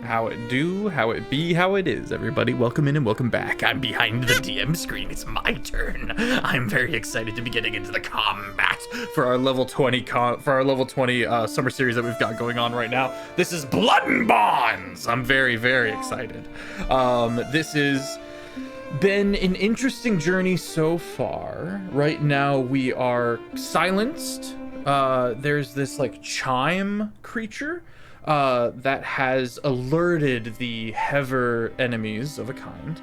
How it do, how it be, how it is, everybody. Welcome in and welcome back. I'm behind the DM screen. It's my turn. I'm very excited to be getting into the combat for our level 20 summer series that we've got going on right now. This is Blood and Bonds. I'm very, very excited. This has been an interesting journey so far. Right now we are silenced. There's this like chime creature that has alerted the Hever enemies of a kind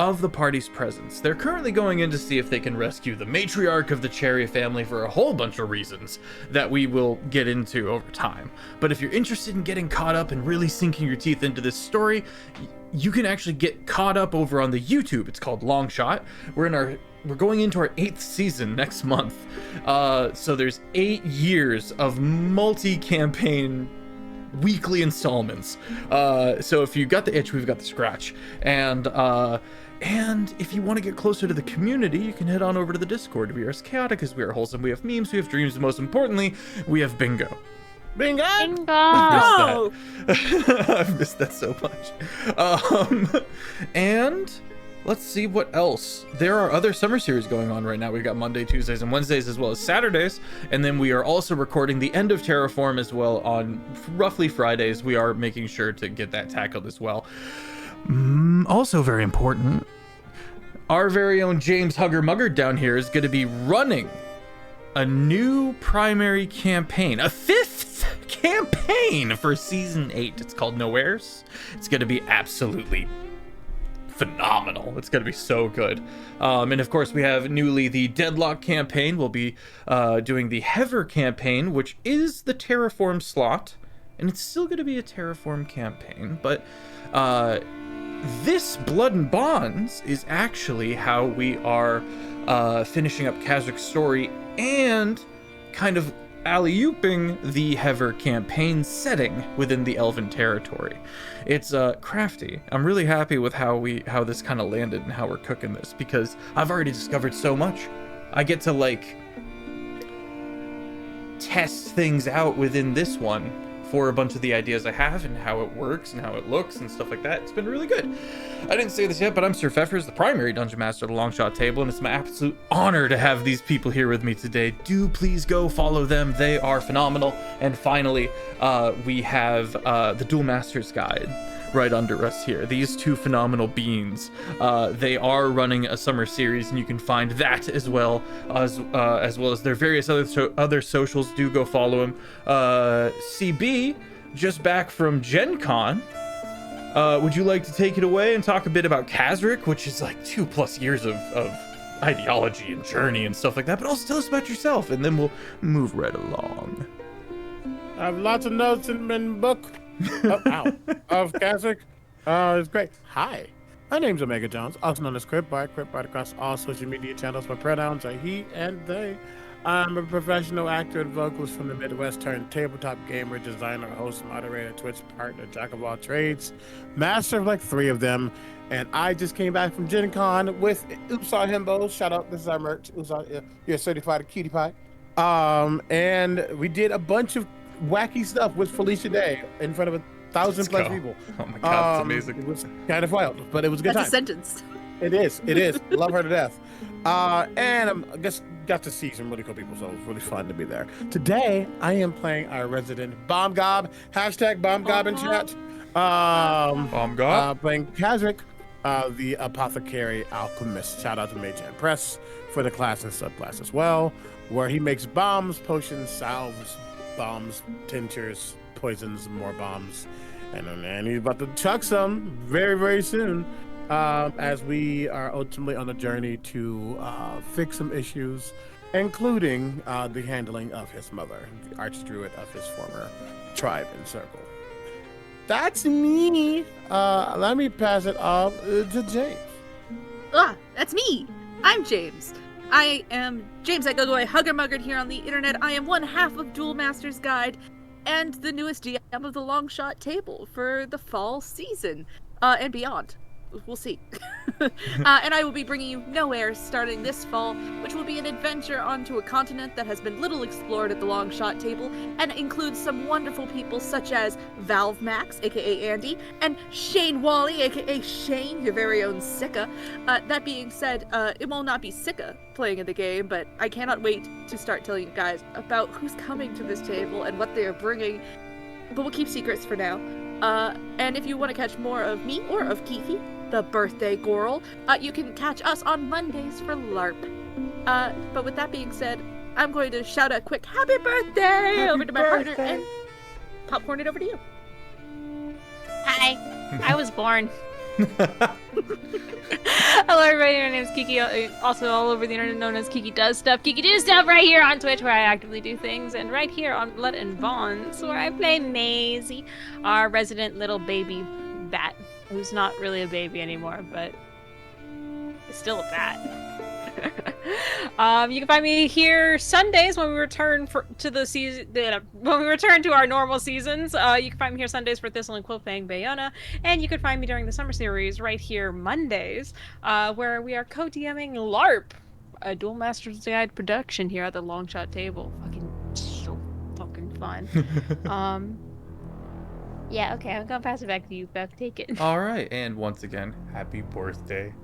of the party's presence. They're currently going in to see if they can rescue the matriarch of the Cherry family for a whole bunch of reasons that we will get into over time. But if you're interested in getting caught up and really sinking your teeth into this story, you can actually get caught up over on the YouTube. It's called Longshot. We're going into our 8th season next month. So there's 8 years of multi-campaign weekly installments. So if you got the itch, we've got the scratch. And if you want to get closer to the community, you can head on over to the Discord. We are as chaotic as we are wholesome. We have memes, we have dreams, and most importantly, we have bingo. Bingo! Bingo! I've missed that so much. And let's see what else. There are other summer series going on right now. We've got Monday, Tuesdays, and Wednesdays, as well as Saturdays. And then we are also recording the end of Terraform as well on roughly Fridays. We are making sure to get that tackled as well. Also very important, our very own James Hugger Muggard down here is going to be running a new primary campaign, a 5th campaign for season 8. It's called Nowheres. It's going to be absolutely phenomenal. It's going to be so good. And of course, we have newly the Deadlock campaign. We'll be doing the Hever campaign, which is the Terraform slot. And it's still going to be a Terraform campaign. But this Blood and Bonds is actually how we are finishing up Kazrick's story and kind of alley-ooping the Hever campaign setting within the Elven territory. It's crafty. I'm really happy with how this kind of landed and how we're cooking this, because I've already discovered so much. I get to like test things out within this one for a bunch of the ideas I have and how it works and how it looks and stuff like that. It's been really good. I didn't say this yet, but I'm Sir Pfeffers, the primary Dungeon Master of the Longshot Table, and it's my absolute honor to have these people here with me today. Do please go follow them. They are phenomenal. And finally, we have the Duel Master's Guide right under us here. These two phenomenal beings. They are running a summer series, and you can find that as well as their various other socials. Do go follow them. CB, just back from Gen Con. Would you like to take it away and talk a bit about Kazrick, which is like 2+ years of ideology and journey and stuff like that, but also tell us about yourself, and then we'll move right along. I have lots of notes in my book of Kazrick. It's great. Hi, my name's Omega Jones, also known as Cryptbart across all social media channels. My pronouns are he and they. I'm a professional actor and vocalist from the Midwest turned tabletop gamer, designer, host, moderator, Twitch partner, jack of all trades, master of like 3 of them. And I just came back from Gen Con with Oopsaw Himbo. Shout out, this is our merch. Oopsaw, you're certified a cutie pie. And we did a bunch of wacky stuff with Felicia Day in front of 1,000+ people. Oh my god, it's amazing. It was kind of wild, but it was a good time. That's a sentence. It is. Love her to death. And I guess got to see some really cool people, so it was really fun to be there. Today, I am playing our resident Bomb Gob. Hashtag Bomb Gob in chat. Bomb Gob. Playing Kazrick, the Apothecary Alchemist. Shout out to Mage and Press for the class and subclass as well, where he makes bombs, potions, salves, bombs, tinctures, poisons, more bombs. And he's about to chuck some very, very soon. As we are ultimately on a journey to fix some issues, including the handling of his mother, the archdruid of his former tribe and circle. That's me. Let me pass it off to James. That's me. I'm James. I am James Echogoy Hugger Muggard here on the internet. I am one half of Duel Master's Guide and the newest DM of the Longshot Table for the fall season and beyond. we'll see. And I will be bringing you Nowhere starting this fall, which will be an adventure onto a continent that has been little explored at the Longshot Table, and includes some wonderful people such as Valve Max, aka Andy, and Shane Wally, aka Shane, your very own Sika. That being said, it will not be Sika playing in the game, but I cannot wait to start telling you guys about who's coming to this table and what they are bringing. But we'll keep secrets for now. And if you want to catch more of me or of Keefe, the birthday girl, you can catch us on Mondays for LARP. But with that being said, I'm going to shout a quick happy birthday over to my partner and popcorn it over to you. Hi, I was born. Hello everybody, my name is Kiki, also all over the internet known as Kiki Does Stuff. Kiki Do Stuff right here on Twitch where I actively do things, and right here on Blood and Bonds where I play Maisie, our resident little baby bat, who's not really a baby anymore, but is still a bat. You can find me here Sundays when we return to the season. When we return to our normal seasons, you can find me here Sundays for Thistle and Quillfang Bayona, and you can find me during the summer series right here Mondays, where we are co-DMing LARP, a Duel Masters Guide production here at the Longshot Table. So fucking fun. Yeah, okay, I'm gonna pass it back to you, Beth. Take it. All right, and once again, happy birthday.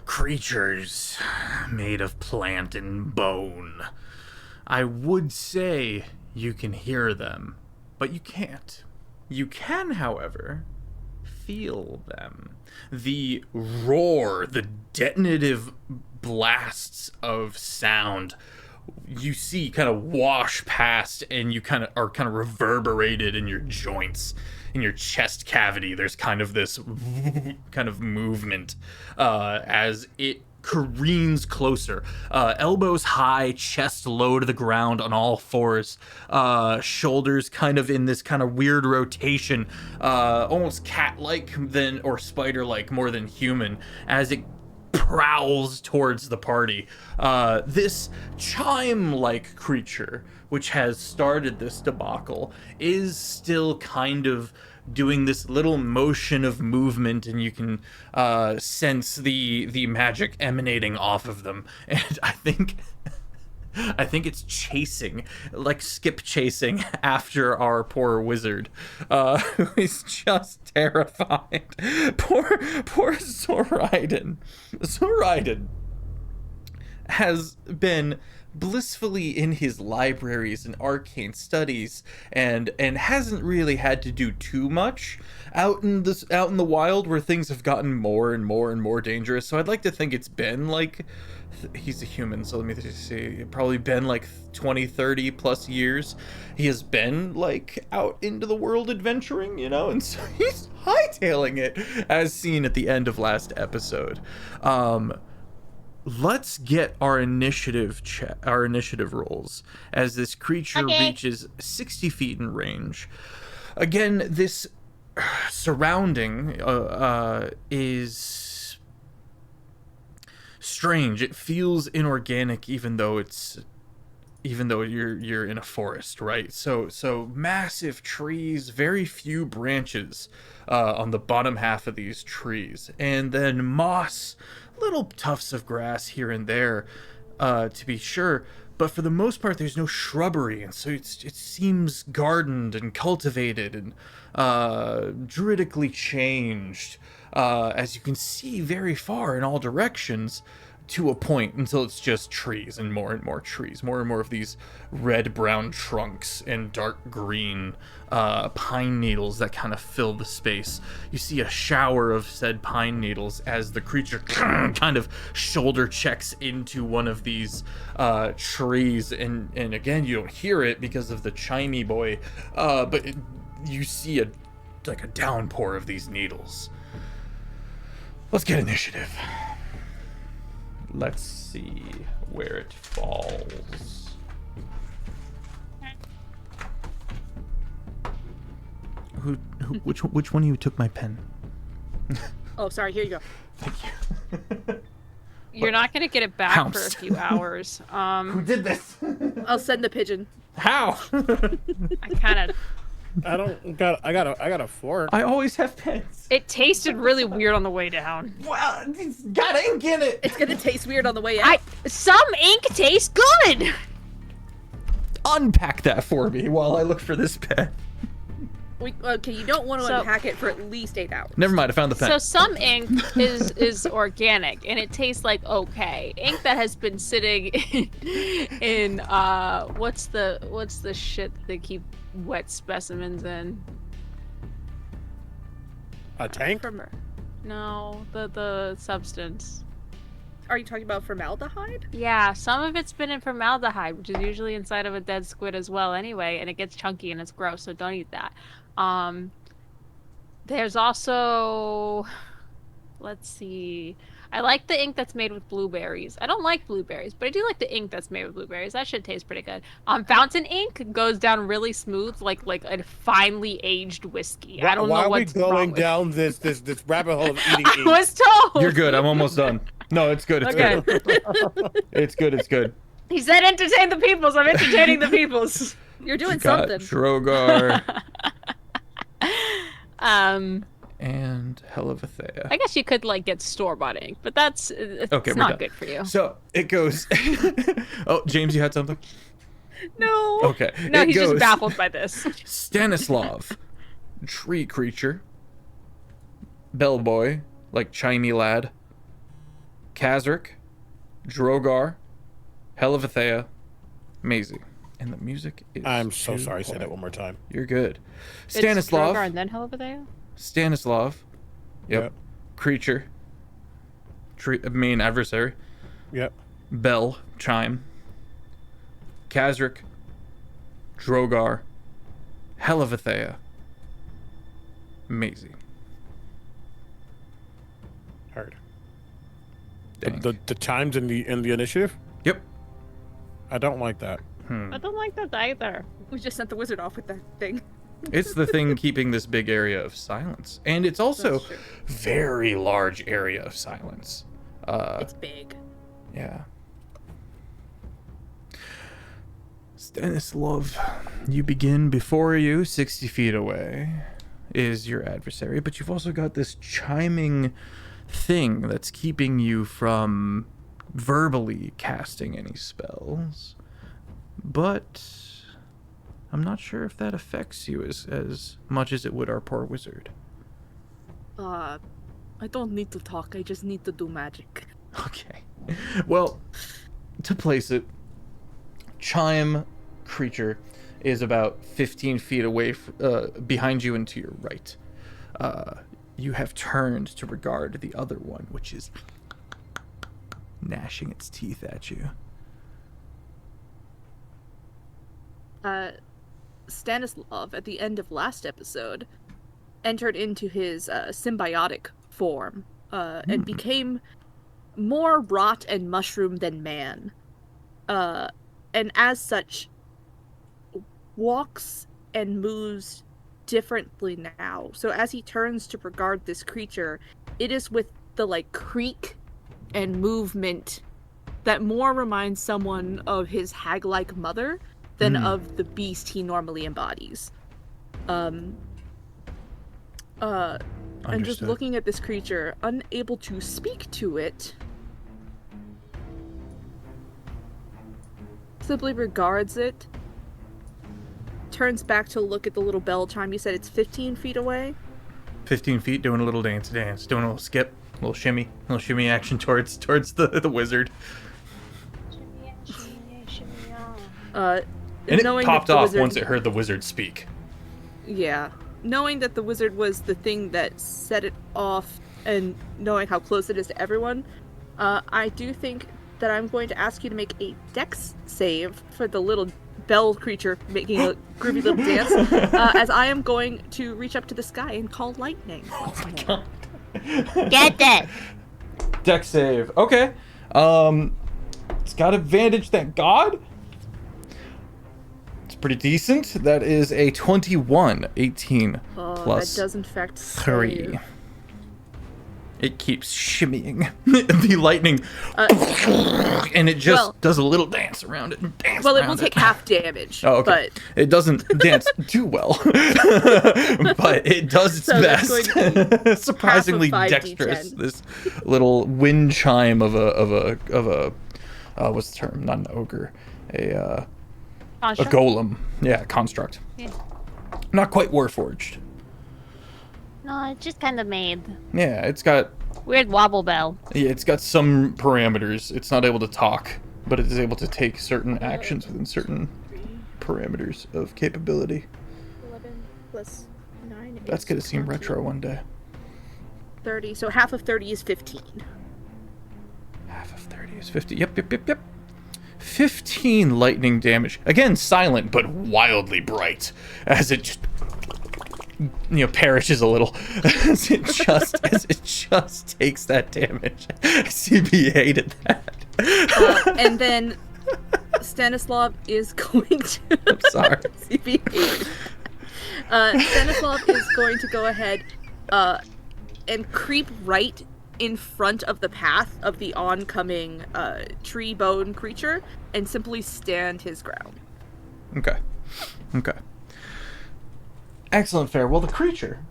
Creatures made of plant and bone. I would say you can hear them, but you can't. You can, however, feel them. The roar, the detonative blasts of sound you see kind of wash past, and you kind of reverberated in your joints, in your chest cavity. There's kind of this kind of movement as it careens closer, elbows high, chest low to the ground on all fours, shoulders kind of in this kind of weird rotation, almost cat-like or spider-like more than human, as it prowls towards the party. This chime-like creature, which has started this debacle, is still kind of doing this little motion of movement, and you can sense the magic emanating off of them. And I think it's chasing, like skip chasing after our poor wizard, who is just terrified. Poor Zoraiden. Zoraiden has been blissfully in his libraries and arcane studies, and hasn't really had to do too much out in the wild, where things have gotten more and more dangerous. So I'd like to think it's been like, he's a human, so let me just say, probably been like 20, 30 plus years he has been like out into the world adventuring, and so he's hightailing it, as seen at the end of last episode. Let's get our initiative rolls as this creature reaches 60 feet in range. Again, this surrounding is strange. It feels inorganic, even though you're in a forest, right? So massive trees, very few branches on the bottom half of these trees, and then moss, little tufts of grass here and there, to be sure, but for the most part there's no shrubbery, and so it seems gardened and cultivated and druidically changed, as you can see very far in all directions, to a point, until it's just trees and more trees, more and more of these red-brown trunks and dark green pine needles that kind of fill the space. You see a shower of said pine needles as the creature kind of shoulder checks into one of these trees, and again, you don't hear it because of the chimey boy, but you see a downpour of these needles. Let's get initiative. Let's see where it falls. Which one of you took my pen? Oh, sorry. Here you go. Thank you. You're not gonna get it back for a few hours. Who did this? I'll send the pigeon. How? I kind of I got a fork. I always have pens. It tasted really weird on the way down. Well, it's got ink in it. It's gonna taste weird on the way out. Some ink tastes good. Unpack that for me while I look for this pen. Okay, you don't want to So- unpack it for at least 8 hours. Never mind, I found the pen. So some ink is organic and it tastes like okay. Ink that has been sitting in what's the shit they keep wet specimens in? A tank? No, the substance. Are you talking about formaldehyde? Yeah, some of it's been in formaldehyde, which is usually inside of a dead squid as well anyway, and it gets chunky and it's gross, so don't eat that. There's also, let's see, I like the ink that's made with blueberries. I don't like blueberries, but I do like the ink that's made with blueberries. That should taste pretty good. Fountain ink goes down really smooth, like a finely aged whiskey. I don't know what's Why are we going wrong down this rabbit hole of eating with... ink? I was told. You're good. I'm almost done. No, it's good. It's Okay. good. It's good. It's good. He said entertain the peoples. I'm entertaining the peoples. You're doing Got something. Drogar Um, and Hellevathea. I guess you could like get store-bought ink, but that's it's Okay, we're not done. good for you. So it goes. Oh, James, you had something? No. Okay. No, It he's goes just baffled by this. Stanislav, tree creature. Bellboy, like chimey lad. Kazark, Drogar, Hellevathea, Maisie. And the music is. I'm so too sorry. Say quiet. that one more time. You're good. It's Stanislav. Drogar and then Hellevathea? Stanislav. Yep. Yep. Creature. Main adversary. Yep. Bell. Chime. Kazark. Drogar. Hellevathea. Maisie. Heard. Dang. The chimes in the initiative? Yep. I don't like that. I don't like that either. We just sent the wizard off with that thing. It's the thing keeping this big area of silence. And it's also That's true. very large area of silence. It's big. Yeah. Stanislav, you begin before you, 60 feet away, is your adversary, but you've also got this chiming thing that's keeping you from verbally casting any spells. But I'm not sure if that affects you as much as it would our poor wizard. I don't need to talk. I just need to do magic. Okay. Well, to place it, chime creature is about 15 feet away behind you and to your right. You have turned to regard the other one, which is gnashing its teeth at you. Stanislav, at the end of last episode, entered into his symbiotic form and became more rot and mushroom than man. And as such, walks and moves differently now. So as he turns to regard this creature, it is with the creak and movement that more reminds someone of his hag-like mother than of the beast he normally embodies. And just Understood. looking at this creature, unable to speak to it, simply regards it, turns back to look at the little bell chime. You said it's 15 feet away? 15 feet, doing a little dance, doing a little skip, a little shimmy action towards the wizard. And it Knowing popped that the off wizard- once it heard the wizard speak. Yeah. Knowing that the wizard was the thing that set it off and knowing how close it is to everyone, I do think that I'm going to ask you to make a dex save for the little bell creature making a groovy little dance, as I am going to reach up to the sky and call lightning. Oh my god. Get that! Dex save. Okay. It's got advantage, thank God. It's pretty decent. That is a 21. 18 plus That does in fact 3. save. it keeps shimmying. The lightning, and it just does a little dance around it. And dance Well, it around will take half damage. Oh, okay. But It doesn't dance too well, but it does its So that's going to best. be Surprisingly half of 5d10. dexterous. This little wind chime of a what's the term? Not an ogre, a Construct? golem. Yeah, construct. Yeah. Not quite warforged. No, it's just kind of made. Yeah, it's got Weird wobble bell. it's got some parameters. It's not able to talk, but it is able to take certain actions within certain parameters of capability. 11 plus 9. That's gonna seem retro one day. 30. So half of 30 is 15. Half of 30 is 50. Yep. 15 lightning damage. Again, silent, but wildly bright. As it just, perishes a little. as it just takes that damage. CB hated that. And then Stanislav is going to... I'm sorry. Stanislav is going to go ahead and creep right in front of the path of the oncoming tree bone creature and simply stand his ground. Okay. Excellent fare. Well, the creature.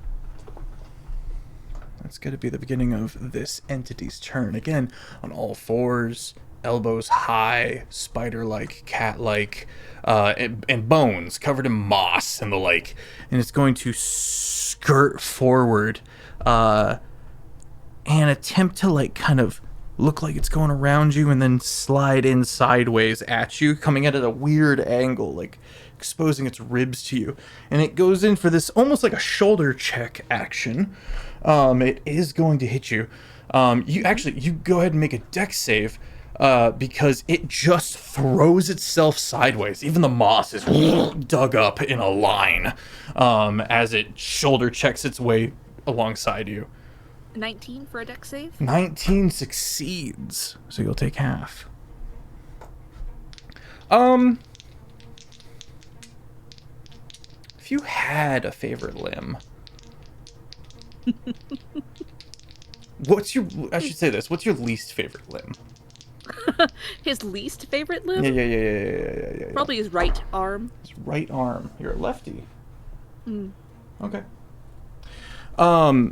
That's going to be the beginning of this entity's turn. Again, on all fours, elbows high, spider-like, cat-like, and bones covered in moss and the like. And it's going to skirt forward and attempt to kind of look like it's going around you and then slide in sideways at you, coming at a weird angle, exposing its ribs to you. And it goes in for this almost like a shoulder check action. It is going to hit you. You go ahead and make a dex save because it just throws itself sideways. Even the moss is dug up in a line as it shoulder checks its way alongside you. 19 for a dex save? 19 succeeds, so you'll take half. If you had a favorite limb, what's your least favorite limb? His least favorite limb? Yeah. Probably his right arm. His right arm. You're a lefty. Okay.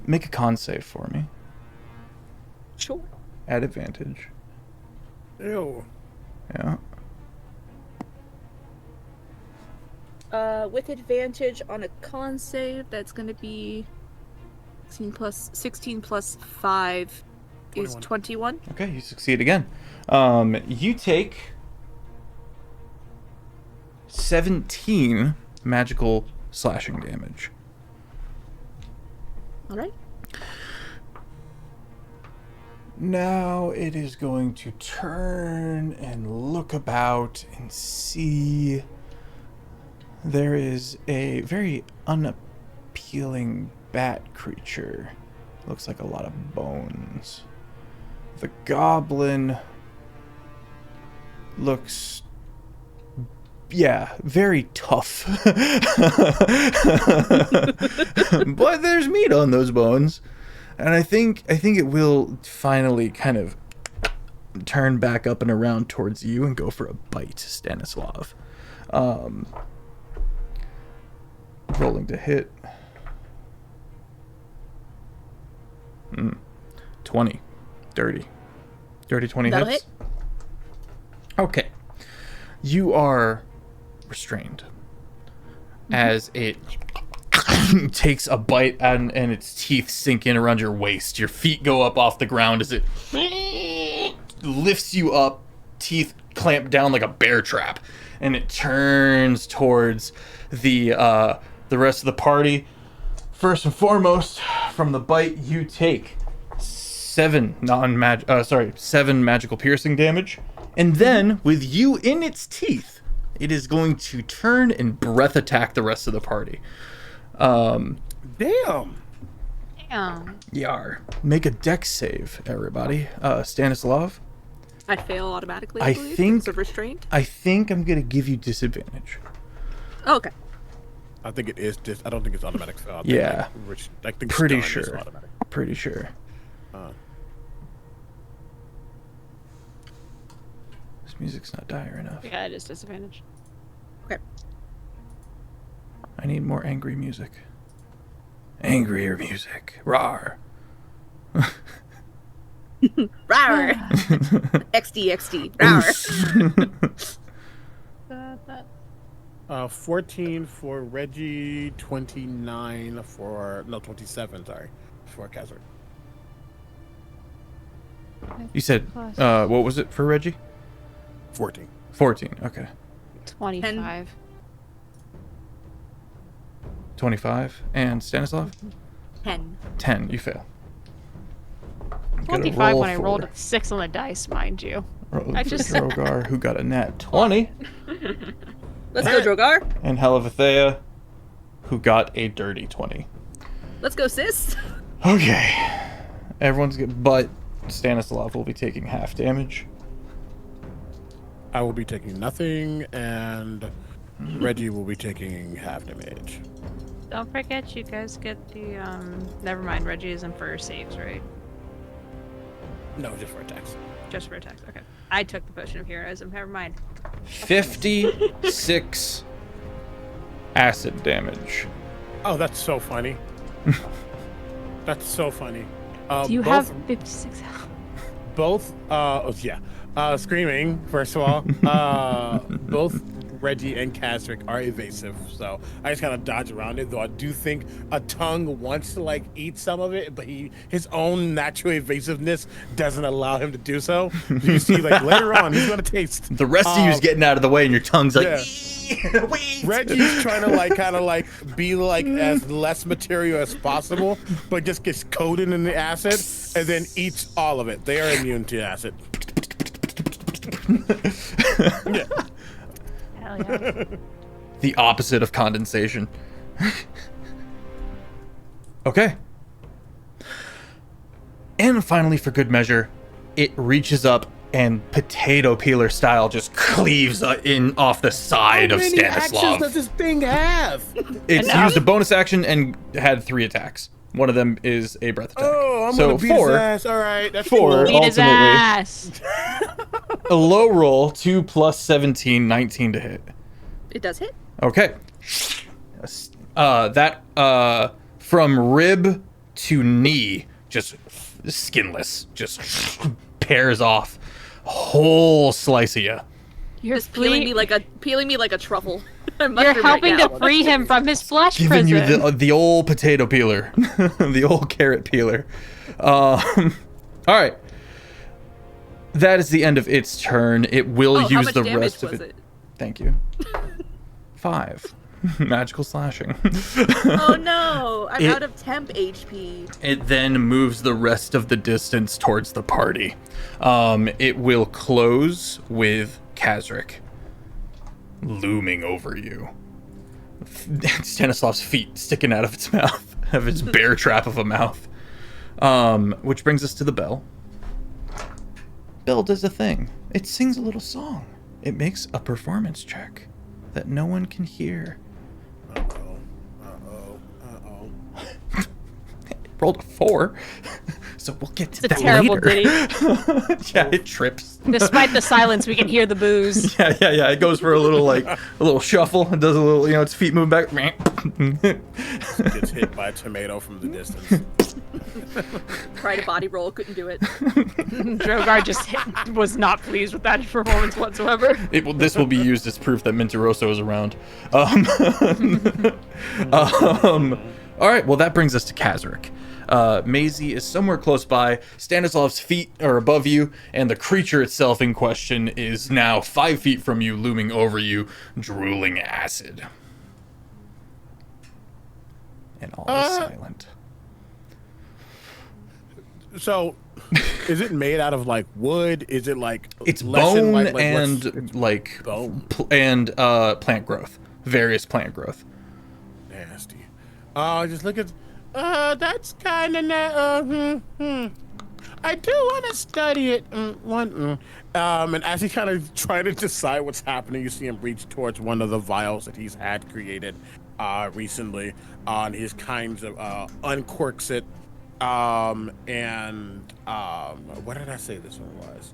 Make a con save for me. Sure. At advantage. Ew. Yeah. With advantage on a con save, that's going to be 16 plus 5 is 21. Okay, you succeed again. You take 17 magical slashing damage. All right. Now it is going to turn and look about and see. There is a very unappealing bat creature. Looks like a lot of bones. The goblin looks, very tough. But there's meat on those bones. And I think it will finally kind of turn back up and around towards you and go for a bite, Stanislav. Rolling to hit. 20. Dirty 20 That'll hits. hit. Okay. You are restrained as it takes a bite and its teeth sink in around your waist. Your feet go up off the ground as it lifts you up, teeth clamp down like a bear trap, and it turns towards the rest of the party. First and foremost, from the bite you take 7 magical piercing damage, and then with you in its teeth, it is going to turn and breath attack the rest of the party. Damn. Yar. Make a dex save, everybody. Stanislav. I fail automatically. I believe, think- because of restraint. I think I'm gonna give you disadvantage. Oh, okay. I think it is just. I don't think it's automatic. So I think Yeah. I think Pretty stun is sure. automatic. Pretty sure. This music's not dire enough. Yeah, it is disadvantage. Okay. I need more angry music. Angrier music. Rawr. Rawr. XD. Rawr. 14 for Reggie, 27, sorry, for Kazard. You said, what was it for Reggie? 14. 14, okay. 25. 25. And Stanislav? 10. 10, you fail. You gotta 25 roll when I rolled for- a 6 on the dice, mind you. roll I for just- Drogar, who got a nat 20. Let's go, Drogar. And Helavathea, who got a dirty 20. Let's go, sis. Okay. Everyone's good, but Stanislav will be taking half damage. I will be taking nothing, and Reggie will be taking half damage. Don't forget, you guys get the, never mind, Reggie isn't for saves, right? No, just for attacks. Just for attacks, okay. I took the potion of heroism, never mind. 56 acid damage. Oh, that's so funny. That's so funny. Do you both, have 56 health? both? Screaming. First of all, both Reggie and Kazric are evasive, so I just kind of dodge around it. Though I do think a tongue wants to like eat some of it, but his own natural evasiveness doesn't allow him to do so. So you see, like later on, he's gonna taste. The rest of you's getting out of the way, and your tongue's like, yeah. wait. Reggie's trying to like kind of like be like as less material as possible, but just gets coated in the acid and then eats all of it. They are immune to acid. Yeah. Hell yeah. The opposite of condensation. Okay. And finally, for good measure, it reaches up and potato peeler style just cleaves in off the side of How many actions Stanislav. does this thing have? It's Enough. used a bonus action and had 3 attacks. One of them is a breath attack. Oh, I'm so gonna beat 4, his ass. All right, that's 4 cool. Beat his ultimately. ass! A low roll, 2 plus 17, 19 to hit. It does hit. Okay. That from rib to knee, just skinless, just tears off whole slice of you. You're Just peeling me like a truffle. I'm You're mushroom helping right to now. free him from his flesh Giving prison. you the old potato peeler, the old carrot peeler. All right. That is the end of its turn. It will Oh, how use much the damage rest of was it. it? Thank you. 5. Magical slashing. Oh no! I'm It- out of temp HP. It then moves the rest of the distance towards the party. It will close with Kazric looming over you. Stanislav's feet sticking out of its mouth, of its bear trap of a mouth. Which brings us to the bell. Bell does a thing. It sings a little song. It makes a performance check that no one can hear. Rolled a 4, so we'll get to It's a that terrible later. Yeah, it trips. Despite the silence, we can hear the booze. Yeah. It goes for a little shuffle. It does a little, its feet move back. Gets hit by a tomato from the distance. Tried a body roll, couldn't do it. Drogar just was not pleased with that performance whatsoever. This will be used as proof that Minteroso is around. All right, well that brings us to Kazric. Maisie is somewhere close by. Stanislav's feet are above you, and the creature itself in question is now 5 feet from you, looming over you, drooling acid. And all is silent. So, is it made out of like wood? Is it like It's less than, bone like, what's- and like bone? plant growth, various plant growth. Nasty. Just look at. That's kind of I do want to study it. And as he kind of trying to decide what's happening, you see him reach towards one of the vials that he's had created recently. And he's kinds of uncorks it What did I say this one was?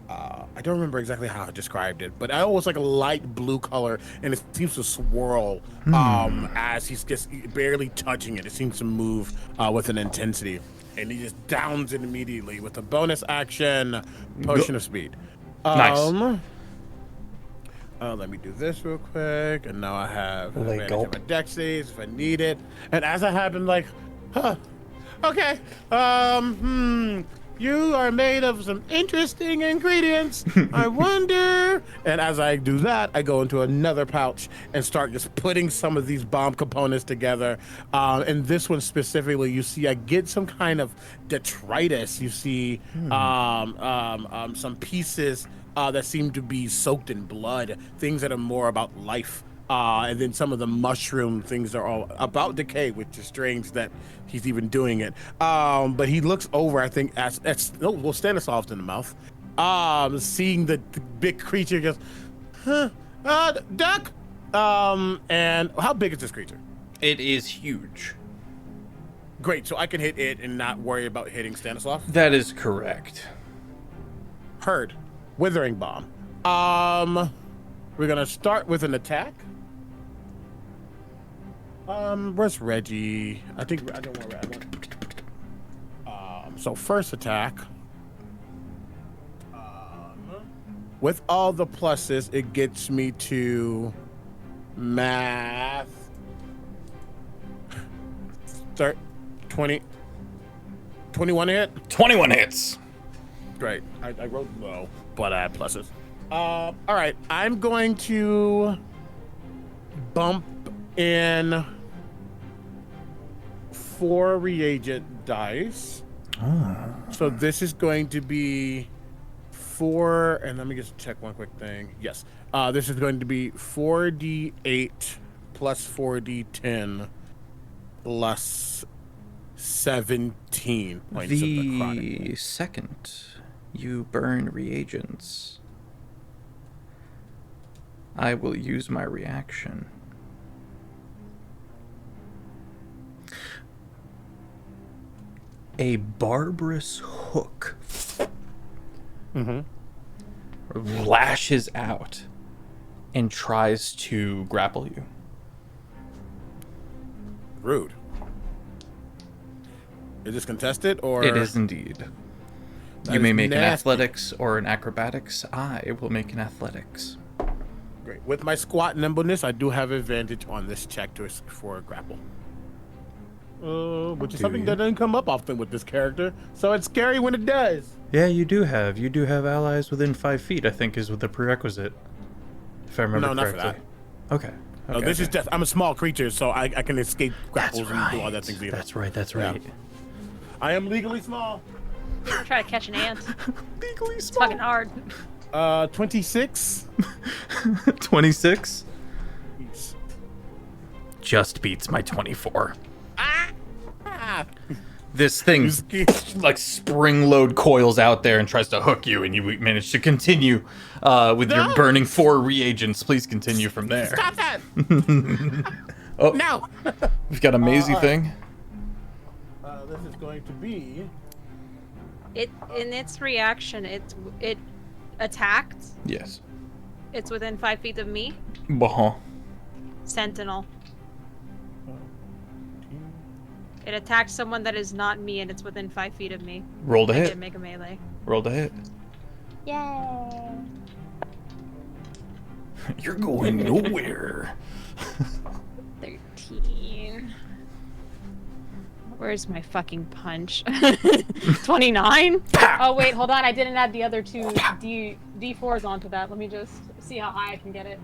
I don't remember exactly how I described it, but I always like a light blue color, and it seems to swirl as he's just barely touching it. It seems to move with an intensity, and he just downs it immediately with a bonus action, potion of speed. Nice. Let me do this real quick, and now I have Like advantage gulp. of my dex saves if I need it. And as I happen, like, okay, you are made of some interesting ingredients. I wonder. And as I do that, I go into another pouch and start just putting some of these bomb components together. And this one specifically, you see, I get some kind of detritus. You see, some pieces that seem to be soaked in blood, things that are more about life. And then some of the mushroom things are all about decay, which is strange that he's even doing it. But he looks over, I think, well, Stanislaus in the mouth. Seeing the big creature goes, duck. And how big is this creature? It is huge. Great, so I can hit it and not worry about hitting Stanislaus. That is correct. Heard. Withering bomb. We're gonna start with an attack. Where's Reggie? I don't want Reggie. So first attack. With all the pluses, it gets me to math. 20. 21 hit. 21 hits. Great. I wrote low, but I had pluses. All right. I'm going to bump in 4 reagent dice. So this is going to be 4, and let me just check one quick thing. Yes. This is going to be 4d8 plus 4d10 plus 17 points of necrotic. The second you burn reagents, I will use my reaction. A barbarous hook lashes out and tries to grapple you. Rude. Is this contested or? It is indeed. That You may is make an nasty. athletics or an acrobatics. I will make an athletics. Great. With my squat nimbleness, I do have advantage on this check for a grapple. Which is Do something you? that doesn't come up often with this character, so it's scary when it does. Yeah, you do have allies within 5 feet, I think, is with the prerequisite. If I remember No, not for correctly. Okay. No, this is just, I'm a small creature, so I can escape That's grapples and do all that things either. That's right. That's Yeah. right. I am legally small. Try to catch an ant. Legally It's fucking hard. 26. 26 Jeez. just beats my 24. Ah! This thing like spring load coils out there and tries to hook you, and you manage to continue with your No! burning 4 reagents. Please continue from there. Stop that! Oh, No! we've got a mazy thing. This is going to be... It in its reaction, it attacked. Yes. It's within 5 feet of me. Uh-huh. Sentinel. It attacked someone that is not me, and it's within 5 feet of me. Roll to I hit. did make a melee. Roll to hit. Yay! You're going nowhere. 13. Where's my fucking punch? 29? Oh wait, hold on. I didn't add the other 2 D4s onto that. Let me just see how high I can get it.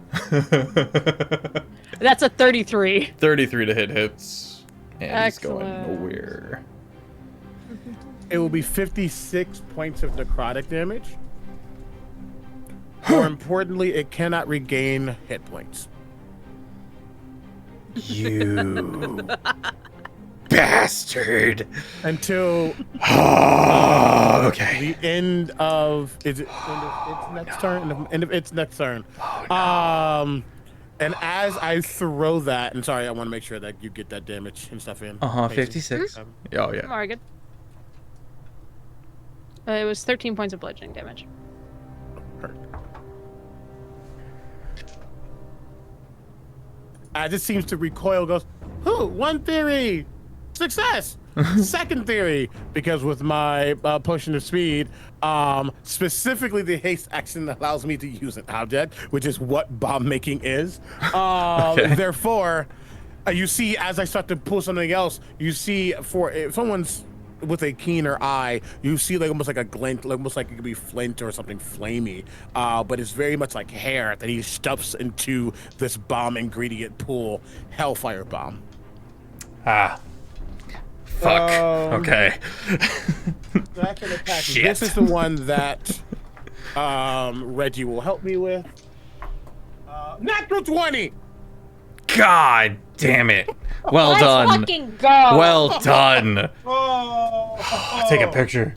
That's a 33. 33 to hit hits. And he's going Excellent. nowhere. It will be 56 points of necrotic damage. More importantly, it cannot regain hit points. You bastard. Until Okay. the end of its next turn. End of its next turn. Oh, no. And as I throw that, and sorry, I want to make sure that you get that damage and stuff in. Uh-huh, Casey. 56. Oh, yeah. More good. It was 13 points of bludgeoning damage. As it seems to recoil, goes, one theory, success. Second theory, because with my potion of speed, specifically the haste action allows me to use an object, which is what bomb making is. Okay. Therefore, you see, as I start to pull something else, you see if someone's with a keener eye, you see like almost like a glint, like almost like it could be flint or something flamey, but it's very much like hair that he stuffs into this bomb ingredient pool, Hellfire Bomb. Ah. Fuck. Okay. That's an attack. Shit. This is the one that Reggie will help me with. Natural 20! God damn it. Well Let's done. fucking go. Well done. Oh, Take a picture.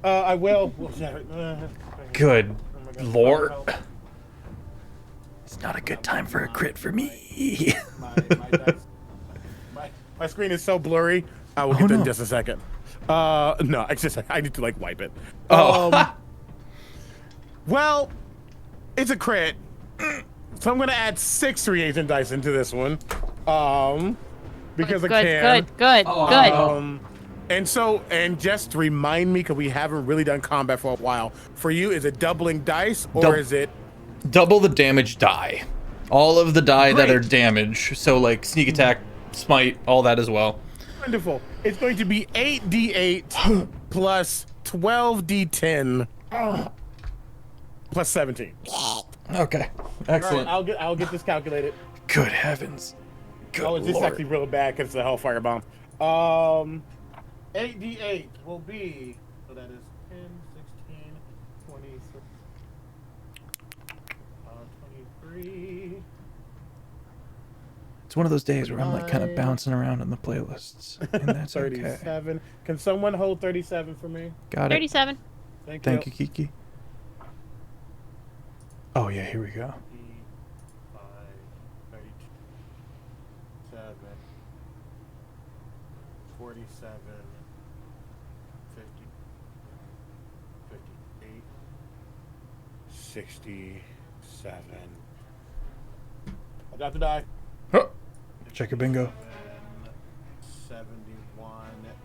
I will. Good Oh my God. lord. It's not a good time for a crit for me. My screen is so blurry. I will get that in just a second. No, I need to like wipe it. Oh. Well, it's a crit. So I'm gonna add 6 reagent dice into this one. Because I can. Good. And just remind me, because we haven't really done combat for a while. For you, is it doubling dice or is it Double the damage die. All of the die that are Great. damage. So like sneak attack, smite, all that as well. wonderful? It's going to be 8d8 plus 12d10 plus 17. Okay. All Excellent. right, I'll get this calculated. Good heavens. Good Oh, this is lord. actually really bad because it's a Hellfire Bomb. 8d8 will be, so that is 10, 16, 23, 23. It's one of those days where I'm like kind of bouncing around in the playlists. And that's okay. 37. Can someone hold 37 for me? Got it. 37. Thank you, Kiki. Oh yeah, here we go. 5, 32, 7, 47, 50, 58, 67. I got to die. Oh, check your bingo. 71,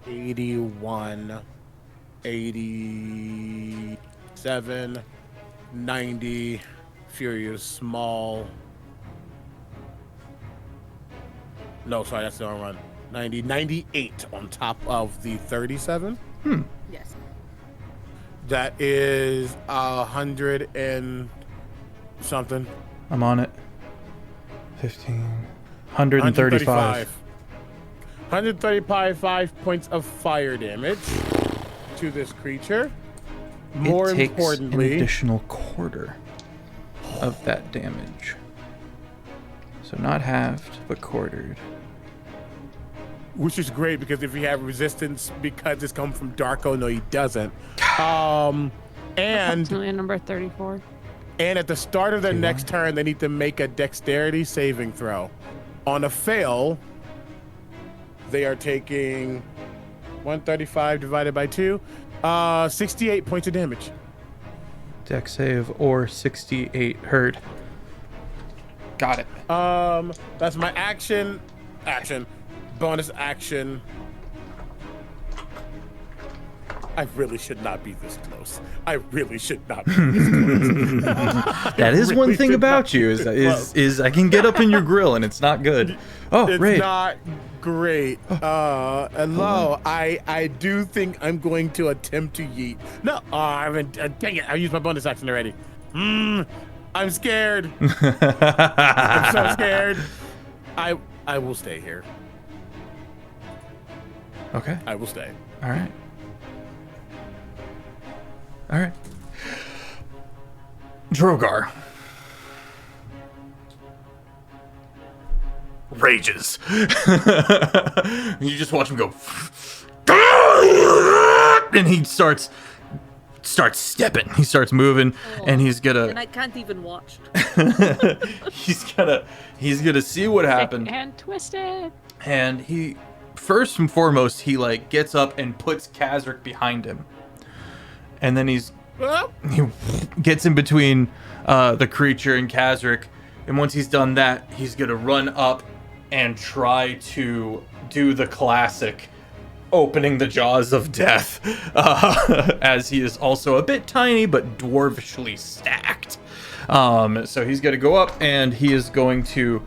81, 87, 90, Furious Small. No, sorry, that's the wrong one. 90, 98 on top of the 37. Yes. That is 100 and something. I'm on it. 15. 135. 135 points of fire damage to this creature. More It takes importantly, an additional quarter of that damage. So not halved, but quartered. which is great because if he have resistance because it's come from Darko, no, he doesn't. And Approximately number 34. And at the start of their next turn, they need to make a dexterity saving throw. On a fail, they are taking 135 divided by 2, 68 points of damage. Dex save or 68 hurt. Got it. That's my action. Bonus action. I really should not be this close. I really should not be this close. That is one really thing should about not you be is, this is I can get up in your grill and it's not good. Oh, It's Raid. not great. Hello. I do think I'm going to attempt to yeet. No, dang it. I used my bonus action already. I'm scared. I'm so scared. I will stay here. Okay. I will stay. All right. All right. Drogar rages. You just watch him go, and he starts stepping. He starts moving, and he's And gonna I can't even watch. he's gonna see what happened. And twisted. And he, first and foremost, he like gets up and puts Kazric behind him. and then he Ah! gets in between the creature and Kazric, and once he's done that, he's gonna run up and try to do the classic opening the jaws of death, as he is also a bit tiny but dwarvishly stacked. So he's gonna go up and he is going to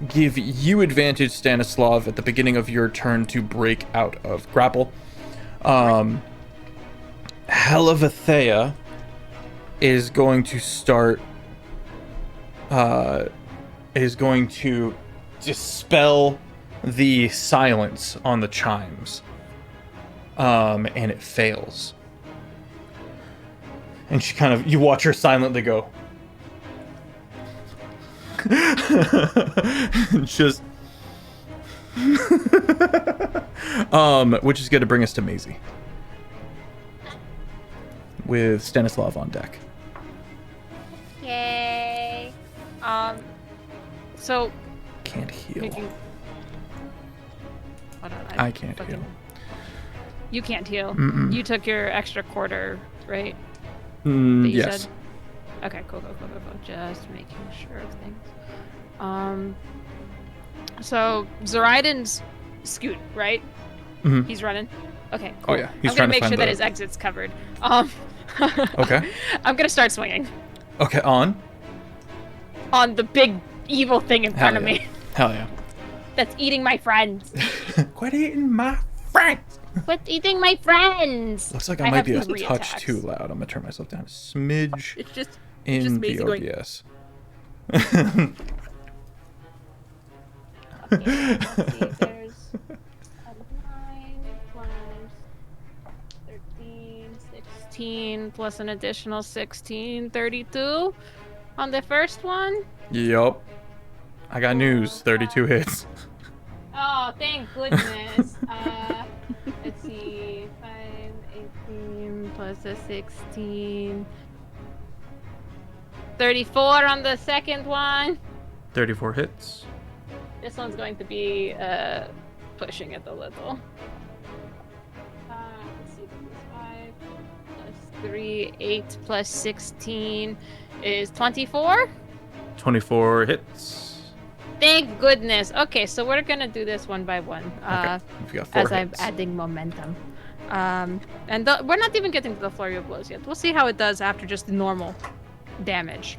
give you advantage, Stanislav, at the beginning of your turn to break out of grapple. Helavathea is going to start is going to dispel the silence on the chimes, and it fails, and she kind of, you watch her silently go just which is going to bring us to Maisie with Stanislav on deck. Yay. So Can't heal. Hold on, I can't fucking- heal. You can't heal. Mm-mm. You took your extra quarter, right? That you Yes. said? Okay, cool. Just making sure of things. So Zoraidon's scoot, right? Mhm. He's running. Okay, cool. Oh yeah, he's I'm trying gonna to make find sure that the- his exit's covered. Okay. I'm gonna start swinging Okay, on. on the big evil thing in front Hell of yeah. me Hell yeah. that's eating my friends. Quit eating my friends. Quit eating my friends. Looks like I I might have be a 3 touch attacks. too loud. I'm gonna turn myself down a smidge It's just in Maisie the going, OBS. Okay, let's see, there's a 9 plus 13, 16 plus an additional 16, 32 on the first one. Yup. I got news. 32 hits. Oh, thank goodness. Let's see, 5, 18 plus a 16, 34 on the second one. 34 hits. This one's going to be pushing it a little. Let's see, this is 5 plus 3, 8 plus 16 is 24. 24 hits. Thank goodness. Okay, so we're gonna do this one by one. Okay. You've got 4 As I'm hits. adding momentum. We're not even getting to the flurry of blows yet. We'll see how it does after just the normal damage.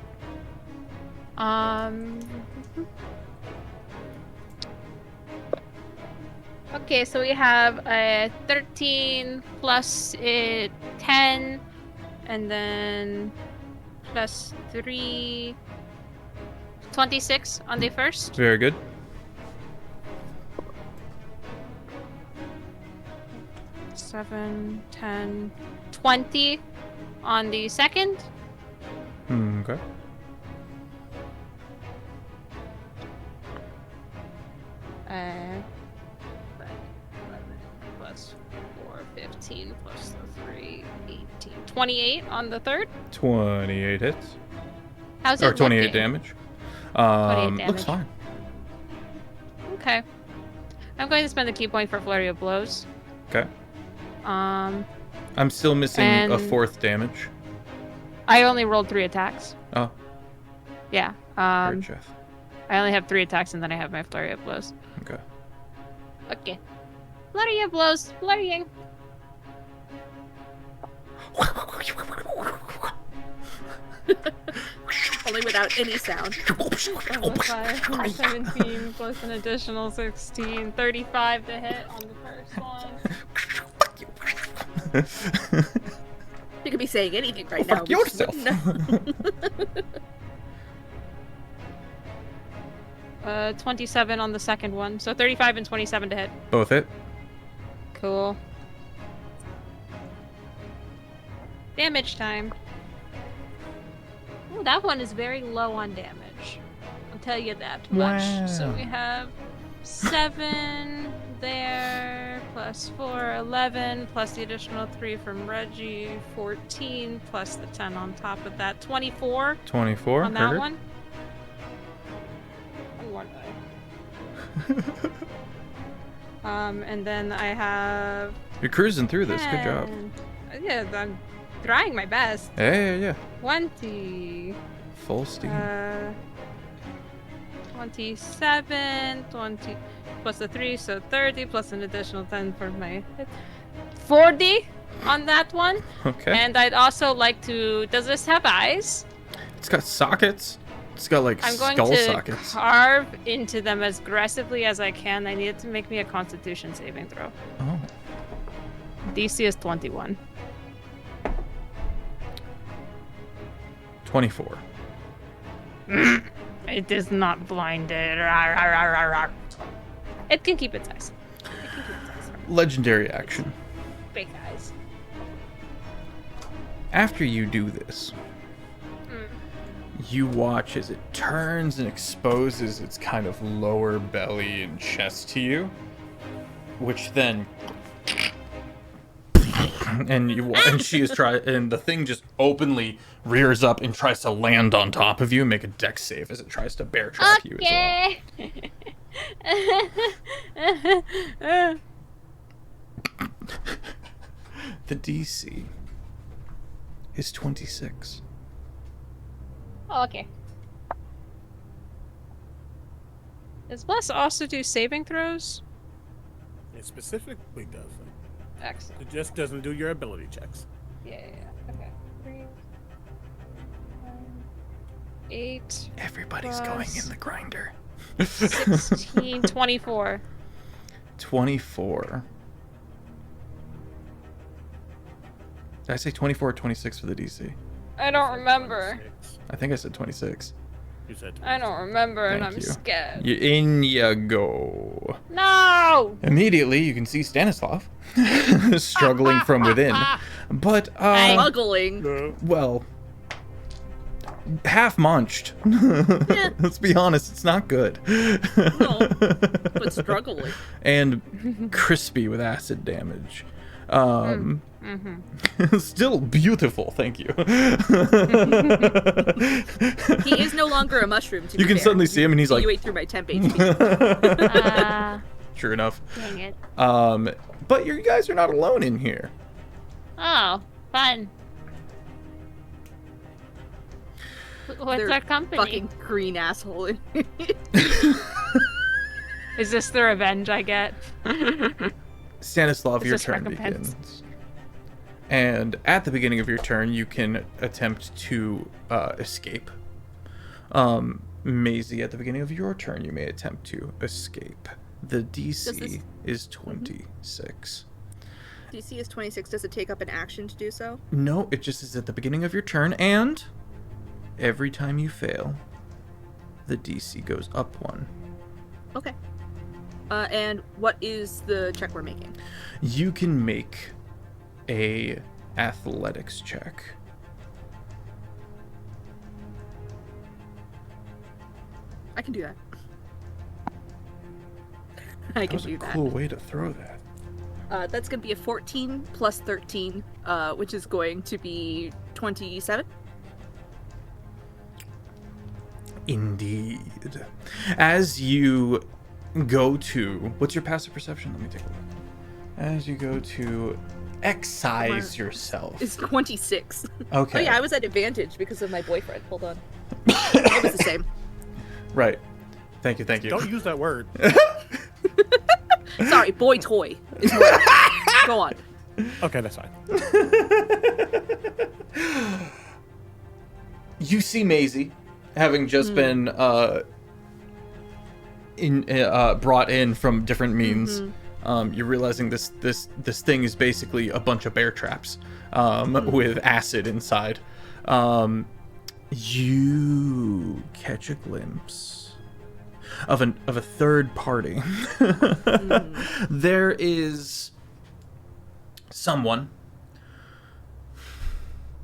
Okay, so we have a 13 plus 10, and then plus 3, 26 on the first. Very good. Seven, 10, 20 on the second. Okay. Uh, 11 plus 4, 15 plus the 3, 18. 28 on the third. 28 hits. How's Or it 28 looking? damage. 28 Looks damage. fine. Okay. I'm going to spend a key point for flurry of blows. Okay. Um, I'm still missing a And- 4th damage. I only rolled 3 attacks. Oh, Yeah. heard Jeff. I only have 3 attacks and then I have my flurry of blows. Okay. Okay. Flurry of blows. Flurrying. only without any sound. 5, 17 plus an additional 16. 35 to hit on the first one. You could be saying anything right Fuck now. yourself. No. 27 on the second one. So 35 and 27 to hit. Both hit. Cool. Damage time. Ooh, that one is very low on damage. I'll tell you that much. So Wow. we have 7 there, plus 4, 11, plus the additional 3 from Reggie, 14, plus the 10 on top of that, 24 24. on that heard. one. One more die. And then I have You're cruising through this. Good job. 10, Yeah, I'm trying my best. Yeah. 20. Full steam. 27, 20 plus the 3, so 30 plus an additional 10 for my 40 on that one. Okay. And I'd also like to. Does this have eyes? It's got sockets. It's got like I'm going skull to sockets. carve into them as aggressively as I can. I need it to make me a Constitution saving throw. Oh. DC is 21. 24. It is not blinded. Rawr, rawr, rawr, rawr, rawr. It can keep its eyes. Legendary action. Big eyes. After you do this, you watch as it turns and exposes its kind of lower belly and chest to you, which then and the thing just openly rears up and tries to land on top of you and make a dex save as it tries to bear trap you as well. The DC is 26. Oh, okay. Does Bless also do saving throws? It specifically does. Excellent. It just doesn't do your ability checks. Yeah. Okay. 3, 8. Everybody's Plus going in the grinder. 16, 24. 24. Did I say 24 or 26 for the DC? I don't remember. 26. I think I said 26. You said I don't remember, and Thank I'm you. scared. In you go. No! Immediately, you can see Stanislav struggling from within. But, Struggling. no. well, half munched. Let's be honest, it's not good. No, but struggling. And crispy with acid damage. Mm-hmm. Still beautiful, thank you. He is no longer a mushroom, to You be can fair. suddenly see him and he's like, You ate through my temp HP. true enough. Dang it. But you guys are not alone in here. Oh, fun. What's There's our company? Fucking green asshole. Is this the revenge I get? Stanislav, Is your this turn recompense? begins. And at the beginning of your turn, you can attempt to escape. Maisie, at the beginning of your turn, you may attempt to escape. The DC is 26. DC is 26. Does it take up an action to do so? No, it just is at the beginning of your turn, and every time you fail, the DC goes up 1. Okay. And what is the check we're making? You can make a athletics check. I can do that. I That can was a do that. cool way to throw that. That's going to be a 14 plus 13, which is going to be 27. Indeed. As you go to... What's your passive perception? Let me take a look. As you go to excise yourself. It's 26. Okay. Oh yeah, I was at advantage because of my boyfriend. Hold on. It was the same. Right. Thank you. Don't use that word. Sorry, boy toy is more accurate. Go on. Okay, that's fine. You see Maisie, having just been brought in from different means. You're realizing this thing is basically a bunch of bear traps with acid inside. You catch a glimpse of a third party. There is someone.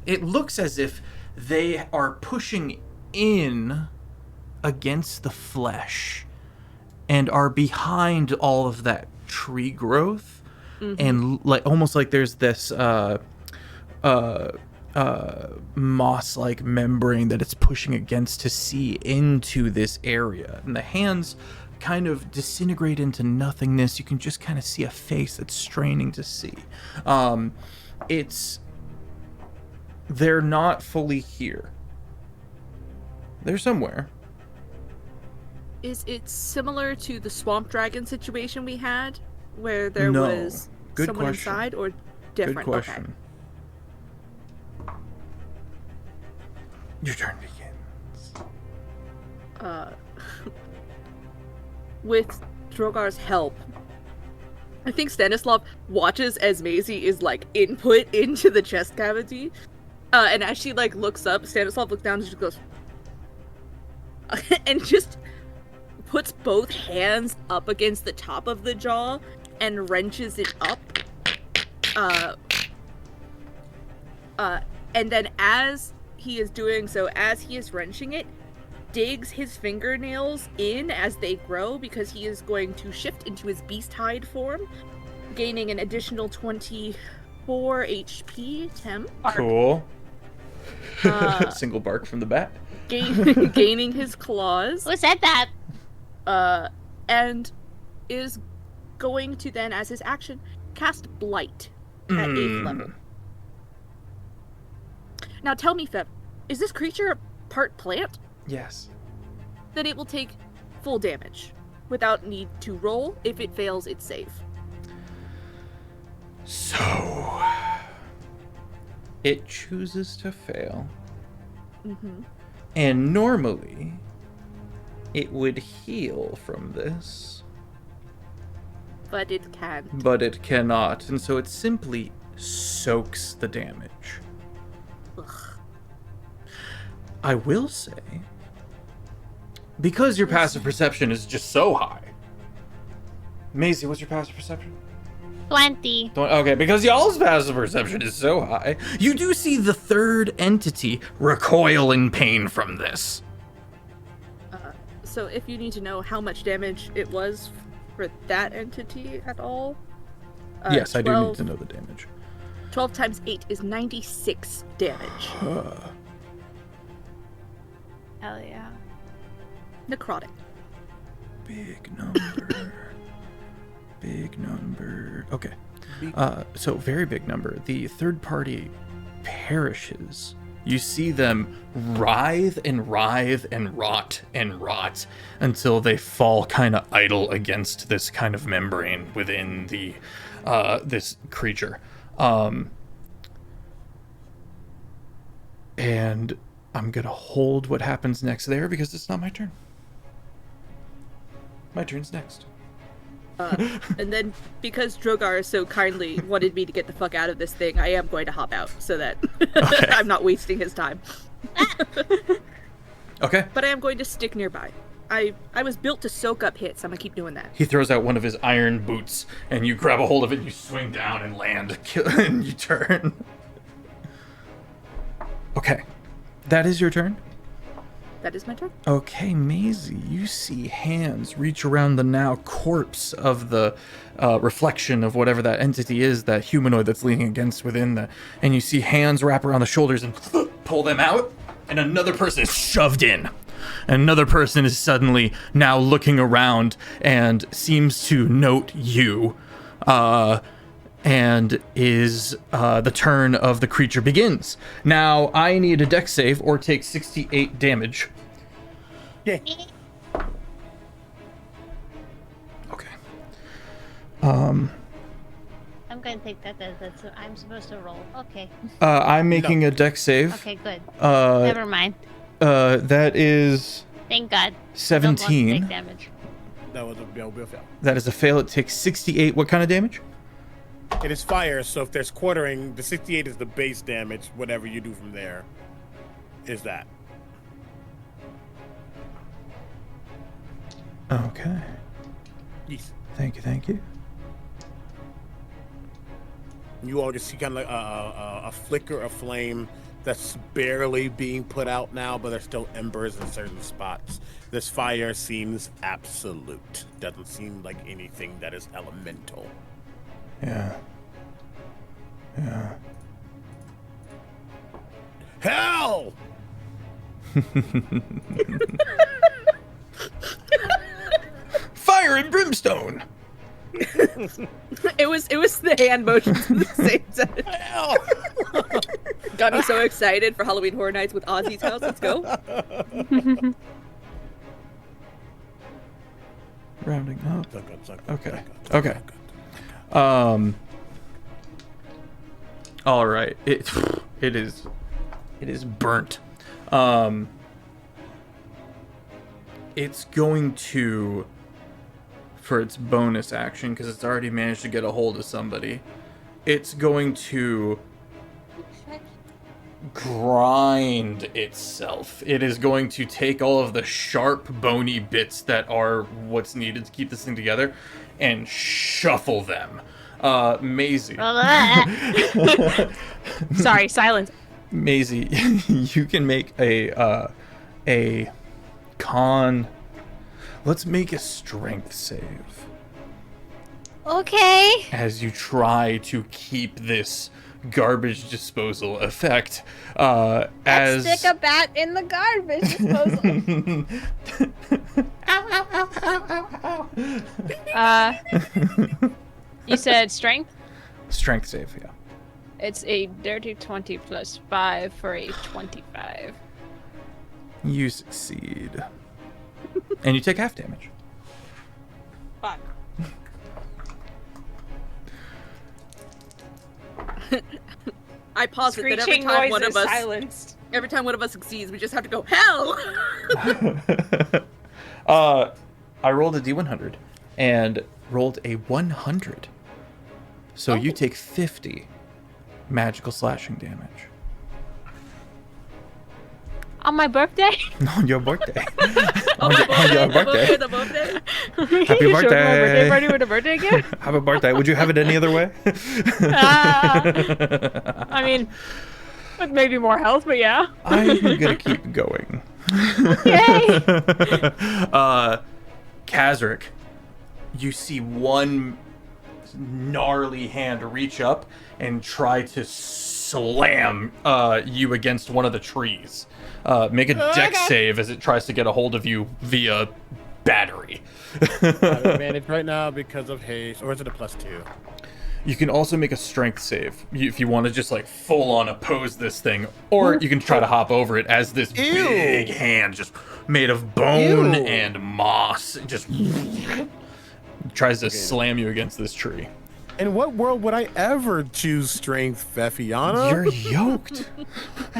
It looks as if they are pushing in against the flesh and are behind all of that tree growth, and like almost like there's this moss-like membrane that it's pushing against to see into this area, and the hands kind of disintegrate into nothingness. You can just kind of see a face that's straining to see. they're not fully here. They're somewhere. Is it similar to the swamp dragon situation we had, where there No. was Good someone question. inside, or different? Good question. Your turn begins. Okay. With Drogar's help, I think Stanislav watches as Maisie is like input into the chest cavity, and as she like looks up, Stanislav looks down and just goes, and just puts both hands up against the top of the jaw and wrenches it up. And then as he is doing so, as he is wrenching it, digs his fingernails in as they grow because he is going to shift into his beast hide form, gaining an additional 24 HP. Tem. Cool. Single bark from the bat. Gaining his claws. Who said that? And is going to then, as his action, cast Blight at 8th level. Now tell me, Feb, is this creature a part plant? Yes. Then it will take full damage without need to roll. If it fails, it's safe. So it chooses to fail. Mm-hmm. And normally it would heal from this, But it can't. but it cannot, and so it simply soaks the damage. Ugh. I will say, because your passive perception is just so high. Maisie, what's your passive perception? 20. Okay, because y'all's passive perception is so high, you do see the third entity recoil in pain from this. So if you need to know how much damage it was for that entity at all, Yes, I do 12 need to know the damage. 12 times 8 is 96 damage. Hell yeah. Necrotic. Big number. Big number. Okay. So very big number. The third party perishes. You see them writhe and writhe and rot until they fall kind of idle against this kind of membrane within the this creature. And I'm gonna hold what happens next there because it's not my turn. My turn's next. And then, because Drogar so kindly wanted me to get the fuck out of this thing, I am going to hop out so that I'm not wasting his time. Okay. But I am going to stick nearby. I was built to soak up hits. I'm gonna keep doing that. He throws out one of his iron boots, and you grab a hold of it, and you swing down and land, and you turn. Okay. That is your turn? That is my turn. Okay, Maisie, you see hands reach around the now corpse of the reflection of whatever that entity is, that humanoid that's leaning against within the, and you see hands wrap around the shoulders and pull them out, and another person is shoved in. Another person is suddenly now looking around and seems to note you, and is the turn of the creature begins. Now, I need a dex save or take 68 damage. Yeah. Okay. I'm gonna take that as that's what I'm supposed to roll. Okay. I'm making a dex save. Okay, good. Uh, Never mind. That is Thank God. 17. Don't want to take damage. That will be a fail. That is a fail. It takes 68. What kind of damage? It is fire, so if there's quartering, the 68 is the base damage. Whatever you do from there is that. Okay. Yes. Thank you. You all just see kind of like a flicker of flame that's barely being put out now, but there's still embers in certain spots. This fire seems absolute. Doesn't seem like anything that is elemental. Yeah. Hell! Fire and brimstone! It was the hand motions at the same time. Got me so excited for Halloween Horror Nights with Ozzy's house. Let's go. Rounding up. Okay. Okay. All right. It is burnt. It's going to, for its bonus action, because it's already managed to get a hold of somebody, it's going to grind itself. It is going to take all of the sharp, bony bits that are what's needed to keep this thing together and shuffle them. Maisie. Sorry, silence. Maisie, you can make a con. Let's make a strength save Okay. as you try to keep this garbage disposal effect. As Let's stick a bat in the garbage disposal. You said strength? Strength save, yeah. It's a dirty 20 plus 5 for a 25. You succeed. And you take half damage. Fuck. I posit that every Screeching time one noise of is us silenced. every time one of us succeeds, we just have to go hell. I rolled a D100 and rolled a 100. So you take 50 magical slashing damage. On my birthday? On your birthday. Oh, on your birthday. the birthday. Happy You showed birthday. my birthday party with a birthday gift? Happy birthday. Would you have it any other way? I mean, with maybe more health, but yeah. I'm gonna keep going. Yay! Kazric, you see one gnarly hand reach up and try to slam you against one of the trees. Make a dex save as it tries to get a hold of you via battery. I have advantage right now because of haste, or is it a +2? You can also make a strength save if you want to just like full on oppose this thing, or you can try to hop over it as this big hand just made of bone and moss just tries to slam you against this tree. In what world would I ever choose strength, Fefiana? You're yoked.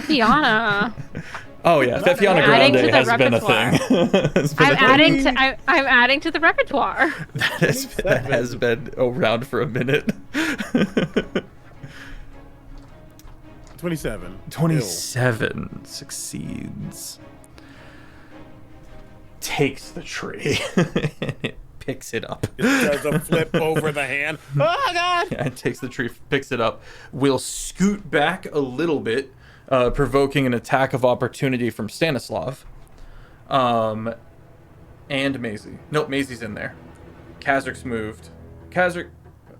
Fiona. Oh yeah, Fefiana Adding to Grande the has been a thing. Has been I'm adding to the repertoire. that has been around for a minute. 27. 27 succeeds. Takes the tree. It picks it up. It does a flip over the hand. Oh god! Yeah, it takes the tree, picks it up. Will scoot back a little bit, provoking an attack of opportunity from Stanislav. And Maisie. Nope, Maisie's in there. Kazric's moved. Kazric,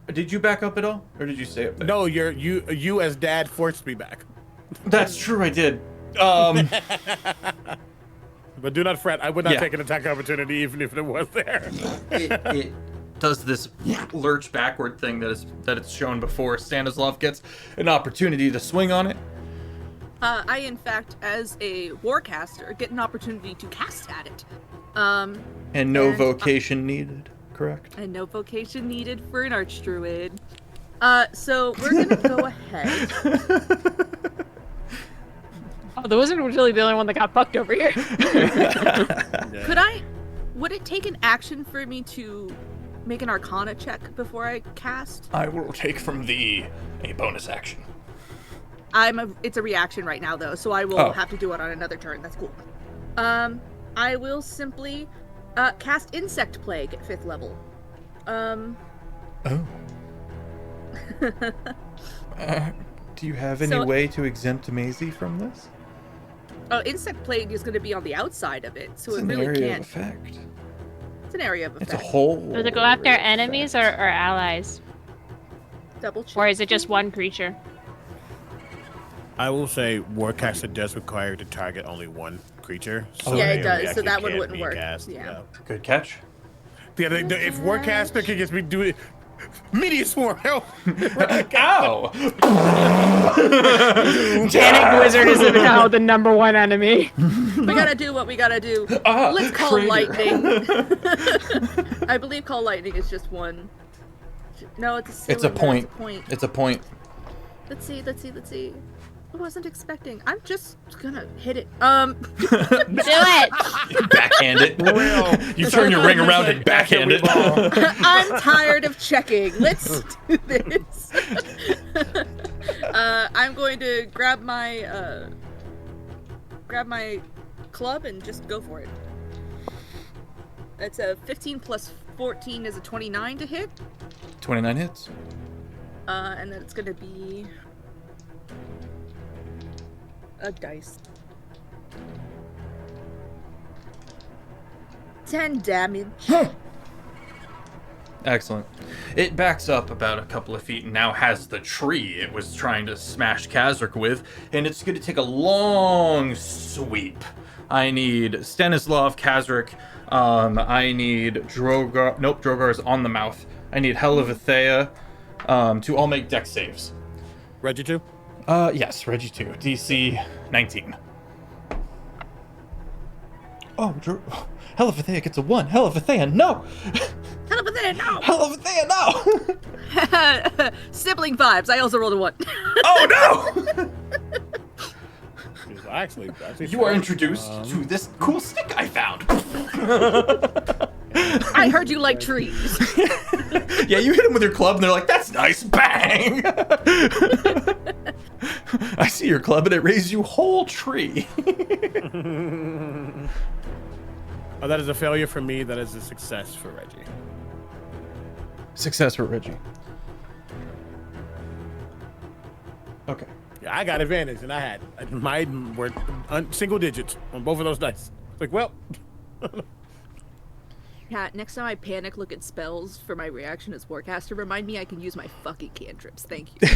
did you back up at all? Or did you stay up there? No, you as dad forced me back. That's true, I did. But do not fret, I would not Yeah. take an attack opportunity even if it was there. It does this lurch backward thing that it's shown before. Stanislav gets an opportunity to swing on it. I, in fact, as a warcaster, get an opportunity to cast at it. And no And, vocation needed, correct? And no vocation needed for an archdruid. So we're gonna go ahead. Oh, the wizard was really the only one that got fucked over here. Would it take an action for me to make an Arcana check before I cast? I will take from thee a bonus action. It's a reaction right now though, so I will Oh. have to do it on another turn. That's cool. I will simply cast Insect Plague at 5th level. Oh. Do you have any So- way to exempt Maisie from this? Oh, Insect Plague is going to be on the outside of it, so It's it an really area can't. of effect. It's an area of It's effect. a whole. Does it go after area of enemies or effect. allies? Double check. Or is it just one creature? I will say Warcaster does require to target only one creature. So Yeah, it a does, so reaction that one can wouldn't be work. cast, Yeah. Good catch. Yeah, if Warcaster can just be doing media swarm, help! Ow! Panic Wizard is now the #1 enemy. We gotta do what we gotta do. Let's call traitor. lightning. I believe call lightning is just one. No, it's a cylinder. It's a point. It's a point. It's a point. Let's see. I wasn't expecting. I'm just gonna hit it. Do it. Backhand it. You turn your ring around and backhand it. I'm tired of checking. Let's do this. I'm going to grab my club and just go for it. That's a 15 plus 14 is a 29 to hit. 29 hits. And then it's gonna be a dice. 10 damage. Excellent. It backs up about a couple of feet and now has the tree it was trying to smash Kazark with, and it's going to take a long sweep. I need Stanislav, Kazark. I need Drogar. Nope, Drogar is on the mouth. I need Helivithea to all make dex saves. Reggie too? Yes, Reggie 2. DC 19. Oh, Helivithea gets a 1. Helivithea, no! Helivithea, no! Helivithea, no! Sibling vibes. I also rolled a 1. Oh, no! Actually, You are introduced to this cool stick I found. I heard you like trees. Yeah, you hit him with your club and they're like, that's nice. Bang! I see your club and it raised you whole tree. Oh, that is a failure for me. That is a success for Reggie. Success for Reggie. Okay. Yeah, I got advantage, and I had mine were single digits on both of those dice. Like, well. Yeah, next time I panic, look at spells for my reaction as Warcaster. Remind me I can use my fucking cantrips. Thank you.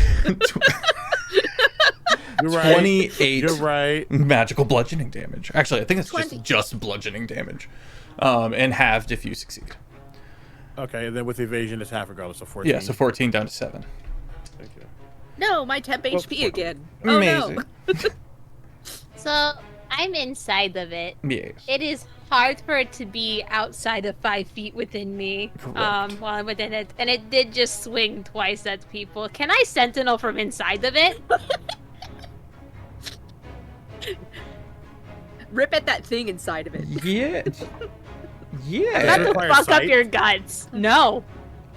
You're right. 28 You're right. magical bludgeoning damage. Actually, I think it's just bludgeoning damage. And halved if you succeed. Okay, and then with evasion, it's half regardless of 14. Yeah, so 14 down to 7. Thank you. No, my temp HP again. Oh Amazing. no. So I'm inside of it. Yes. It is hard for it to be outside of 5 feet within me. Correct. While I'm within it, and it did just swing twice at people. Can I sentinel from inside of it? Rip at that thing inside of it. Yeah. Yeah. Not to require fuck up sight? your guts. No.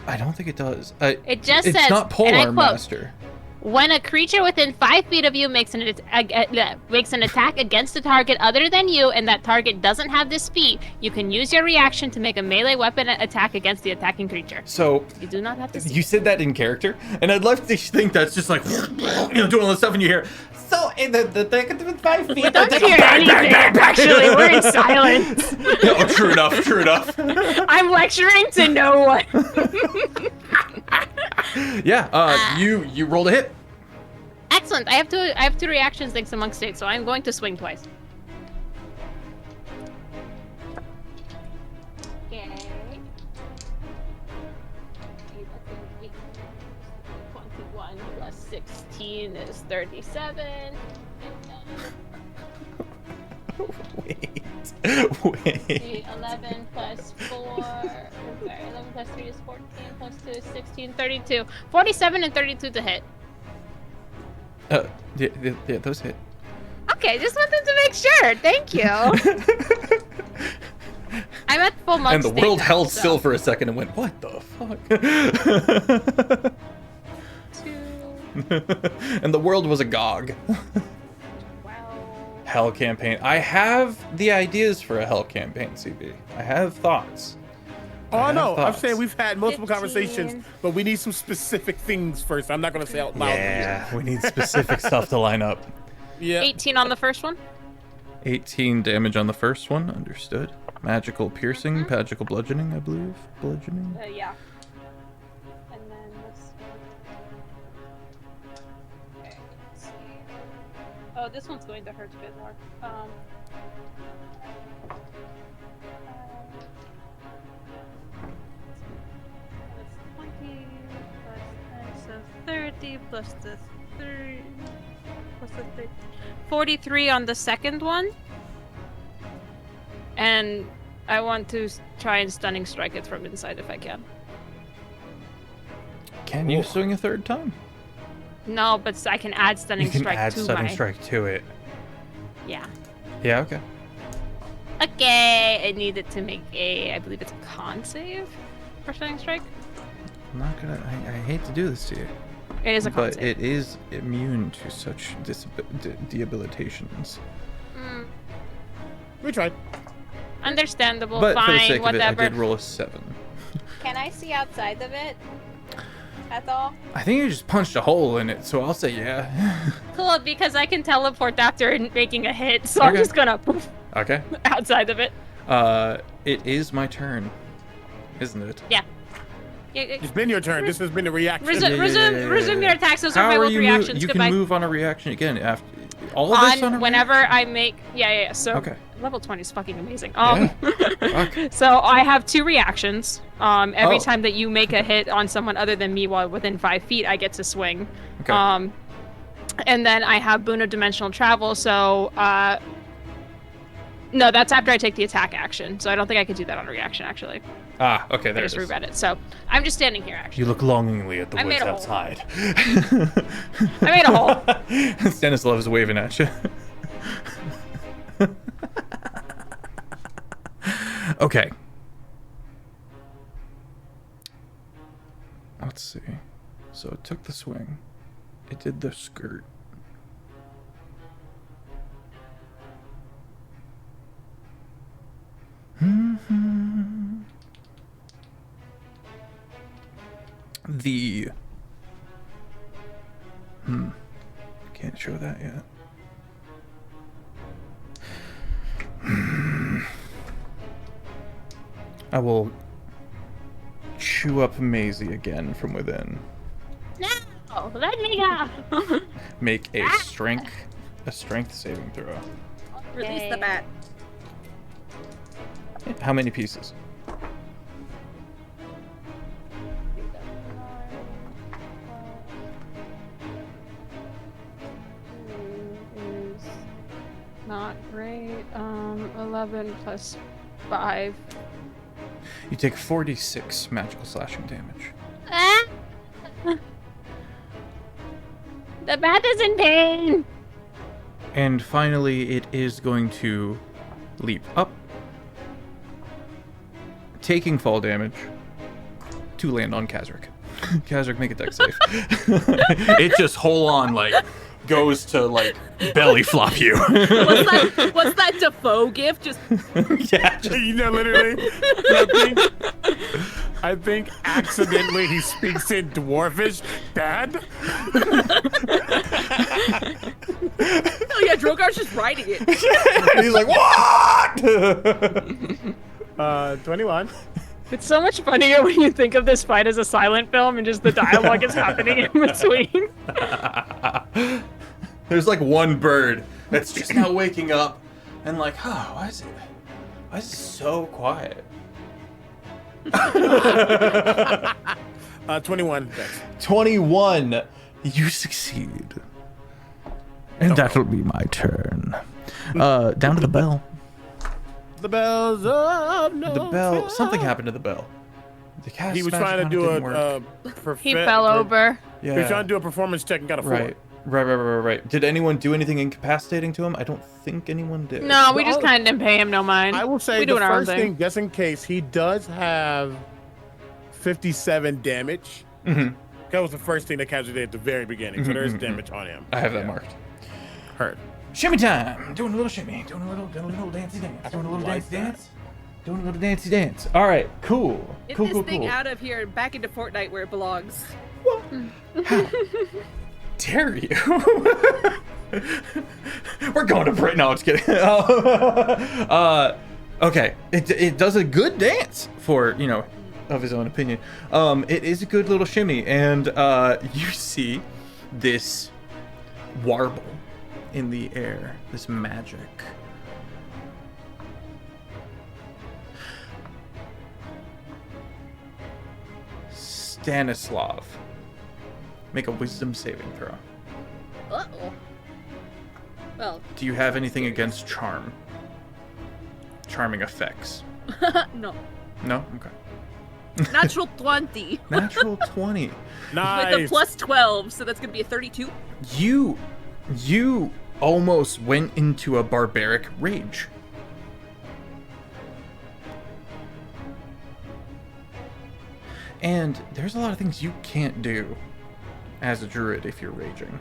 I don't think it does. It just it's says, not and I Polearm quote, Master. when a creature within 5 feet of you makes an attack against a target other than you, and that target doesn't have this feat, you can use your reaction to make a melee weapon attack against the attacking creature. So You do not have to. you said that in character, and I'd love to think that's just like doing all this stuff, and you hear. So in the thing within 5 feet. We don't hear anything. Actually, we're in silence. Oh, true enough. True enough. I'm lecturing to no one. Yeah. You rolled a hit. Excellent. I have two reactions thanks to Monk's State, so I'm going to swing twice. Okay. 21 plus 16 is 37. Wait. 11 plus 4. Sorry, 11 plus 3 is 14, plus 2 is 16, 32. 47 and 32 to hit. Yeah, those hit. Okay, just wanted to make sure. Thank you. I'm at full month. And the world held still for a second and went, what the fuck? 2. And the world was agog. Wow. Hell campaign. I have the ideas for a hell campaign, CB. I have thoughts. Oh, no. I'm thoughts. saying we've had multiple 15. conversations, but we need some specific things first. I'm not going to say out loud. Yeah, we need specific stuff to line up. Yeah. 18 on the first one. 18 damage on the first one, understood. Magical piercing, magical bludgeoning, I believe. Bludgeoning. Yeah. And then this one. Okay, let's see. Oh, this one's going to hurt a bit more. 40 plus the 3 plus the 3. 43 on the second one. And I want to try and stunning strike it from inside if I can. Can you swing a third time? No, but I can add stunning You can strike add to stunning my... strike to it. Yeah. Yeah, okay. Okay, I need it to make I believe it's a con save for stunning strike. I'm not gonna. I hate to do this to you. It is a con But save. it is immune to such debilitations. We tried. Understandable, But fine, for the sake whatever. of it, I did roll a 7. Can I see outside of it? That's all? I think you just punched a hole in it, so I'll say yeah. Cool, because I can teleport after making a hit, so I'm Okay. just gonna poof Okay. outside of it. It is my turn, isn't it? Yeah. It's been your turn. This has been a reaction. Resume your attacks. Those are How my are wolf you reactions. You Goodbye. can move on a reaction again after all of this on a whenever reaction? I make So Okay. level 20 is fucking amazing. Fuck. So I have 2 reactions. Every Oh. time that you make a hit on someone other than me while within 5 feet, I get to swing. Okay. And then I have Boon of Dimensional Travel. So no, that's after I take the attack action. So I don't think I could do that on a reaction actually. Okay, I there just it is. reread it. So I'm just standing here actually. You look longingly at the I woods made a hole. outside. I made a hole. Stanislav's waving at you. Okay. Let's see. So it took the swing. It did the skirt. The can't show that yet. I will chew up Maisie again from within. No, let me go. Make a strength saving throw. Release the bat. How many pieces? Is not great. 11 plus 5. You take 46 magical slashing damage. The bat is in pain. And finally, it is going to leap up, taking fall damage to land on Kazric. Kazric, make a dex save. It just whole on goes to belly flop you. What's that Defoe gift? Just Yeah. Literally. I think accidentally he speaks in Dwarvish. Dad? oh yeah, Drogar's just writing it. And he's like, what? 21. It's so much funnier when you think of this fight as a silent film and just the dialogue is happening in between. There's one bird that's just now waking up and why is it so quiet? 21. Dex. 21. You succeed. And that'll be my turn. Down to the bell. The bells of no. The bell. Something happened to the bell. The cast He was magic trying to on it do didn't work. He fell over. Yeah. He was trying to do a performance check and got a 4. Right. Did anyone do anything incapacitating to him? I don't think anyone did. No, we just Well, kind of didn't pay him no mind. I will say we the doing our own first thing, just in case, he does have 57 damage. Mm-hmm. That was the first thing that Kazric did at the very beginning, so there is damage on him. I have that marked. Heard. Shimmy time. Doing a little shimmy. Doing a little dancey dance. Doing a little like dancey dance. Doing a little dancey dance. All right. Cool. Get Cool. this Cool. thing Cool. out of here and back into Fortnite where it belongs. How dare you? We're going to Britain. No, I'm just kidding. Okay. It does a good dance for, of his own opinion. It is a good little shimmy, and you see this warble in the air, this magic. Stanislav, Make a wisdom saving throw. Uh-oh. Well, Do you have anything against charm? Charming effects? no. No? Okay. Natural 20. Natural 20. Nice. With a plus 12, so that's going to be a 32. You almost went into a barbaric rage. And there's a lot of things you can't do as a druid if you're raging.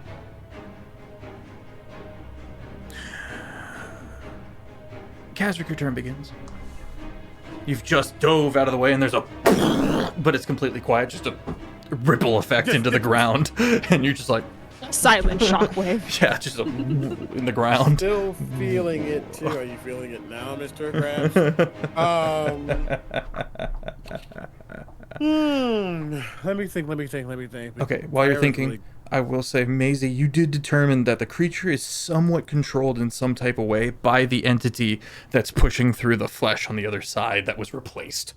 Kazric, your turn begins. You've just dove out of the way and there's a but it's completely quiet, just a ripple effect into the ground. And you're just like, Silent shockwave. yeah, just in the ground. Still feeling it too. Are you feeling it now, Mr. Krabs? Let me think. Okay, while you're Fire is thinking, really- I will say, Maisie, you did determine that the creature is somewhat controlled in some type of way by the entity that's pushing through the flesh on the other side that was replaced.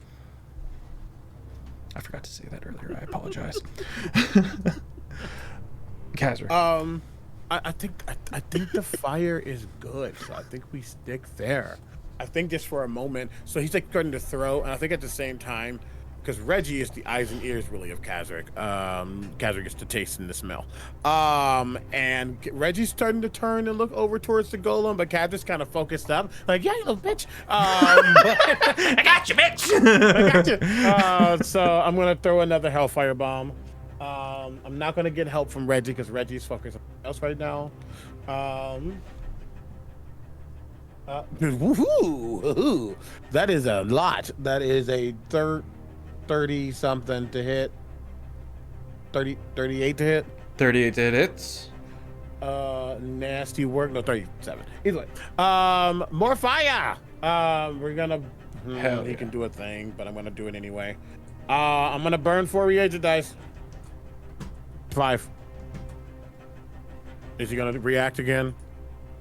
I forgot to say that earlier. I apologize. Kazric. I think the fire is good, so I think we stick there. I think just for a moment. So he's like starting to throw, and I think at the same time, because Reggie is the eyes and ears really of Kazric. Kazric gets the taste and the smell. And Reggie's starting to turn and look over towards the golem, but Kazric's kind of focused up, like, yeah, you little bitch. I got you, bitch. I got you. So I'm gonna throw another Hellfire Bomb. I'm not gonna get help from Reggie because Reggie's focused on something else right now. Woohoo! That is a lot. That is a 30 something to hit. 38 to hit. 38 to hits. Nasty work. No, 37. Either way. More fire. We're gonna. Hell he yeah. can do a thing, but I'm gonna do it anyway. I'm gonna burn 4 reagent dice. 5. Is he gonna react again?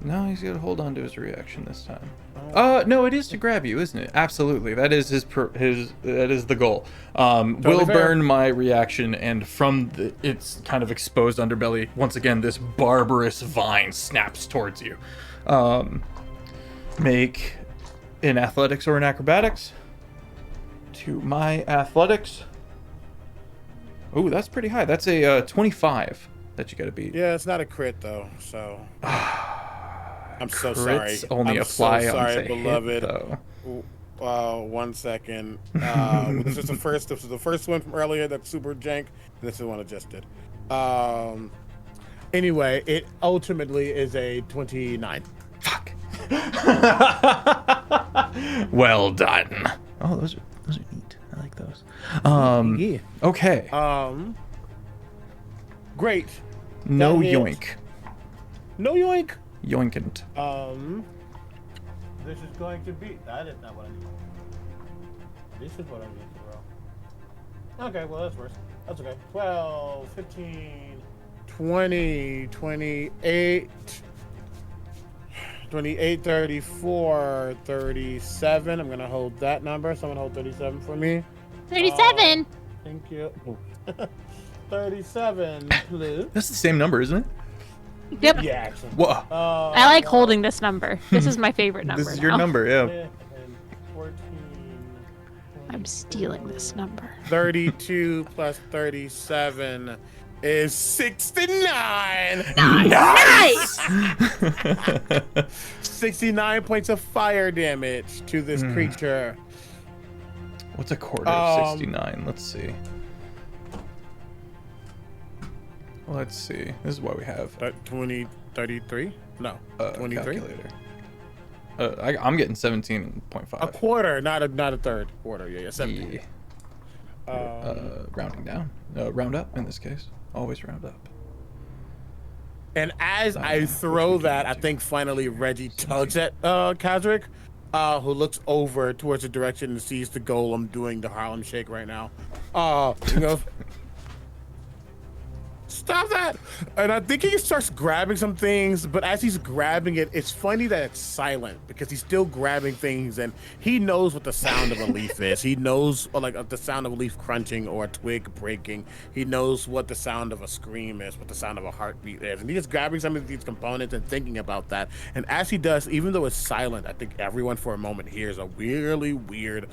No, he's gonna hold on to his reaction this time. No, it is to grab you, isn't it? Absolutely, that is that is the goal. Will fair. burn my reaction, and from its kind of exposed underbelly, once again, this barbarous vine snaps towards you. Make an athletics or an acrobatics. To my athletics. Ooh, that's pretty high. That's a 25 that you gotta beat. Yeah, it's not a crit though, so. I'm so Crits sorry. only I'm apply so sorry, onto beloved. hit, though. 1 second. This is the first. This is the first one from earlier. That's super jank. This is the one I just did. Anyway, it ultimately is a 29. Fuck. Well done. Oh, those are neat. I like those. Yeah. Okay. Great. No that hit. yoink. No yoink. Yoinkant. This is going to be. That is not what I need. This is what I need to roll. Okay, well, that's worse. That's okay. 12, 15, 20, 28, 28, 34, 37. I'm going to hold that number. Someone hold 37 for me. 37. Thank you. 37, please. That's the same number, isn't it? Yep. Yeah, actually. Whoa. I like holding this number. This is my favorite number. This is your now. number, yeah. And 14. I'm stealing this number. 32 plus 37 is 69. Nice! 69 points of fire damage to this creature. What's a quarter of 69? Let's see. Let's see. This is what we have. 20, 33? No, 23. Calculator. I'm getting 17.5. A quarter, not a third. Quarter, yeah, 17. Yeah. Rounding down. Round up in this case. Always round up. And as I throw that, I think finally Reggie tugs at Kazric, who looks over towards the direction and sees the golem doing the Harlem Shake right now. You know, stop that. And I think he starts grabbing some things, but as he's grabbing it, it's funny that it's silent because he's still grabbing things and he knows what the sound of a leaf is. He knows the sound of a leaf crunching or a twig breaking. He knows what the sound of a scream is, what the sound of a heartbeat is. And he's just grabbing some of these components and thinking about that. And as he does, even though it's silent, I think everyone for a moment hears a really weird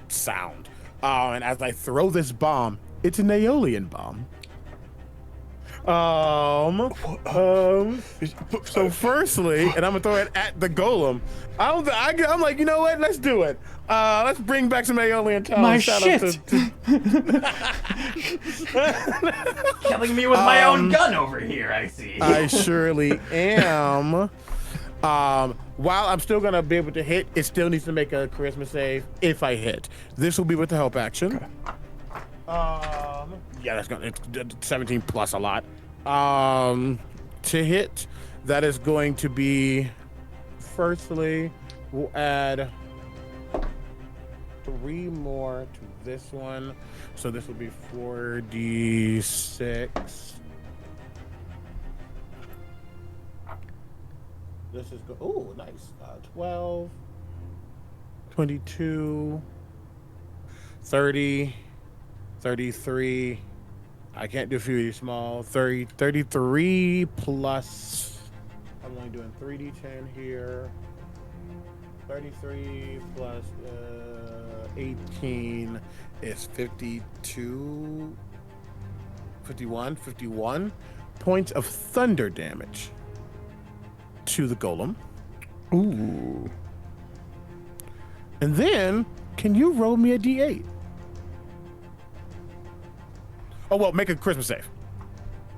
sound. And as I throw this bomb, it's an Aeolian bomb. So firstly, and I'm gonna throw it at the golem. I'm like, you know what? Let's do it. Let's bring back some Aeolian tones. My shit! Killing me with my own gun over here, I see. I surely am. While I'm still gonna be able to hit, it still needs to make a charisma save if I hit. This will be with the help action. Okay. Yeah, it's 17 plus a lot. To hit, that is going to be, firstly, we'll add 3 more to this one. So this will be 4d6. This is oh, nice. 12, 22, 30, 33. I can't do few small. 30, 33 plus. I'm only doing 3d10 here. 33 plus 18 is 52, 51 points of thunder damage to the golem. Ooh. And then, can you roll me a d8? Oh, well, make a charisma save.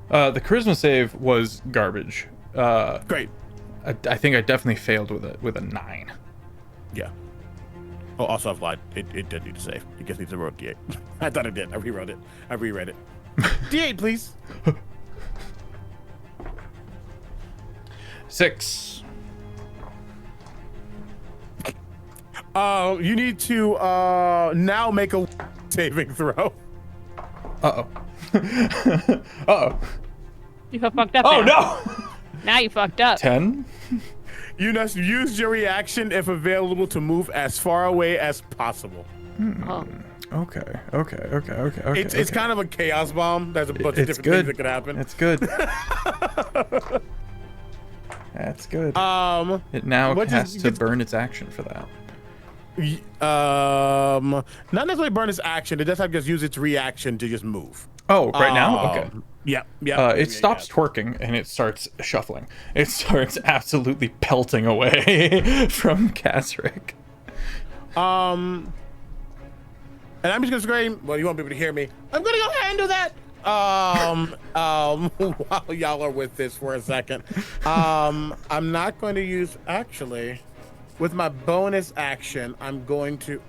The charisma save was garbage. Great. I think I definitely failed with a 9. Yeah. Oh, also, I've lied. It did need to save. It just needs to roll a d8. I thought it did. I rewrote it. I reread it. d8, please. 6. You need to now make a saving throw. Uh-oh. Uh-oh. You got fucked up. Oh, now. no! Now you fucked up. 10? You must use your reaction if available to move as far away as possible. Oh. Okay. It's kind of a chaos bomb. There's a bunch of different things that could happen. It's good. That's good. It now has to burn its action for that. Not necessarily burn its action. It does have to just use its reaction to just move. Oh, right now? Okay. Yeah. It stops twerking and it starts shuffling. It starts absolutely pelting away from Kasric. And I'm just gonna scream. Well, you won't be able to hear me. I'm gonna go ahead and do that. While y'all are with this for a second, I'm not going to use. Actually, with my bonus action, I'm going to.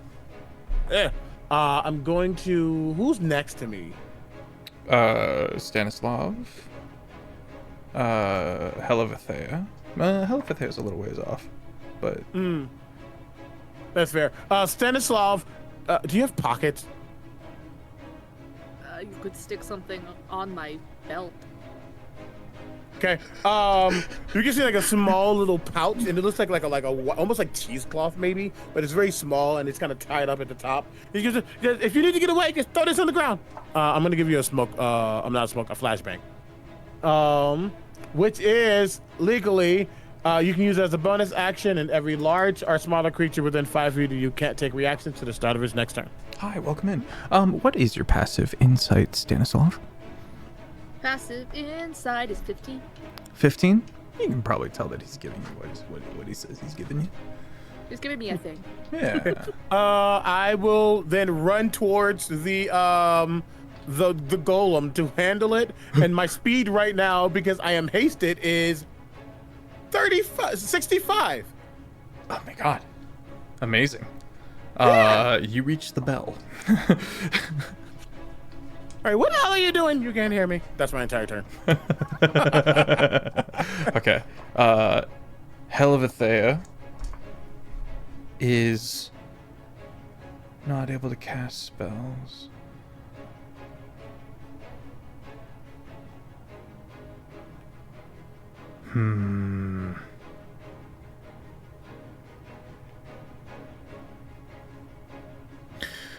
Who's next to me? Stanislav. Helivethea. Helivethea's a little ways off, but. That's fair. Stanislav, do you have pockets? You could stick something on my belt. Okay. You can see like a small little pouch, and it looks like a almost like cheesecloth maybe, but it's very small and it's kind of tied up at the top. If you need to get away, just throw this on the ground. I'm gonna give you a smoke. A flashbang. Which is legally. You can use it as a bonus action, and every large or smaller creature within 5 feet of you can't take reactions to the start of his next turn. Hi, welcome in. What is your passive insight, Stanislav? Passive insight is 15. 15? You can probably tell that he's giving you what he says he's giving you. He's giving me a thing. Yeah. I will then run towards the golem to handle it, and my speed right now, because I am hasted, is 65. Oh my god. Amazing. Yeah. You reach the bell. All right, what the hell are you doing? You can't hear me. That's my entire turn. Okay. Helivethea is not able to cast spells.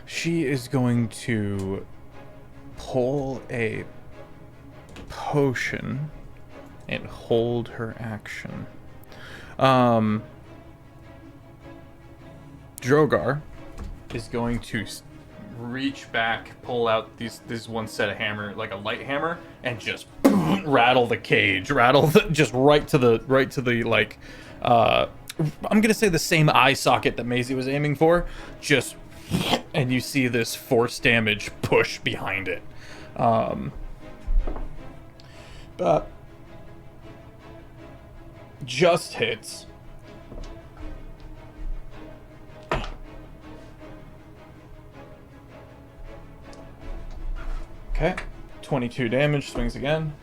She is going to pull a potion and hold her action. Drogar is going to reach back, pull out this one set of hammer, like a light hammer, and just rattle the cage, just right to the like, I'm gonna say the same eye socket that Maisie was aiming for, just, and you see this force damage push behind it. But just hits. Okay, 22 damage, swings again.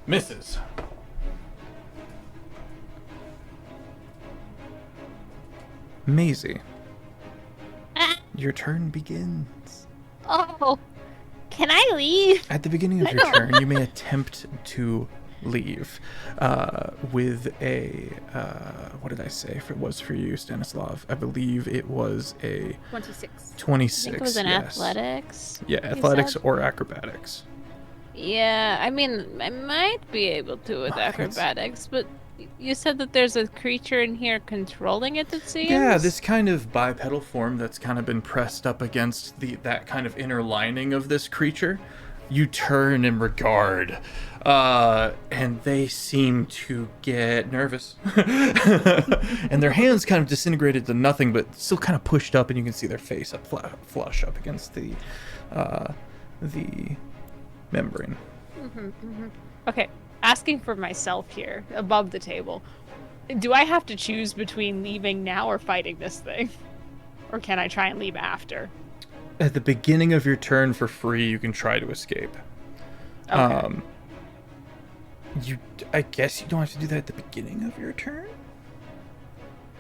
Misses. Maisie, your turn begins. Oh, can I leave? At the beginning of your turn, you may attempt to leave with a, what did I say if it was for you, Stanislav? I believe it was a 26. 26, I think it was in yes. athletics. Yeah, you athletics said? or acrobatics. Yeah, I mean, I might be able to with I think it's- acrobatics, but you said that there's a creature in here controlling it, it seems? Yeah, this kind of bipedal form that's kind of been pressed up against that kind of inner lining of this creature. You turn in regard, and they seem to get nervous. And their hands kind of disintegrated to nothing, but still kind of pushed up, and you can see their face up flush up against the membrane. Okay, asking for myself here, above the table. Do I have to choose between leaving now or fighting this thing? Or can I try and leave after? At the beginning of your turn for free, you can try to escape. Okay. I guess you don't have to do that at the beginning of your turn?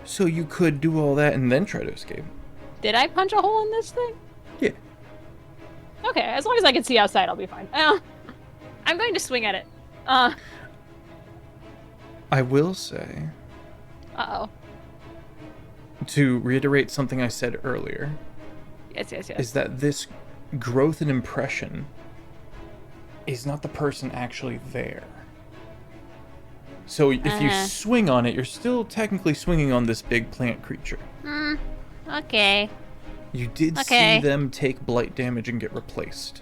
So you could do all that and then try to escape. Did I punch a hole in this thing? Yeah. Okay, as long as I can see outside, I'll be fine. I'm going to swing at it. I will say, Uh-oh. to reiterate something I said earlier, Yes. is that this growth and impression is not the person actually there. So if you swing on it, you're still technically swinging on this big plant creature. Okay. You did see them take blight damage and get replaced.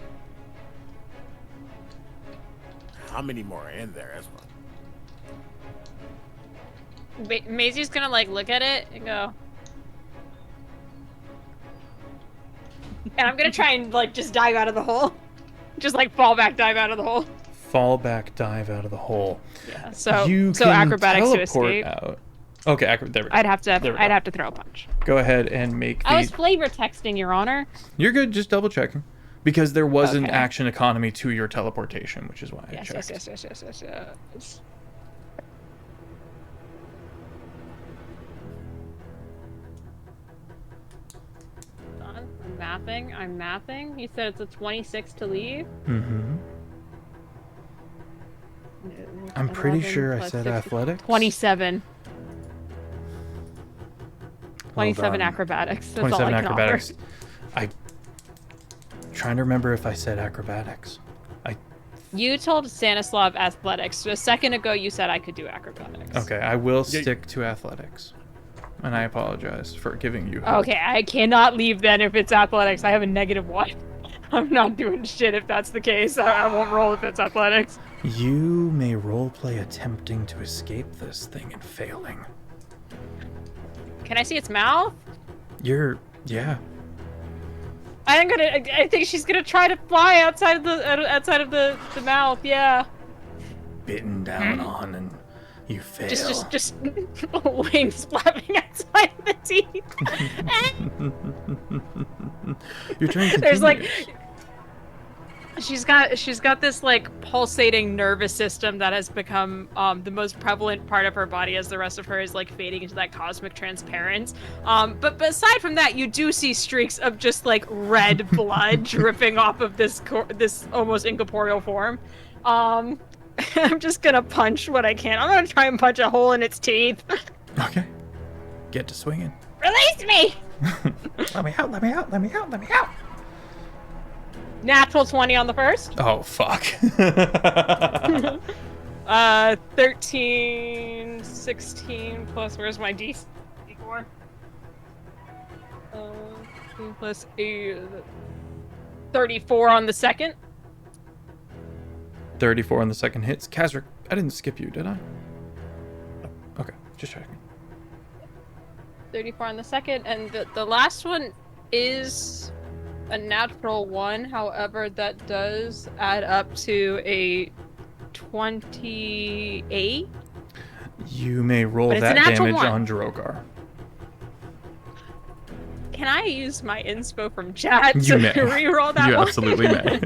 How many more are in there as well? Maisie's gonna, like, look at it and go... And I'm gonna try and, like, just dive out of the hole. Just, like, fall back, dive out of the hole. Fall back, dive out of the hole. Yeah, so You so can acrobatics to teleport escape. out. Okay, there we go. I'd have to There we I'd go. have to throw a punch. Go ahead and make the... I was flavor texting, Your Honor. You're good, just double checking. Because there was an Okay. action economy to your teleportation, which is why I Yes. checked. Done. I'm mapping. You said it's a 26 to leave. Mm-hmm. I'm pretty 11 sure I plus said 6 athletics. 27. Well 27 done. acrobatics. That's all 27 I can acrobatics. offer. I'm trying to remember if I said acrobatics. You told Stanislav athletics. A second ago, you said I could do acrobatics. Okay, I will Yeah. stick to athletics. And I apologize for giving you... Okay, I cannot leave then if it's athletics. I have a -1. I'm not doing shit if that's the case. I won't roll if it's athletics. You may roleplay attempting to escape this thing and failing. Can I see its mouth? Yeah. I think she's gonna try to fly outside of the mouth. Yeah. Bitten down on and you fail. Just wings flapping outside the teeth. Your turn continues. There's like she's got this like pulsating nervous system that has become the most prevalent part of her body as the rest of her is like fading into that cosmic transparence. But aside from that, you do see streaks of just like red blood dripping off of this almost incorporeal form. I'm just gonna punch what I can. I'm gonna try and punch a hole in its teeth. Okay. Get to swinging. Release me! Let me out, let me out, let me out, let me out. Natural 20 on the first. Oh, fuck. 13, 16 plus, where's my D4? 16 plus 8, 34 on the second. 34 on the second hits. Kazric, I didn't skip you, did I? Okay, just checking. 34 on the second, and the last one is a natural 1. However, that does add up to a 28. You may roll But it's a that natural damage 1. on Drogar. Can I use my inspo from chat to You may. reroll that You one? absolutely may.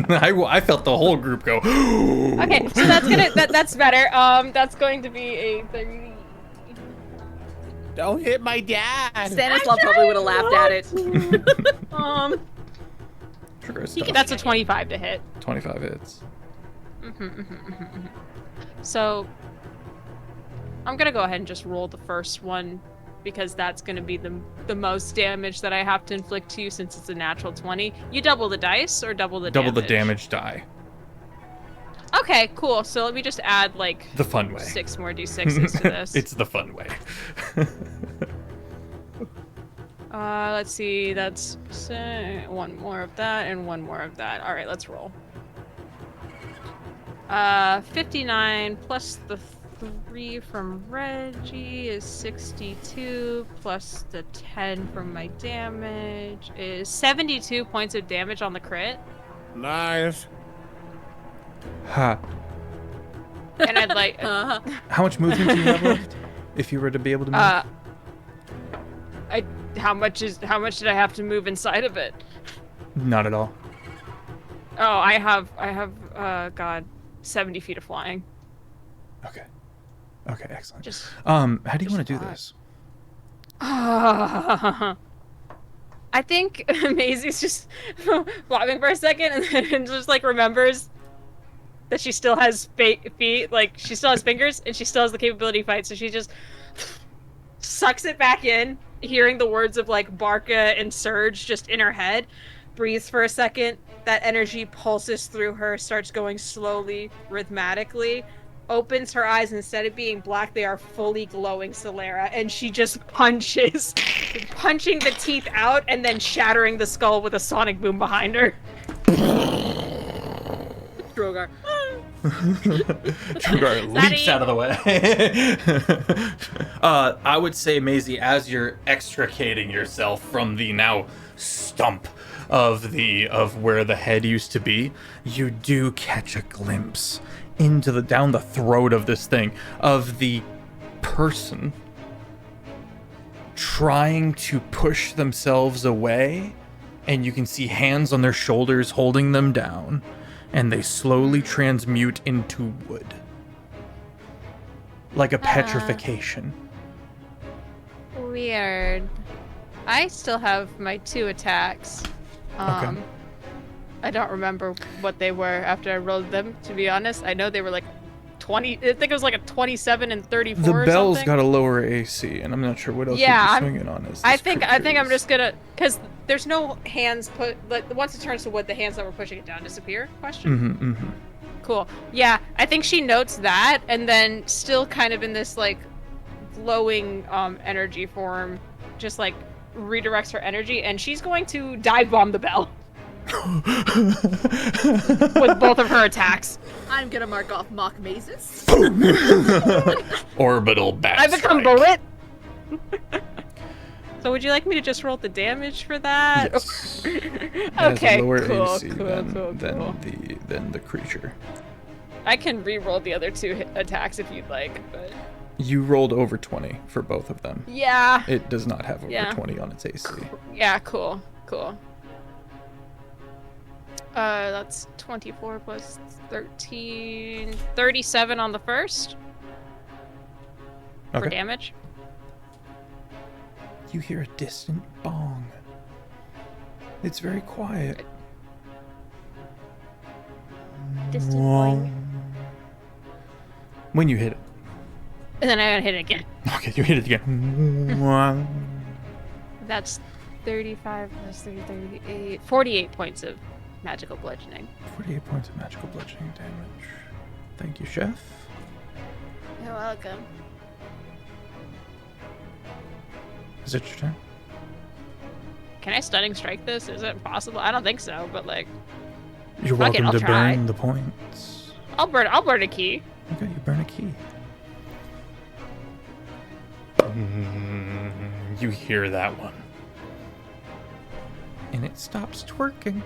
I felt the whole group go. Okay, so that's better. That's going to be a 30. Don't hit my dad. Stanislav probably would have laughed at it. Trigger stuff. That's a 25 to hit. 25 hits. So I'm gonna go ahead and just roll the first one because that's gonna be the most damage that I have to inflict to you since it's a natural 20. You double the dice or double the damage? Double the damage die. Okay, cool. So let me just add like The fun way. 6 more d6s to this. It's the fun way. Let's see. That's 1 more of that and 1 more of that. All right, let's roll. 59 plus the 3 from Reggie is 62 plus the 10 from my damage is 72 points of damage on the crit. Nice. Ha. And I'd like How much movement do you have left? If you were to be able to move? how much did I have to move inside of it? Not at all. Oh, I have God, 70 feet of flying. Okay. Okay, excellent. Just how do you want to do fly. this? I think Maisie's just flopping for a second and then just like remembers that she still has feet, like she still has fingers and she still has the capability to fight, so she just sucks it back in, hearing the words of like Barca and Surge just in her head, breathes for a second, that energy pulses through her, starts going slowly, rhythmically, opens her eyes, and instead of being black, they are fully glowing Solera, and she just punches, punching the teeth out and then shattering the skull with a sonic boom behind her. Drogar. Drogar leaps out of the way. I would say, Maisie, as you're extricating yourself from the now stump of where the head used to be, you do catch a glimpse into down the throat of this thing, of the person trying to push themselves away, and you can see hands on their shoulders holding them down, and they slowly transmute into wood. Like a petrification. Weird. I still have my 2 attacks. Okay. I don't remember what they were after I rolled them, to be honest. I know they were like 20, I think it was like a 27 and 34 The or bell's something. got a lower AC, and I'm not sure what else Yeah, you'd be swinging on. I think I'm just gonna, because there's no hands put, like once it turns to wood, the hands that were pushing it down disappear? Question? Cool. Yeah, I think she notes that, and then still kind of in this like glowing energy form, just like redirects her energy, and she's going to dive bomb the bell. With both of her attacks. I'm gonna mark off mock mazes. Orbital bat I become strike. bullet. So would you like me to just roll the damage for that? Yes. It has Okay, lower cool, AC cool, than the creature. I can re-roll the other 2 attacks if you'd like, but You rolled over 20 for both of them. yeah, It does not have over Yeah. 20 on its AC. yeah, cool. That's 24 plus 13, 37 on the first for Okay. damage. You hear a distant bong. It's very quiet. distant boing. When you hit it. And then I gotta hit it again. Okay, you hit it again. That's 35 plus 30, 38. 48 points of magical bludgeoning. 48 points of magical bludgeoning damage. Thank you, Chef. You're welcome. Is it your turn? Can I stunning strike this? Is it possible? I don't think so, but like, You're fuck it, welcome I'll to try. burn the points. I'll burn a key. Okay, you burn a key. You hear that one. And it stops twerking.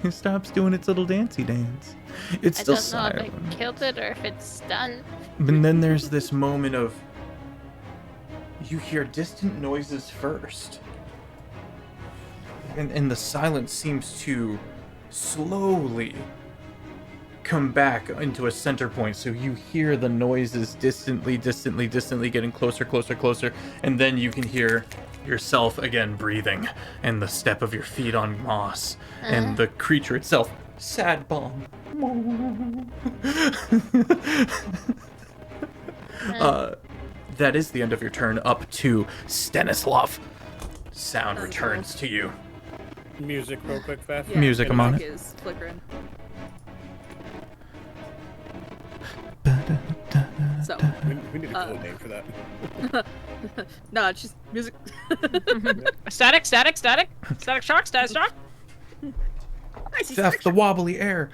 It stops doing its little dancey dance. It's still I don't know silent. if I killed it or if it's stunned. And then there's this moment of you hear distant noises first. And the silence seems to slowly come back into a center point. So you hear the noises distantly getting closer. And then you can hear yourself again breathing and the step of your feet on moss and the creature itself. Sad bomb. That is the end of your turn. Up to Stanislav. Sound returns to you. Music real quick, Faf. Yeah, Music, I'm the on mic it. is flickering. So, We need a code name for that. no, it's just music. Static shock, static shock. I see Theft the wobbly air.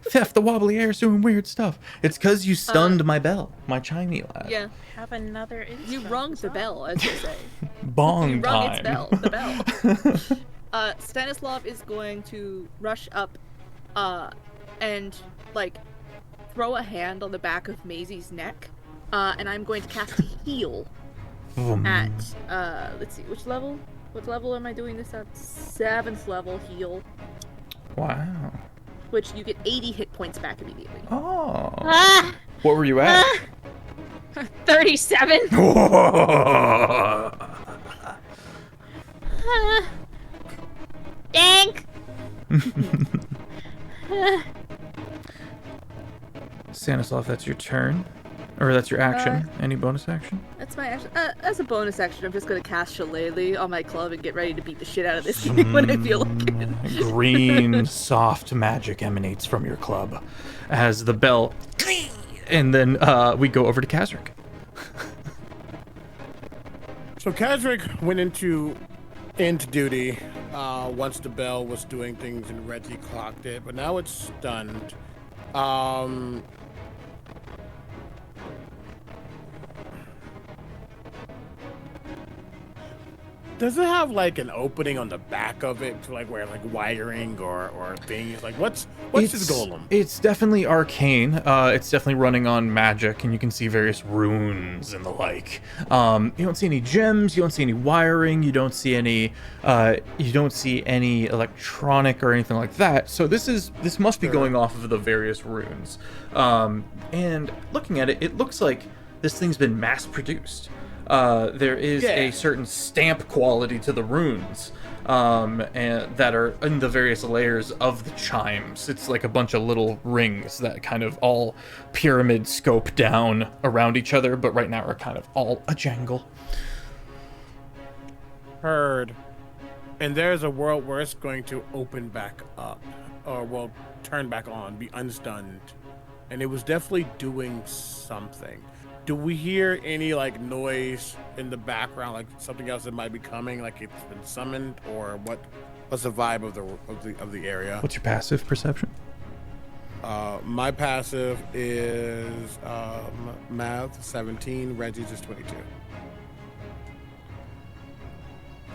Theft the wobbly air's doing weird stuff. It's because you stunned my bell, my chimey lad. Yeah, Have another you rung the bell, as you say. Bong You rung time. its bell, the bell. Stanislav is going to rush up, and like throw a hand on the back of Maisie's neck, and I'm going to cast Heal at let's see, which level? What level am I doing this at? 7th level Heal, Wow. which you get 80 hit points back immediately. Oh. Ah! What were you at? 37. Dank. Stanislav, that's your turn. Or that's your action. Any bonus action? That's my action. As a bonus action, I'm just going to cast Shillelagh on my club and get ready to beat the shit out of this thing when I feel like it. Green, soft magic emanates from your club as the bell. And then we go over to Kazric. So Kazric went into duty once the bell was doing things and Reggie clocked it, but now it's stunned. Does it have like an opening on the back of it to like where like wiring or things? Like what's this golem? It's definitely arcane. It's definitely running on magic, and you can see various runes and the like. You don't see any gems. You don't see any wiring. You don't see any. You don't see any electronic or anything like that. So this must be going off of the various runes. And looking at it, it looks like this thing's been mass produced. There is a certain stamp quality to the runes and that are in the various layers of the chimes. It's like a bunch of little rings that kind of all pyramid scope down around each other, but right now are kind of all a jangle. Heard. And there's a world where it's going to open back up, or well, turn back on, be unstunned. And it was definitely doing something. Do we hear any like noise in the background, like something else that might be coming, like it's been summoned, or what's the vibe of the area? What's your passive perception? My passive is math 17, Reggie's is 22.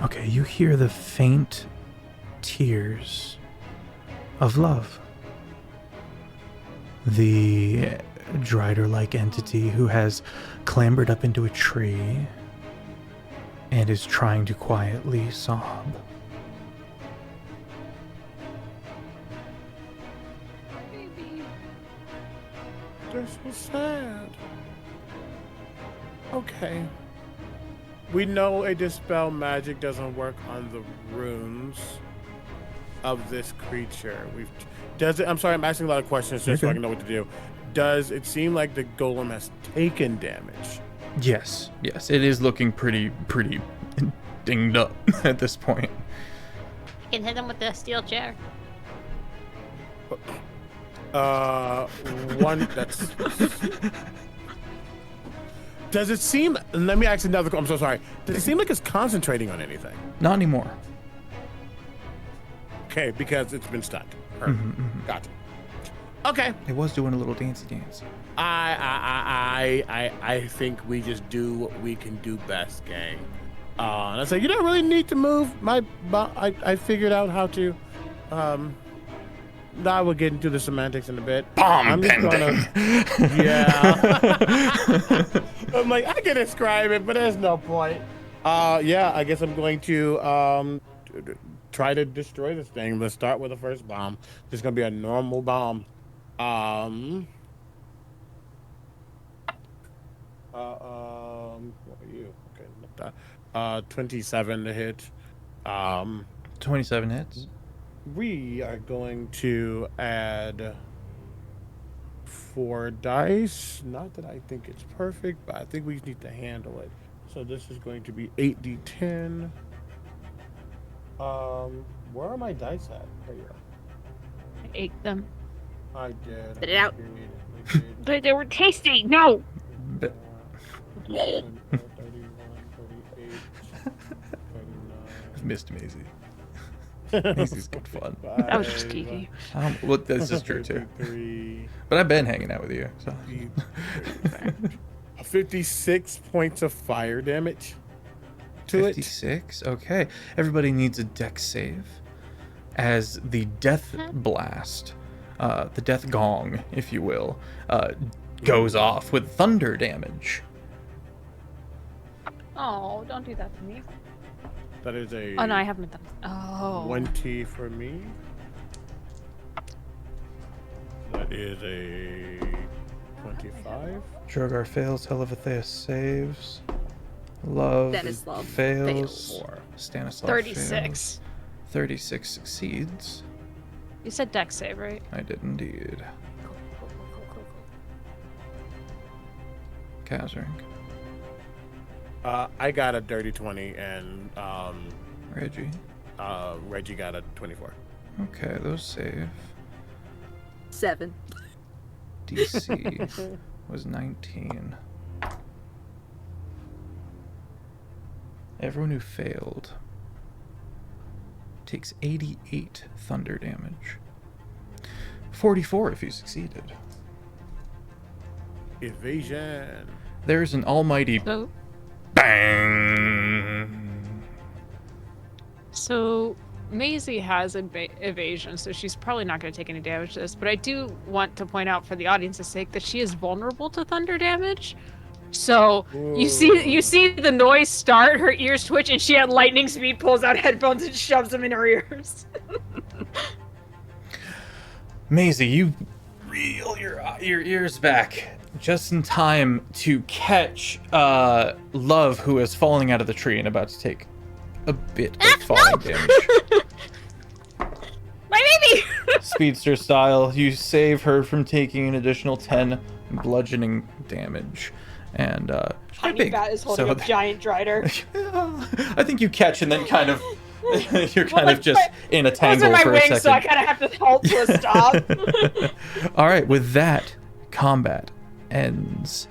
Okay, you hear the faint tears of love. The Drider-like entity who has clambered up into a tree and is trying to quietly sob. Baby. They're so sad. Okay. we know a dispel magic doesn't work on the runes of this creature. I'm sorry, I'm asking a lot of questions just so I can know what to do. Does it seem like the golem has taken damage? Yes, it is looking pretty dinged up at this point. You can hit him with the steel chair. That's. Does it seem? Let me ask another. I'm so sorry. Does it seem like it's concentrating on anything? Not anymore. Okay, because it's been stuck. Gotcha. Okay. It was doing a little dancey dance. I think we just do what we can do best, gang. And I say you don't really need to move. I figured out how to. I will get into the semantics in a bit. Palm bending. Yeah. I'm like, I can describe it, but there's no point. Yeah, I guess I'm going to try to destroy this thing. Let's start with the first bomb. It's gonna be a normal bomb. What are you? Okay, not that. 27 to hit. 27 hits. We are going to add 4 dice. Not that I think it's perfect, but I think we need to handle it. So this is going to be 8d10. Where are my dice at? There you go. I ate them. I did. Spit it out. I did. But they were tasty. No. 31, 38, 39. Missed Maisie. Maisy's good fun. That was just Kiki. Well, this is true too. 53, But I've been hanging out with you, so. 56 points of fire damage to 56. Okay. Everybody needs a dex save as the death blast, the death gong, if you will, goes off with thunder damage. Oh, don't do that to me. That is a. Oh no, I haven't done. Oh. 20 for me. That is a 25. Drogar fails. Helivethea saves. Love Stanislav fails. fails. Stanislav 36. fails. 36 succeeds. You said dex save, right? I did indeed. Kazrink. I got a dirty 20, and Reggie. Reggie got a 24. Okay, those save. 7. DC was 19. Everyone who failed takes 88 thunder damage. 44 if you succeeded. Evasion. There's an almighty So, bang. so Maisie has evasion, so she's probably not going to take any damage to this. But I do want to point out, for the audience's sake, that she is vulnerable to thunder damage. So you see the noise start, her ears twitch, and she at lightning speed pulls out headphones and shoves them in her ears. Maisie, you reel your ears back just in time to catch Love, who is falling out of the tree and about to take a bit of falling damage. My baby! Speedster style, you save her from taking an additional 10 bludgeoning damage. And she's quite Tiny big, Bat is holding so a giant drider. I think you catch and then kind of you're kind of just in a tangle Those are for my a wings, second. so I kind of have to halt to a stop. All right, with that, combat ends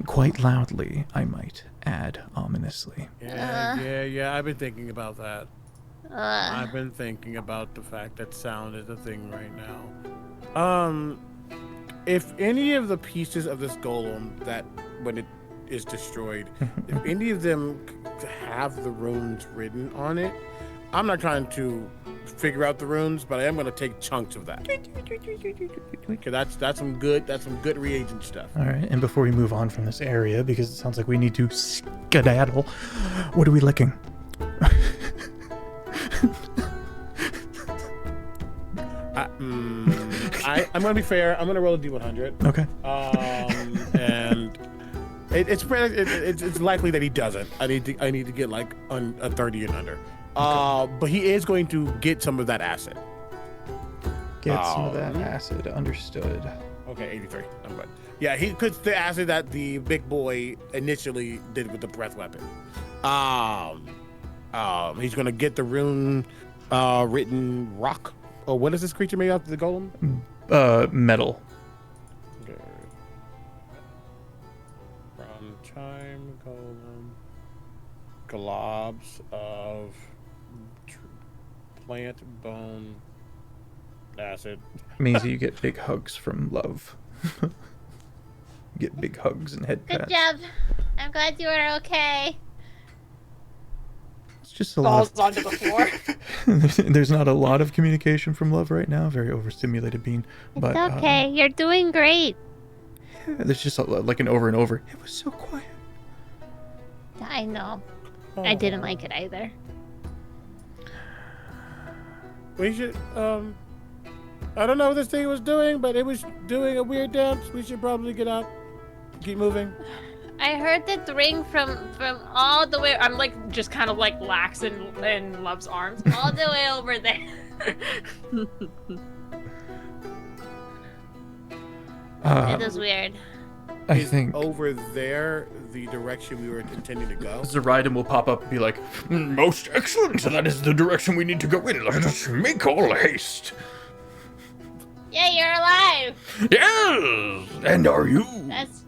quite loudly, I might add ominously. Yeah. I've been thinking about that. I've been thinking about the fact that sound is a thing right now. If any of the pieces of this golem that when it is destroyed, if any of them have the runes written on it, I'm not trying to figure out the runes, but I am going to take chunks of that. Okay, that's some good reagent stuff. All right, and before we move on from this area, because it sounds like we need to skedaddle, what are we licking? I'm gonna be fair. I'm gonna roll a d100. Okay. And It's likely that he doesn't. I need to get like a 30 and under. But he is going to get some of that acid. Get some of that acid. Understood. Okay, 83. I'm good. Yeah, because the acid that the big boy initially did with the breath weapon. He's gonna get the rune written rock. Oh, what is this creature made of? The golem? Metal. Okay. From chime golem. Globs of plant bone acid. Maisie, you get big hugs from love. Get big hugs and head pats. Good job. I'm glad you are okay. It's just a lot. Falls onto the floor. There's not a lot of communication from love right now. Very overstimulated being. But It's okay. You're doing great. yeah, there's just like an over and over. It was so quiet. I know. I didn't like it either. We should, I don't know what this thing was doing, but it was doing a weird dance. We should probably get up. Keep moving. I heard it ring from all the way. I'm like just kind of like lax in Love's arms, all the way over there. It is weird. I think over there, the direction we were intending to go. Zoraiden will pop up and be like, "Most excellent. That is the direction we need to go in. Let us make all haste." Yeah, you're alive. Yes. And are you? That's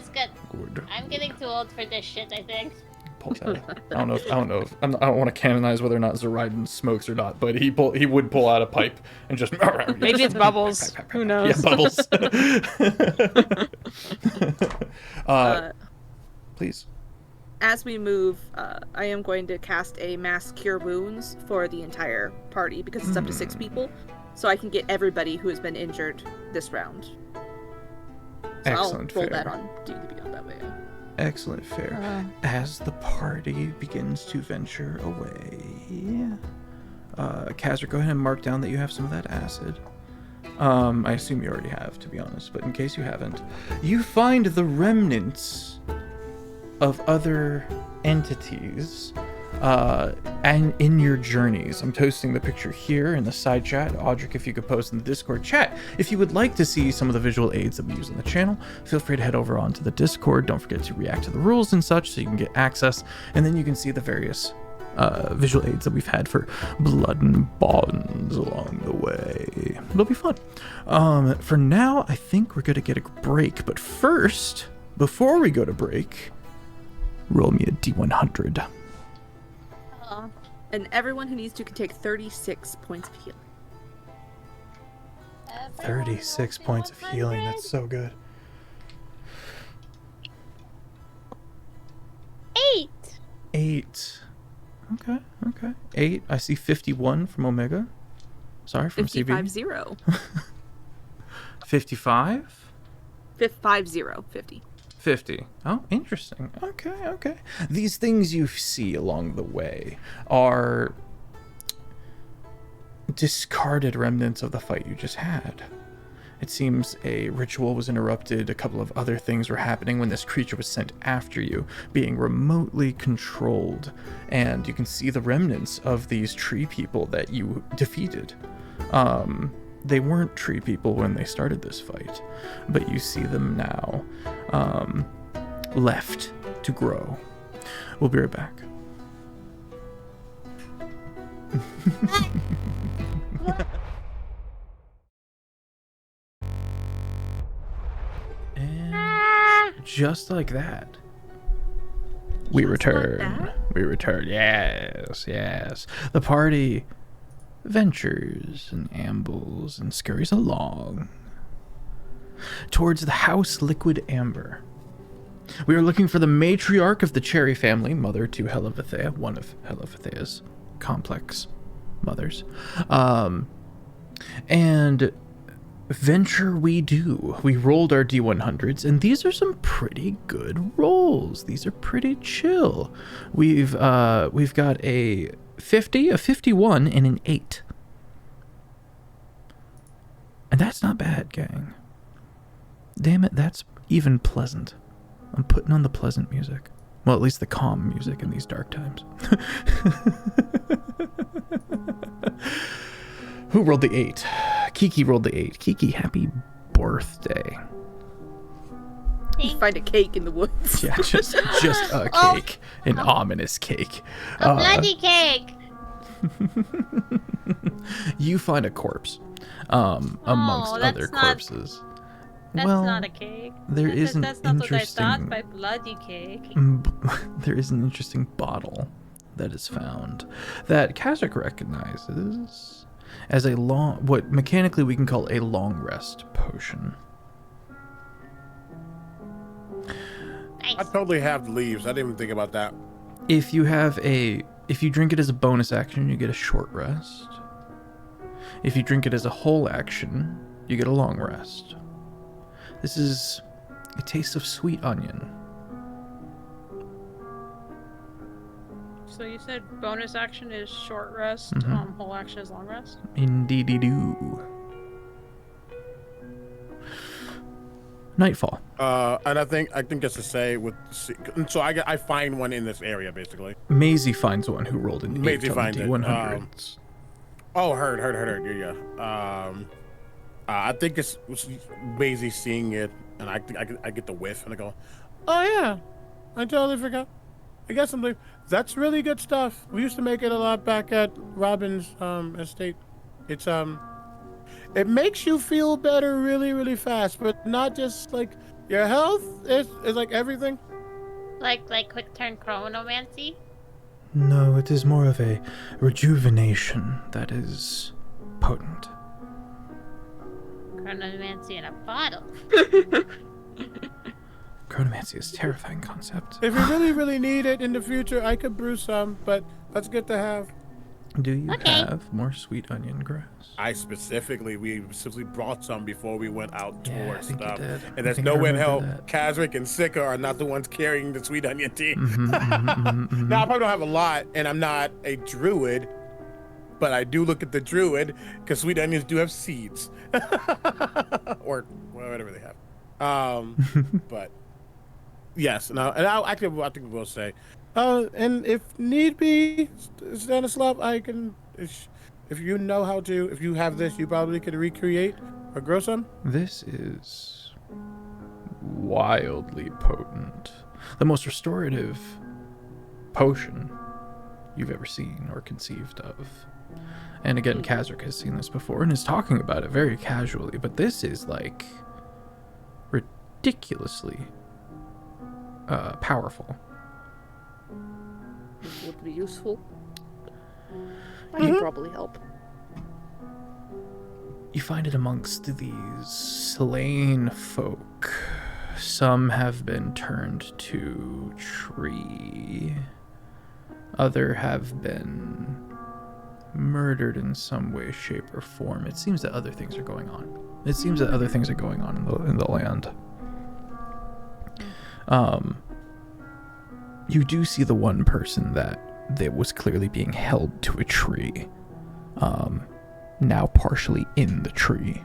Good. good. Good. I'm getting too old for this shit, I think. Pulls out. I don't know. I don't want to canonize whether or not Zoraiden smokes or not, but he would pull out a pipe and just. Maybe it's Bubbles. Who knows? Yeah, Bubbles. Please. As we move, I am going to cast a mass cure wounds for the entire party because it's up to 6 people, so I can get everybody who has been injured this round. So Excellent. I'll roll fair. that on D&D Beyond that way. Excellent fare. As the party begins to venture away, Kazra, go ahead and mark down that you have some of that acid. I assume you already have, to be honest, but in case you haven't, you find the remnants of other entities and in your journeys. I'm posting the picture here in the side chat. Audric, if you could post in the Discord chat. If you would like to see some of the visual aids that we use on the channel, feel free to head over onto the Discord. Don't forget to react to the rules and such so you can get access, and then you can see the various visual aids that we've had for Blood and Bonds along the way. It'll be fun. For now, I think we're gonna get a break, but first, before we go to break, roll me a D100. And everyone who needs to can take 36 points of healing. 36 points of healing. That's so good. 8. Okay. 8. I see 51 from Omega. Sorry, from 55-0. CB. 55? 50. 50. Oh, interesting. Okay. These things you see along the way are discarded remnants of the fight you just had. It seems a ritual was interrupted, a couple of other things were happening when this creature was sent after you, being remotely controlled, and you can see the remnants of these tree people that you defeated. They weren't tree people when they started this fight, but you see them now, left to grow. We'll be right back. And just like that, we return. We return. Yes. The party ventures and ambles and scurries along towards the house Liquid Amber. We are looking for the matriarch of the Cherry family, mother to Helivethea, one of Helivethea's complex mothers. And venture we do. We rolled our D100s, and these are some pretty good rolls. These are pretty chill. We've got a 50, a 51, and an 8. And that's not bad, gang. Damn it, that's even pleasant. I'm putting on the pleasant music. Well, at least the calm music in these dark times. Who rolled the 8? Kiki rolled the 8. Kiki, happy birthday. You find a cake in the woods. Yeah, just a cake. An ominous cake. A bloody cake. You find a corpse amongst other corpses. That's well, not a cake. That's not what I thought by bloody cake. There is an interesting bottle that is found that Kazakh recognizes as what mechanically we can call a long rest potion. Nice. I totally have leaves. I didn't even think about that. If you drink it as a bonus action, you get a short rest. If you drink it as a whole action, you get a long rest. This is a taste of sweet onion. So you said bonus action is short rest, whole action is long rest? Indeedy-doo. Nightfall. And I think just to say so I find one in this area basically. Maisie finds one who rolled an 8 Maisie on finds the it. D100s. Heard. Yeah. I think it's Maisie seeing it, and I get the whiff, and I go, oh yeah, I totally forgot. I got something. That's really good stuff. We used to make it a lot back at Robin's estate. It's it makes you feel better really, really fast, but not just like your health. It's like everything. Like quick turn chronomancy? No, it is more of a rejuvenation that is potent. Chronomancy in a bottle. Chronomancy is a terrifying concept. If you really, really need it in the future, I could brew some, but that's good to have. Do you Okay. have more sweet onion grass? We specifically brought some before we went out Yeah, I towards think you stuff. did. And I there's think no I way in hell remember that. Kazric and Sika are not the ones carrying the sweet onion tea. Mhm. Now, I probably don't have a lot, and I'm not a druid, but I do look at the druid, because sweet onions do have seeds. Or whatever they have. But, yes. No, and I think we'll say, and if need be, Stanislav, I can, if you know how to, if you have this, you probably could recreate or grow some. This is wildly potent. The most restorative potion you've ever seen or conceived of. And again, Kazric has seen this before and is talking about it very casually, but this is like ridiculously powerful. Would be useful. I can probably help. You find it amongst these slain folk. Some have been turned to tree. Other have been murdered in some way, shape, or form. It seems that other things are going on. In the land. You do see the one person that was clearly being held to a tree. Now partially in the tree.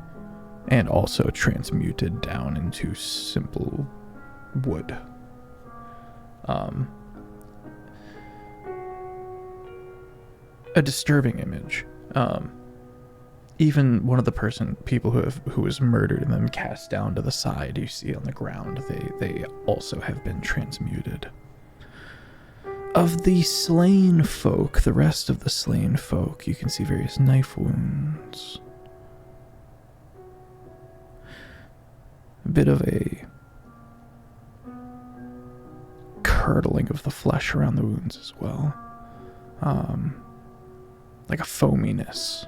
And also transmuted down into simple wood. A disturbing image. Even one of the people who was murdered and then cast down to the side, you see on the ground, they also have been transmuted. Of the slain folk, the rest of the slain folk, you can see various knife wounds. A bit of a curdling of the flesh around the wounds as well. Like a foaminess.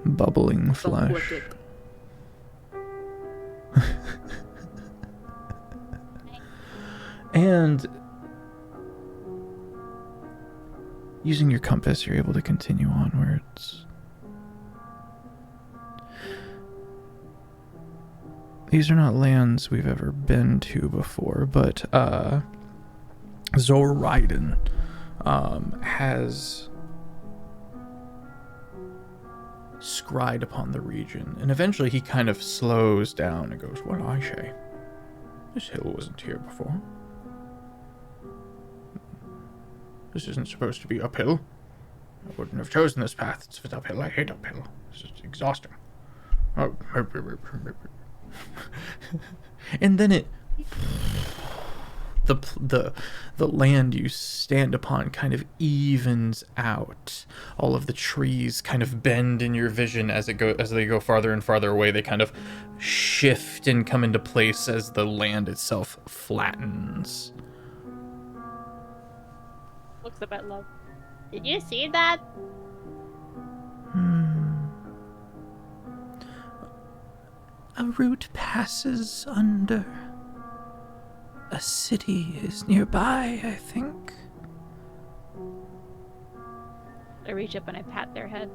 Bubbling flesh. And using your compass, you're able to continue onwards. These are not lands we've ever been to before, but Zoraiden scryed upon the region, and eventually he kind of slows down and goes, "Well, I say, this hill wasn't here before. This isn't supposed to be uphill. I wouldn't have chosen this path. It's uphill. I hate uphill. This is exhausting." Oh. And then the land you stand upon kind of evens out. All of the trees kind of bend in your vision as they go farther and farther away. They kind of shift and come into place as the land itself flattens. Looks up at Love. Did you see that? A route passes under. A city is nearby, I think. I reach up and I pat their head.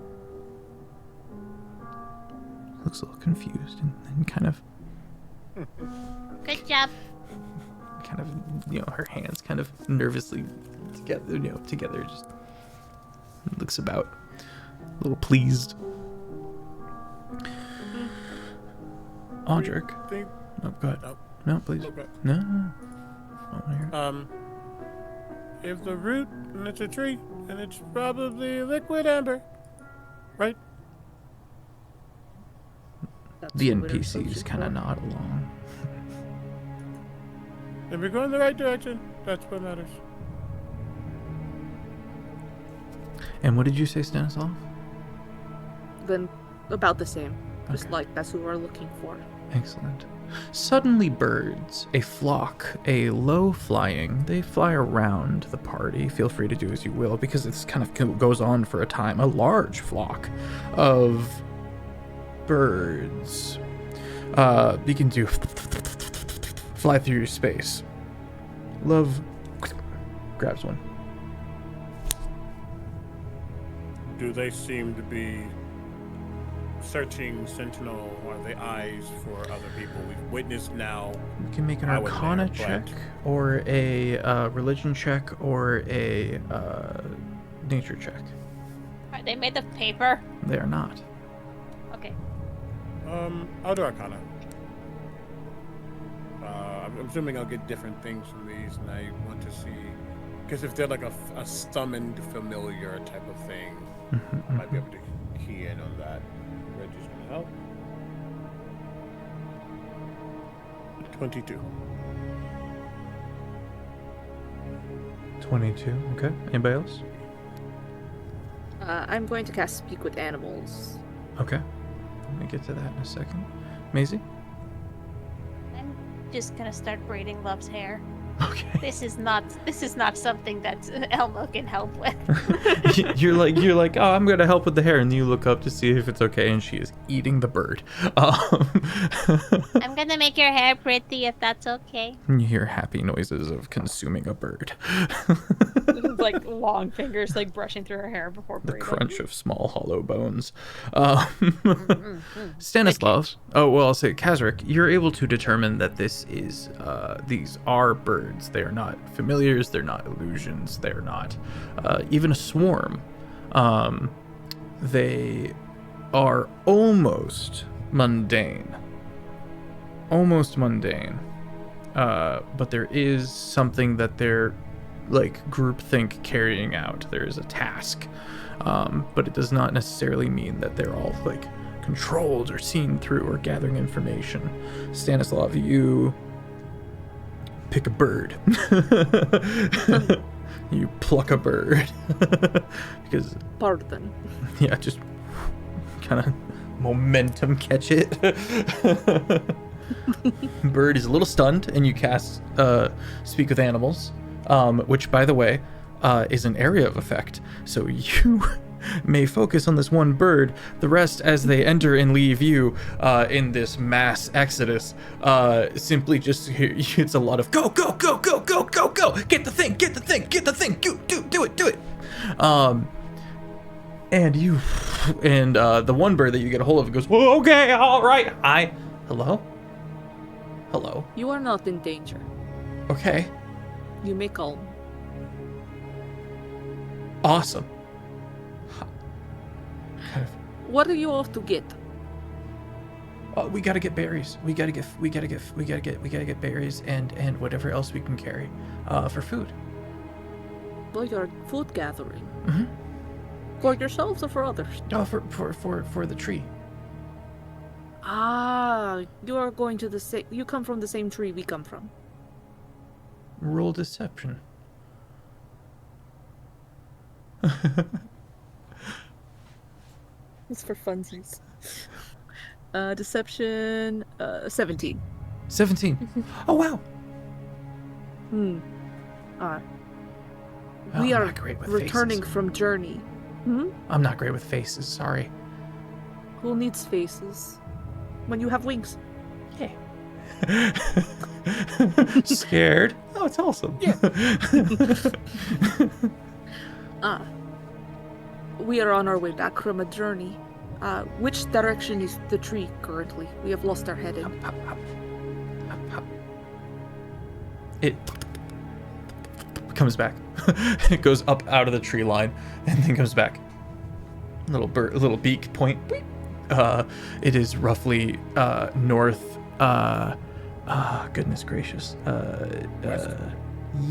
Looks a little confused and kind of Good job. Her hands kind of nervously together, just looks about, a little pleased. Audric. Oh, go ahead. No, please. Okay. No. I want to hear it. If the root and it's a tree, and it's probably liquid amber, right? The NPCs kind of nod along. If we're going the right direction, that's what matters. And what did you say, Stanislav? Then about the same. Just Okay. like that's who we're looking for. Excellent. Suddenly birds, a flock, a low flying, they fly around the party. Feel free to do as you will, because this kind of goes on for a time. A large flock of birds begin to fly through space. Love grabs one. Do they seem to be searching Sentinel? Are they eyes for other people? We've witnessed now. You can make an I wasn't Arcana there, check, but- or a religion check, or a nature check. Are they made of paper? They are not. Okay. I'll do Arcana. I'm assuming I'll get different things from these, and I want to see, because if they're like a summoned familiar type of thing, I might be able to key in on that. Reggie's gonna help. 22. 22. Okay. Anybody else? I'm going to cast Speak with Animals. Okay. I'm gonna get to that in a second. Maisie? I'm just gonna start braiding Love's hair. Okay. This is not something that Elmo can help with. you're like, oh, I'm gonna help with the hair, and then you look up to see if it's okay, and she is eating the bird. I'm gonna make your hair pretty if that's okay. You hear happy noises of consuming a bird. Like long fingers, like brushing through her hair before The braiding. crunch of small hollow bones. Stanislav. Oh, well, I'll say Kazric, you're able to determine that these are birds. They are not familiars. They're not illusions. They're not even a swarm. They are almost mundane. Almost mundane. But there is something that they're like groupthink carrying out. There is a task, but it does not necessarily mean that they're all like controlled or seen through or gathering information. Stanislav, you pick a bird. You pluck a bird because Pardon. yeah, just kind of momentum catch it. Bird is a little stunned, and you cast Speak with Animals, which, by the way, is an area of effect. So you may focus on this one bird. The rest, as they enter and leave you in this mass exodus, simply just it's a lot of go, go, go, go, go, go, go. Get the thing, get the thing, get the thing. Do it. And the one bird that you get a hold of goes, "Whoa, okay, all right. Hello? You are not in danger. Okay. You may calm. Awesome." Kind of What are you off to get? We gotta get berries. We gotta get berries and whatever else we can carry, for food. Well, you're food gathering. Mm-hmm. For yourselves or for others? Oh, for the tree. Ah, you are going to the same. You come from the same tree we come from. Roll deception. It's for funsies. Deception. 17. 17. Oh wow. Hmm. Oh, We I'm are not great with returning faces. from journey. Hmm? I'm not great with faces. Sorry. Who needs faces? When you have wings. Yeah. Scared? Oh, it's awesome. Yeah. We are on our way back from a journey. Which direction is the tree currently? We have lost our heading. Hop, hop, hop. Hop, hop. It comes back. It goes up out of the tree line and then comes back. Little beak point. It is roughly north. Goodness gracious.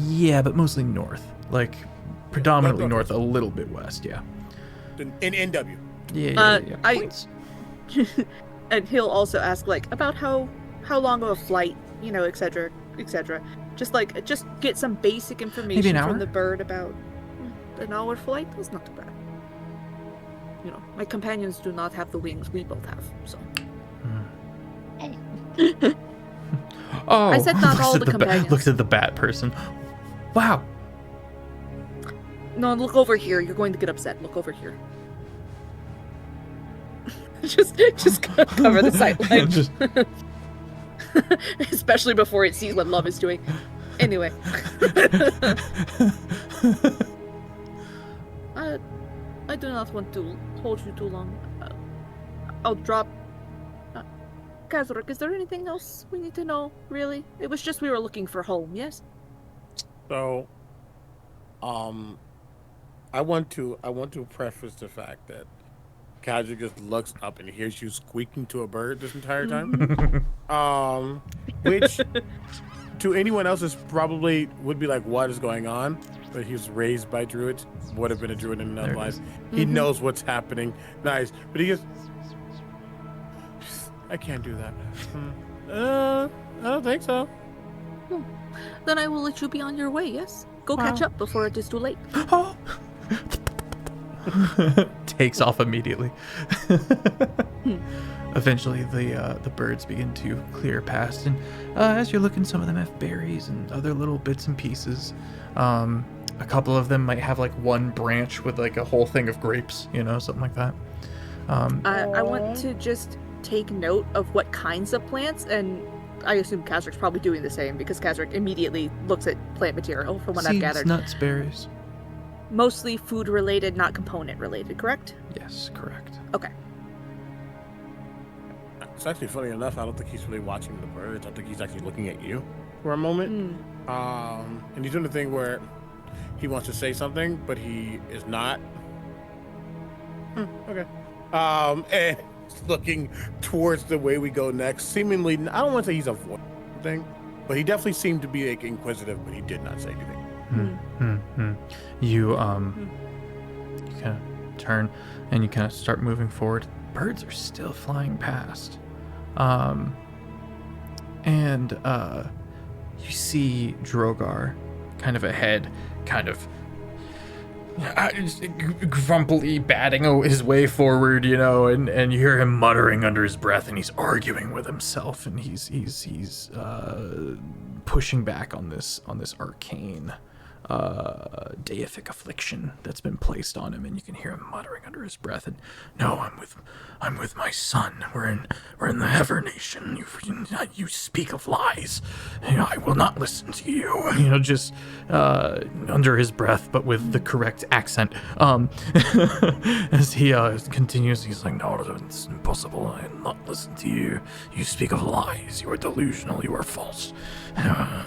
Yeah, but mostly north. Like predominantly north, a little bit west. Yeah. In NW. Yeah. Points. And he'll also ask like about how long of a flight, etc., etc. Just get some basic information Maybe an hour? from the bird about an hour flight. That's not too bad. My companions do not have the wings we both have, so. Oh, I said not looks all at the bat- companions. Looks at the bat person. Wow. No, look over here. You're going to get upset. Look over here. just cover the sight line. Just- Especially before it sees what love is doing. Anyway. I do not want to hold you too long. I'll drop... Kazarek, is there anything else we need to know, really? It was just we were looking for home, yes? So, I want to preface the fact that Kaja just looks up and hears you squeaking to a bird this entire time. Which to anyone else is probably would be like, what is going on? But he was raised by druids, would have been a druid in another life. He knows what's happening. Nice. But he goes, I can't do that. I don't think so. Then I will let you be on your way, yes? Go catch up before it is too late. Oh. Takes off immediately. Eventually, the birds begin to clear past, and as you're looking, some of them have berries and other little bits and pieces. A couple of them might have like one branch with like a whole thing of grapes, something like that. I want to just take note of what kinds of plants, and I assume Kazrick's probably doing the same because Kazrick immediately looks at plant material from what I've Seeds, gathered. nuts, berries. Mostly food related, not component related, correct? Yes, correct. Okay. It's actually funny enough. I don't think he's really watching the birds. I think he's actually looking at you for a moment. And he's doing the thing where he wants to say something, but he is not. Okay. And looking towards the way we go next. Seemingly, I don't want to say he's avoiding thing, but he definitely seemed to be like inquisitive, but he did not say anything. You you kind of turn and you kind of start moving forward. Birds are still flying past, and you see Drogar kind of ahead, kind of grumpily batting his way forward, and you hear him muttering under his breath, and he's arguing with himself, and he's pushing back on this arcane deific affliction that's been placed on him, and you can hear him muttering under his breath. And no, I'm with my son. We're in the Hever Nation. You speak of lies. I will not listen to you. Just under his breath, but with the correct accent. As he continues, he's like, no, it's impossible. I will not listen to you. You speak of lies. You are delusional. You are false. I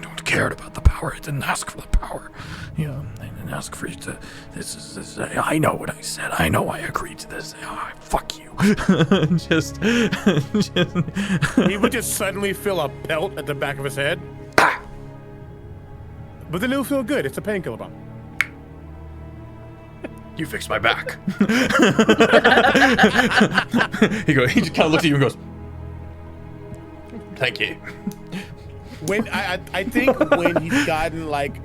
don't cared about the power. I didn't ask for the power. You know, I didn't ask for it to. This. I know what I said. I know I agreed to this. Fuck you. just. He would just suddenly feel a pelt at the back of his head. Ah! But then it'll feel good. It's a painkiller bomb. You fixed my back. He just kind of looks at you and goes, thank you. When I think when he's gotten like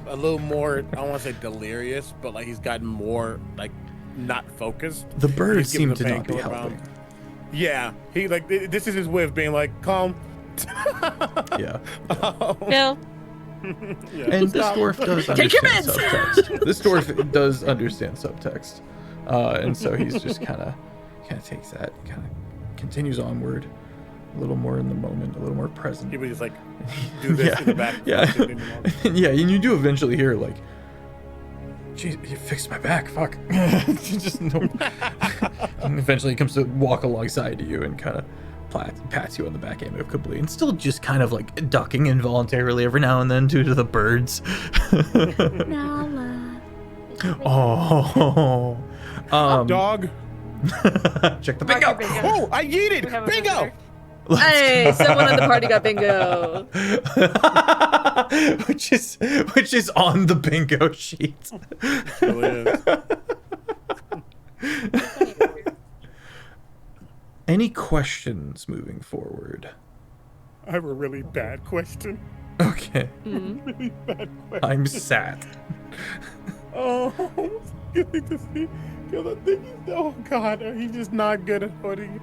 a little more, I don't want to say delirious, but like he's gotten more like not focused. The birds he's given seem the to not be painkiller helping. bomb. Yeah, he like this is his way of being like calm. Yeah. Phil. Yeah. And this dwarf does Take your understand subtext. This dwarf does understand subtext. And so he's just kind of takes that, kind of continues onward. A little more in the moment, a little more present. He would just like do this in the back. Yeah. Yeah, and you do eventually hear like, geez, you fixed my back, fuck. Just no. And eventually he comes to walk alongside you and kind of pats you on the back amicably, and still just kind of like ducking involuntarily every now and then due to the birds. Oh. Dog. Check the bingo. Oh, I yeeted. Bingo. Hey, someone in the party got bingo. which is on the bingo sheet. It really is. Any questions moving forward? I have a really bad question. Okay. Really bad question. I'm sad. Oh, getting to see. Oh God, he's just not good at holding.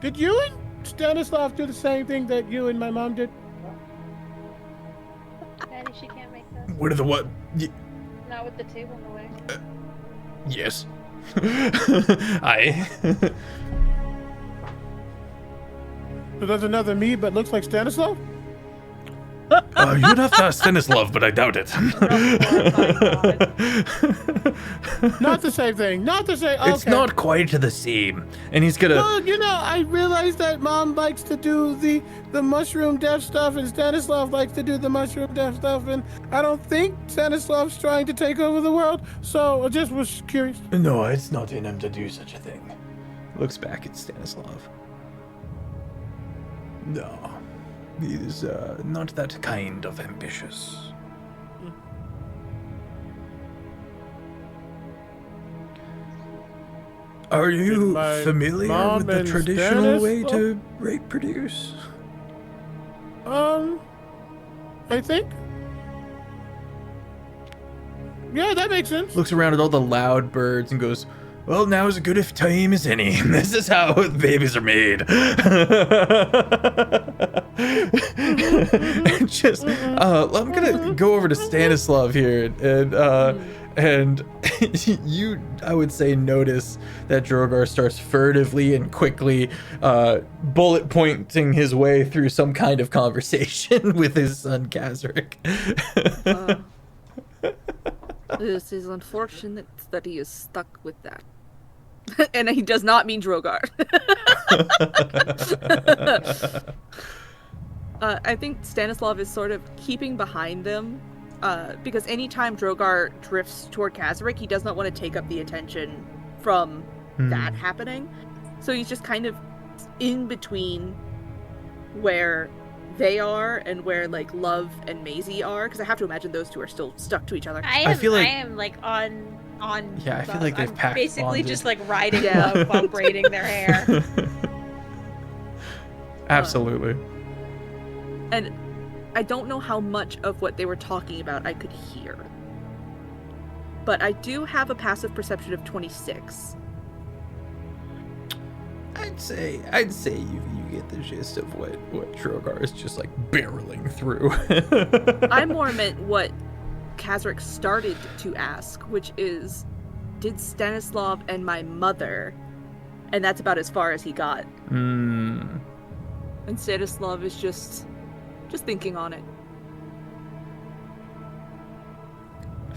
Did you and Stanislav do the same thing that you and my mom did? Daddy, she can't make this. What are the what? Not with the table in the way. Yes. I. So there's another me, but looks like Stanislav? You'd have to ask Stanislav, but I doubt it. Not the same thing. Not the same. Okay. It's not quite the same. And he's gonna. Well, you know, I realized that Mom likes to do the mushroom death stuff, and Stanislav likes to do the mushroom death stuff, and I don't think Stanislav's trying to take over the world, so I just was curious. No, it's not in him to do such a thing. Looks back at Stanislav. No. He's not that kind of ambitious. Are you my familiar mom with the and traditional way Stanislav? to reproduce? I think. Yeah, that makes sense. Looks around at all the loud birds and goes, well, now is as good a time as any. This is how babies are made. Just, I'm gonna go over to Stanislav here, and you, I would say, notice that Drogar starts furtively and quickly bullet pointing his way through some kind of conversation with his son Kazric. This is unfortunate that he is stuck with that. And he does not mean Drogar. I think Stanislav is sort of keeping behind them, because anytime Drogar drifts toward Kazaric, he does not want to take up the attention from that happening. So he's just kind of in between where they are and where like Love and Maisie are, because I have to imagine those two are still stuck to each other. I feel like- I am like on. Yeah, I feel like they've I'm basically bonded. just like riding Yeah. Love while braiding their hair. Absolutely. And I don't know how much of what they were talking about I could hear. But I do have a passive perception of 26. I'd say you get the gist of what Drogar is just like barreling through. I more meant what Kazric started to ask, which is, did Stanislav and my mother? And that's about as far as he got. And Stanislav is just thinking on it.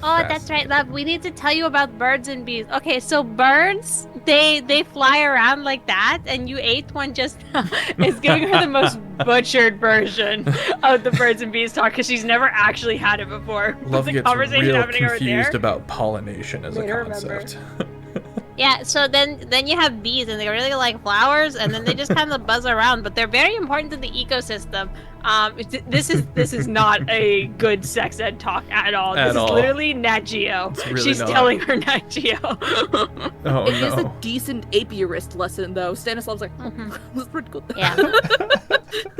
Oh, that's right, love. We need to tell you about birds and bees. Okay, so birds, they fly around like that, and you ate one just now. It's giving her the most butchered version of the birds and bees talk because she's never actually had it before. Love the gets conversation real happening over confused there. about pollination as Made a her remember. concept. Yeah, so then you have bees, and they really like flowers, and then they just kind of buzz around, but they're very important to the ecosystem. This is not a good sex ed talk at all. At This all. is literally Nat Geo. It's really She's not. telling her Nat Geo. Oh It is no. a decent apiarist lesson, though. Stanislav's like, Mhm. this is pretty cool. Yeah. And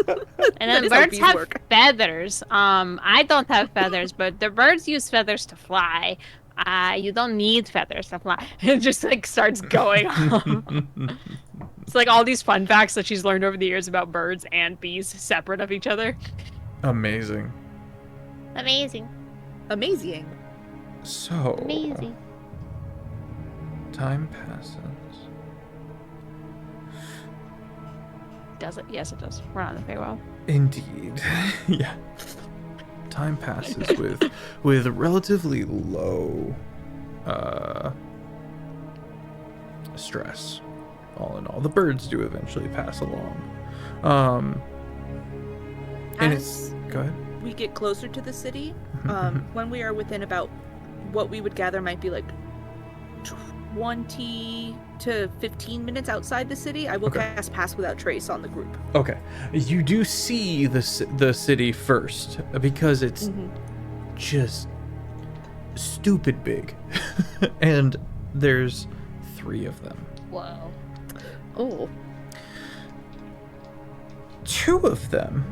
That then is how birds bees have work. feathers. I don't have feathers, but the birds use feathers to fly. You don't need feathers to fly. It just like starts going on. It's like all these fun facts that she's learned over the years about birds and bees separate of each other. Amazing. Amazing. Amazing. So, Amazing. time passes. Does it? Yes, it does. We're on the farewell. Indeed. Yeah. Time passes with relatively low stress. All in all, the birds do eventually pass along. And it's As go ahead. we get closer to the city, Mhm. when we are within about what we would gather might be like 20 to 15 minutes outside the city, I will Okay. cast Pass Without Trace on the group. Okay, you do see the city first because it's just stupid big, and there's 3 of them. Whoa. Oh. 2 of them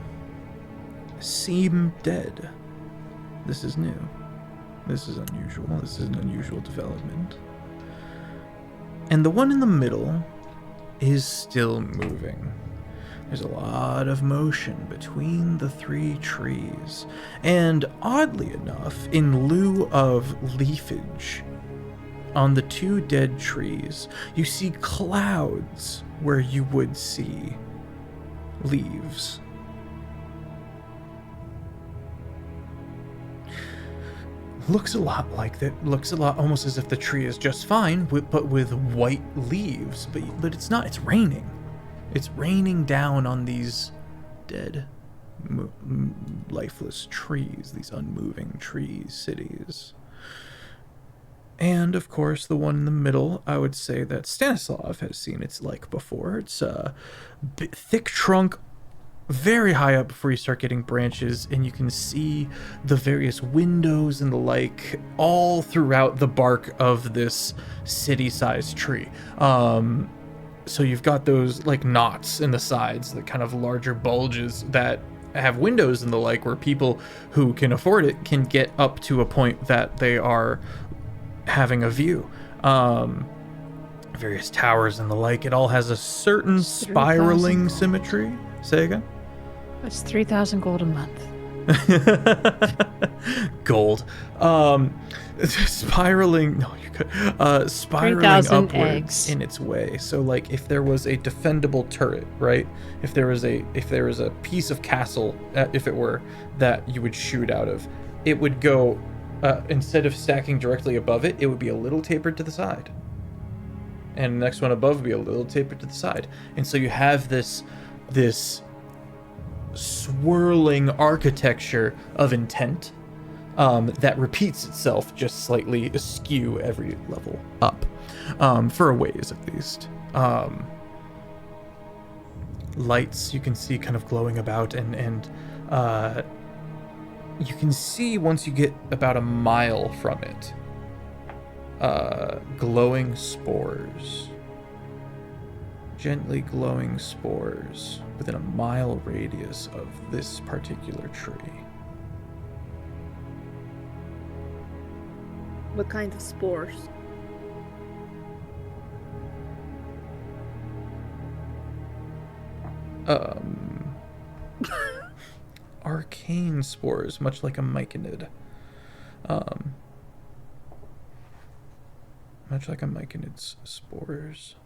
seem dead. This is new. This is unusual. This is an unusual development. And the one in the middle is still moving. There's a lot of motion between the 3 trees. And oddly enough, in lieu of leafage, on the 2 dead trees, you see clouds where you would see leaves. Looks a lot like that. Looks a lot almost as if the tree is just fine, but with white leaves. But it's not. It's raining. It's raining down on these dead, lifeless trees. These unmoving trees, cities. And of course, the one in the middle, I would say that Stanislav has seen its like before. It's a thick trunk, very high up before you start getting branches, and you can see the various windows and the like all throughout the bark of this city-sized tree. So you've got those like knots in the sides, the kind of larger bulges that have windows and the like, where people who can afford it can get up to a point that they are having a view. Various towers and the like. It all has a certain spiraling symmetry. Say again? That's 3,000 gold a month. Gold. Spiraling. No, you could. Spiraling 3,000 upwards eggs. in its way. So, like, if there was a defendable turret, right? If there was a piece of castle, if it were, that you would shoot out of, it would go. Instead of stacking directly above it, it would be a little tapered to the side. And the next one above would be a little tapered to the side. And so you have this swirling architecture of intent that repeats itself just slightly askew every level up, for a ways at least. Lights you can see kind of glowing about, and you can see once you get about a mile from it, glowing spores. Gently glowing spores within a mile radius of this particular tree. What kind of spores? Arcane spores, much like a myconid. Much like a myconid's spores.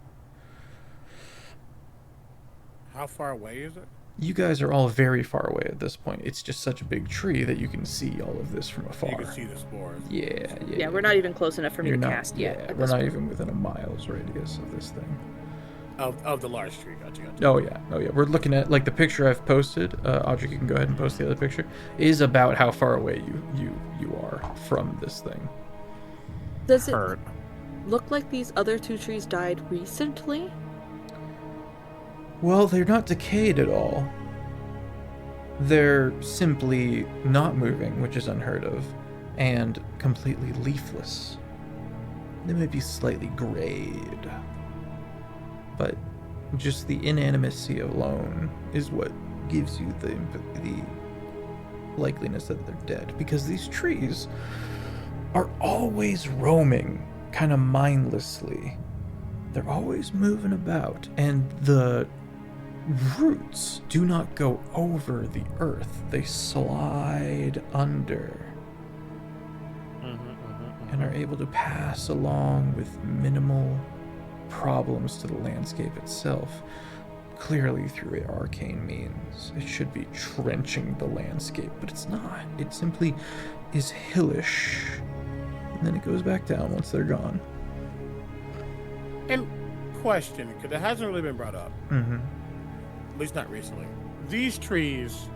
How far away is it? You guys are all very far away at this point. It's just such a big tree that you can see all of this from afar. You can see the spores. Yeah, we're not even close enough for me to cast yet. Yeah, we're not even within a mile's radius of this thing. Of the large tree. Gotcha. Oh yeah. We're looking at like the picture I've posted. Audrey, you can go ahead and post the other picture. Is about how far away you are from this thing. Does it look like these other two trees died recently? Well, they're not decayed at all. They're simply not moving, which is unheard of, and completely leafless. They might be slightly grayed, but just the inanimacy alone is what gives you the likeliness that they're dead, because these trees are always roaming kind of mindlessly. They're always moving about, and the roots do not go over the earth. They slide under and are able to pass along with minimal problems to the landscape itself. Clearly through arcane means. It should be trenching the landscape, but it's not. It simply is hillish. And then it goes back down once they're gone. And question, because it hasn't really been brought up. At least not recently. These trees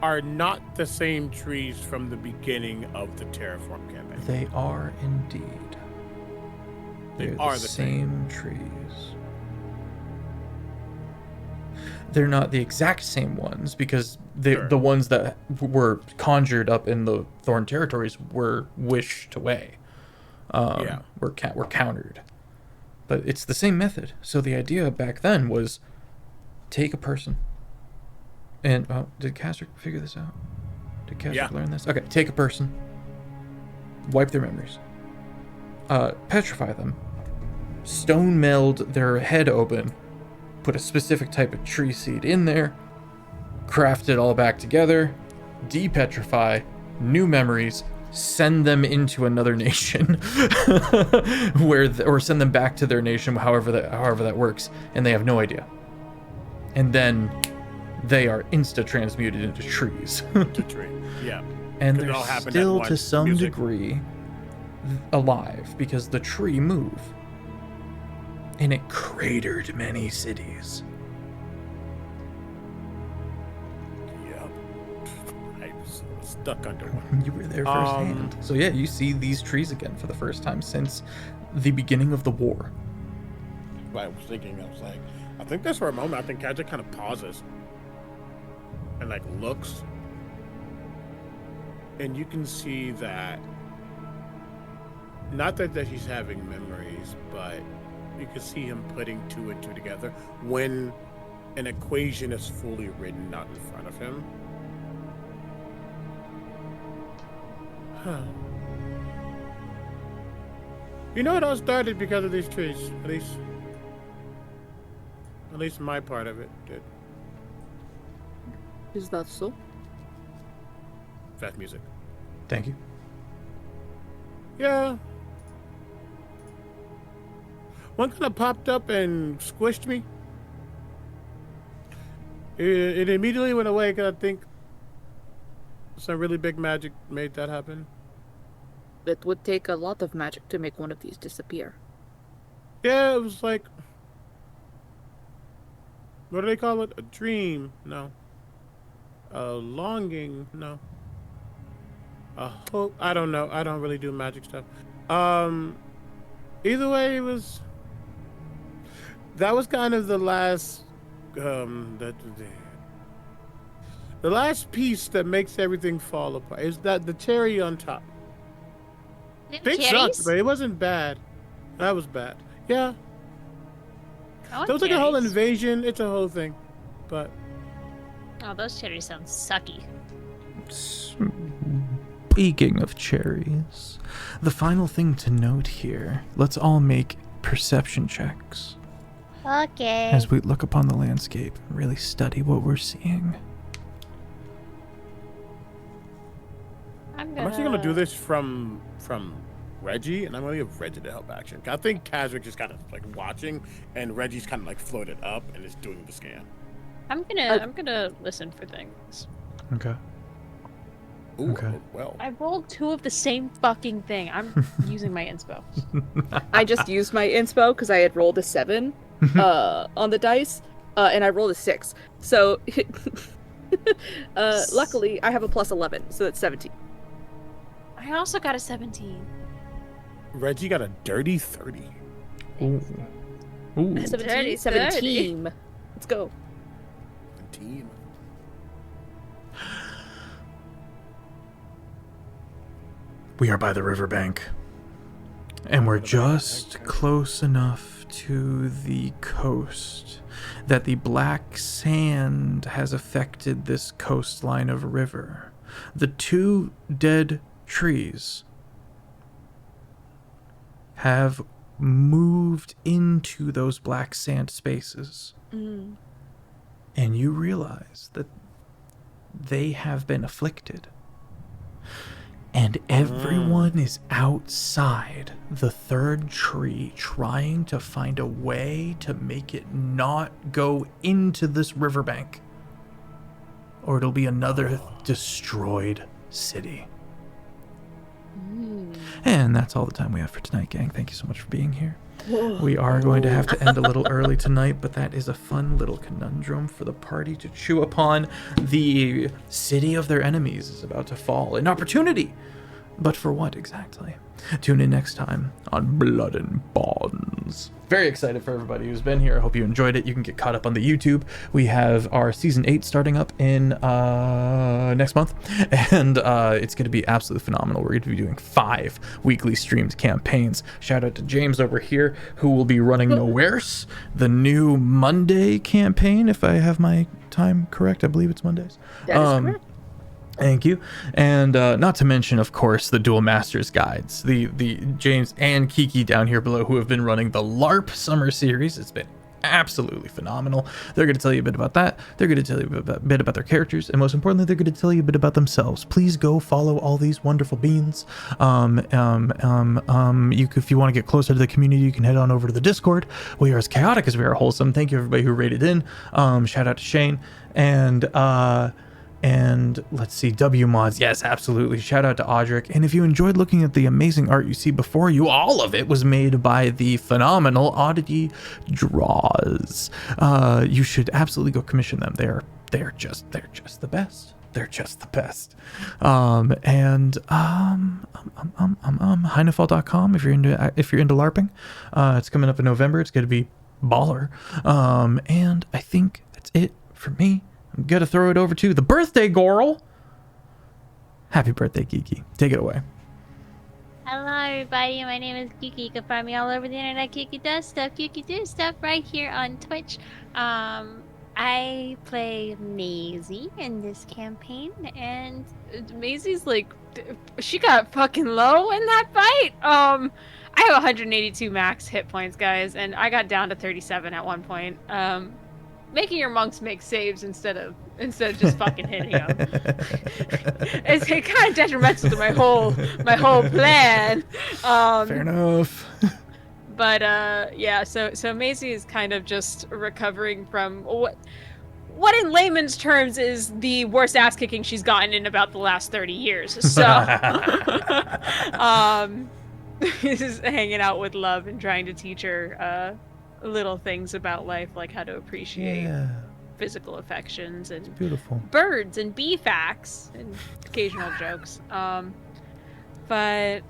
are not the same trees from the beginning of the Terraform campaign. They are indeed. They're the same trees. They're not the exact same ones, because the ones that were conjured up in the Thorn territories were wished away. Were countered. But it's the same method. So the idea back then was take a person. And did Castrick figure this out? Did Castrick learn this? Okay, take a person, wipe their memories, petrify them, stone meld their head open, put a specific type of tree seed in there, craft it all back together, depetrify, new memories, send them into another nation, or send them back to their nation, however that works, and they have no idea. And then they are insta-transmuted into trees. Yeah. And they're still, to some degree, alive, because the tree moved. And it cratered many cities. Yep. I was stuck under one. You were there firsthand. So yeah, you see these trees again for the first time since the beginning of the war. I was thinking, I think that's for a moment, I think Kadja kind of pauses and like looks, and you can see that not that he's having memories, but you can see him putting two and two together when an equation is fully written out in front of him. You know, it all started because of these trees. At least my part of it did. Is that so? Fast music. Thank you. Yeah. One kind of popped up and squished me. It immediately went away because I think some really big magic made that happen. It would take a lot of magic to make one of these disappear. Yeah, it was like, what do they call it? A dream? No. A longing? No. A hope? I don't know. I don't really do magic stuff. Either way, it was. That was kind of the last. The last piece that makes everything fall apart is that the cherry on top. Big sucked, but it wasn't bad. That was bad. Yeah. There was like a whole invasion. It's a whole thing, but. Oh, those cherries sound sucky. Speaking of cherries, the final thing to note here, let's all make perception checks. Okay. As we look upon the landscape and really study what we're seeing. I'm actually gonna do this from Reggie, and I'm gonna give Reggie to help action. I think Kazric just kind of like watching, and Reggie's kind of like floated up and is doing the scan. I'm gonna listen for things. Okay. Ooh, Okay. well. I rolled 2 of the same fucking thing. I'm using my inspo. I just used my inspo because I had rolled a 7 on the dice, and I rolled a 6. So, luckily, I have a plus 11, so that's 17. I also got a 17. Reggie got a dirty 30. Ooh. Ooh. 17. 30. 17. Let's go. Team. We are by the riverbank. And we're just close enough to the coast that the black sand has affected this coastline of river. The 2 dead trees have moved into those black sand spaces. Mm. And you realize that they have been afflicted. And everyone is outside the 3rd tree trying to find a way to make it not go into this riverbank. Or it'll be another destroyed city. And that's all the time we have for tonight, gang. Thank you so much for being here. We are going to have to end a little early tonight, but that is a fun little conundrum for the party to chew upon. The city of their enemies is about to fall. An opportunity! But for what exactly? Tune in next time on Blood and Bonds. Very excited for everybody who's been here. I hope you enjoyed it. You can get caught up on the YouTube. We have our season 8 starting up in next month, and it's going to be absolutely phenomenal. We're going to be doing 5 weekly streamed campaigns. Shout out to James over here, who will be running Nowheres, the new Monday campaign, if I have my time correct. I believe it's Mondays. That is correct. Thank you. And not to mention, of course, the Dual Masters guides. The James and Kiki down here below, who have been running the LARP Summer Series. It's been absolutely phenomenal. They're going to tell you a bit about that. They're going to tell you a bit about their characters. And most importantly, they're going to tell you a bit about themselves. Please go follow all these wonderful beans. If you want to get closer to the community, you can head on over to the Discord. We are as chaotic as we are wholesome. Thank you, everybody who rated in. Shout out to Shane. And let's see, W Mods, yes, absolutely. Shout out to Audric. And if you enjoyed looking at the amazing art you see before you, all of it was made by the phenomenal Oddity Draws. You should absolutely go commission them. They're just the best. They're just the best. Heinefall.com if you're into LARPing. It's coming up in November. It's gonna be baller. And I think that's it for me. I'm gonna throw it over to the birthday girl. Happy birthday, Kiki. Take it away. Hello, everybody. My name is Kiki. You can find me all over the internet. Kiki does stuff. Kiki do stuff right here on Twitch. I play Maisie in this campaign, and Maisie's like, she got fucking low in that fight. I have 182 max hit points, guys, and I got down to 37 at one point. Making your monks make saves instead of just fucking hitting them. It's kind of detrimental to my whole plan. Fair enough. But yeah, so Maisie is kind of just recovering from what in layman's terms is the worst ass kicking she's gotten in about the last 30 years. So just hanging out with Love and trying to teach her little things about life, like how to appreciate physical affections and beautiful birds and bee facts and occasional jokes. But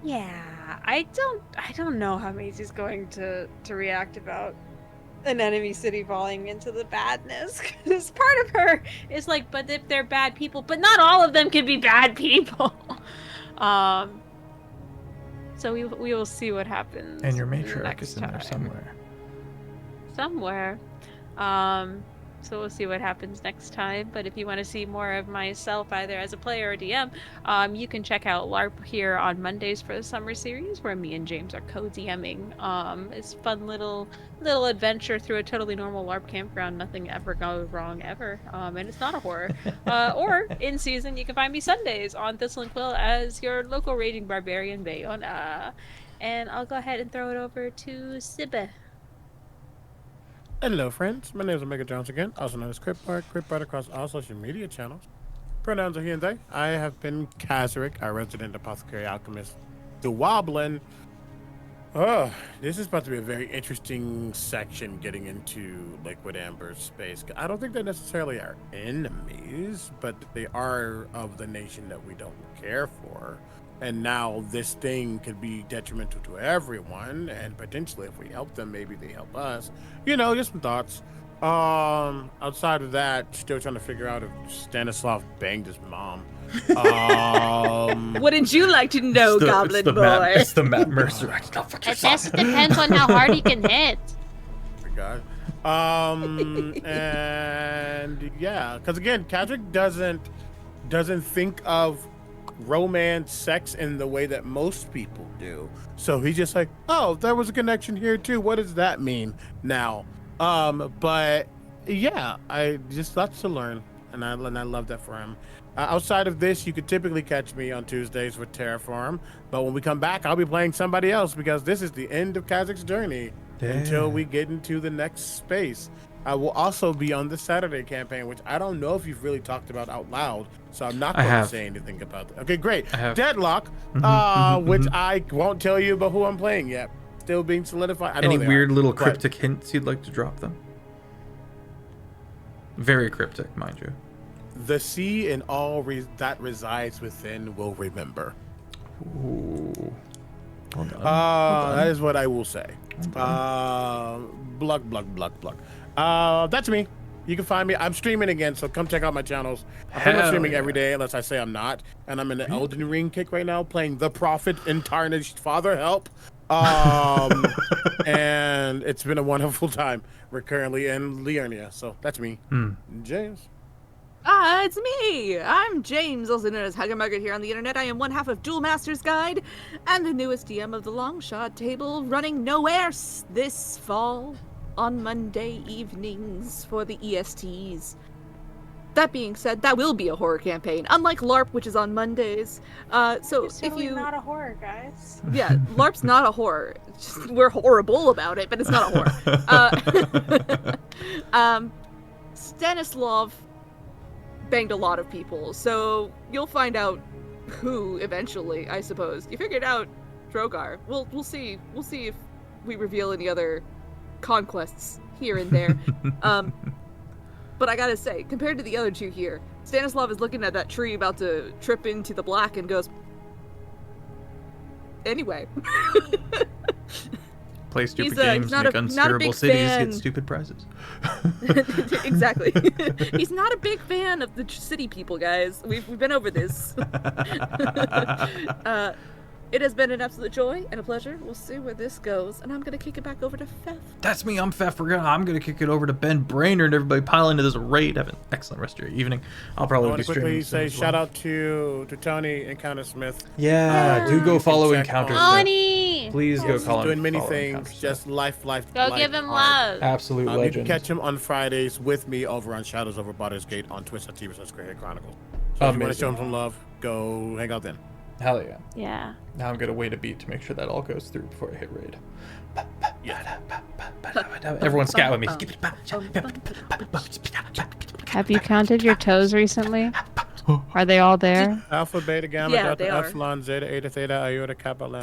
yeah, I don't know how Maisie's going to react about an enemy city falling into the badness, because part of her is like, but if they're bad people, but not all of them can be bad people. So we will see what happens. And your matriarch is in there somewhere. So we'll see what happens next time. But if you want to see more of myself, either as a player or DM, you can check out LARP here on Mondays for the summer series, where me and James are co-DMing. It's fun little adventure through a totally normal LARP campground. Nothing ever goes wrong ever, and it's not a horror. Or in season, you can find me Sundays on Thistle and Quill as your local raging barbarian Bayona. And I'll go ahead and throw it over to Sibbe. Hello, friends. My name is Omega Jones again, also known as Cryptbart across all social media channels. Pronouns are he and they. I have been Kazarick, our resident apothecary alchemist, the Woblin. Oh, this is about to be a very interesting section getting into Liquid Amber's space. I don't think they necessarily are enemies, but they are of the nation that we don't care for. And now this thing could be detrimental to everyone, and potentially if we help them, maybe they help us. You know, just some thoughts. Outside of that, still trying to figure out if Stanislav banged his mom. Wouldn't you like to know, Goblin Boy? It's the Matt Mercer. I don't fuck your It son. just depends on how hard he can hit. Oh my God. And yeah, because again, Kadric doesn't think of romance, sex in the way that most people do. So he's just like, oh, there was a connection here too. What does that mean now? But yeah, I just lots to learn, and I love that for him. Outside of this, you could typically catch me on Tuesdays with Terraform, but when we come back, I'll be playing somebody else because this is the end of Kazak's journey until we get into the next space. I will also be on the Saturday campaign, which I don't know if you've really talked about out loud, so I'm not going to say anything about that. Okay, great. Deadlock, which I won't tell you about who I'm playing yet. Still being solidified. I know Any they weird are, little but- cryptic hints you'd like to drop them? Very cryptic, mind you. The sea and all that resides within will remember. Ooh. Well done. That is what I will say. Blug. That's me. You can find me. I'm streaming again, so come check out my channels. I'm pretty much streaming every day, unless I say I'm not. And I'm in the Elden Ring kick right now, playing the Prophet and Tarnished Father Help. And it's been a wonderful time. We're currently in Liurnia, so that's me. James. It's me! I'm James, also known as Huggermugger here on the internet. I am one half of Duel Master's Guide and the newest DM of the Longshot Table, running Nowhere this fall on Monday evenings for the ESTs. That being said, that will be a horror campaign, unlike LARP, which is on Mondays. So It's if really you... not a horror, guys. Yeah, LARP's not a horror. It's just, we're horrible about it, but it's not a horror. Stanislav banged a lot of people, so you'll find out who eventually, I suppose. You figured out Drogar. We'll see if we reveal any other conquests here and there. But I gotta say, compared to the other two here, Stanislav is looking at that tree about to trip into the black and goes, anyway. Play stupid He's games, not make a unscarable big cities, fan. get stupid prizes. Exactly. He's not a big fan of the city people, guys. We've been over this. It has been an absolute joy and a pleasure. We'll see where this goes, and I'm gonna kick it back over to Fef. That's me, I'm Pfeffer. I'm going to kick it over to Ben Brainerd. Everybody pile into this raid. Have an excellent rest of your evening. I'll I probably want be to streaming quickly soon say as well. shout out to Tony Encounter Smith. Yeah, do go follow check Encounters. on- Honey! Please go He's call him. doing many follow things, Encounters. just life. Go give him love. Absolute You can legend. catch him on Fridays with me over on Shadows Over Baldur's Gate on Twitch.tv/Greyhead Chronicles. So if you want to show him some love, go hang out then. Hell yeah. Yeah. Now I'm going to wait a beat to make sure that all goes through before I hit raid. Everyone scout with me. Have you counted your toes recently? Are they all there? Alpha, Beta, Gamma, Yeah, Delta, they are. Epsilon, Zeta, Eta, Theta, Iota, Kappa, Lambda.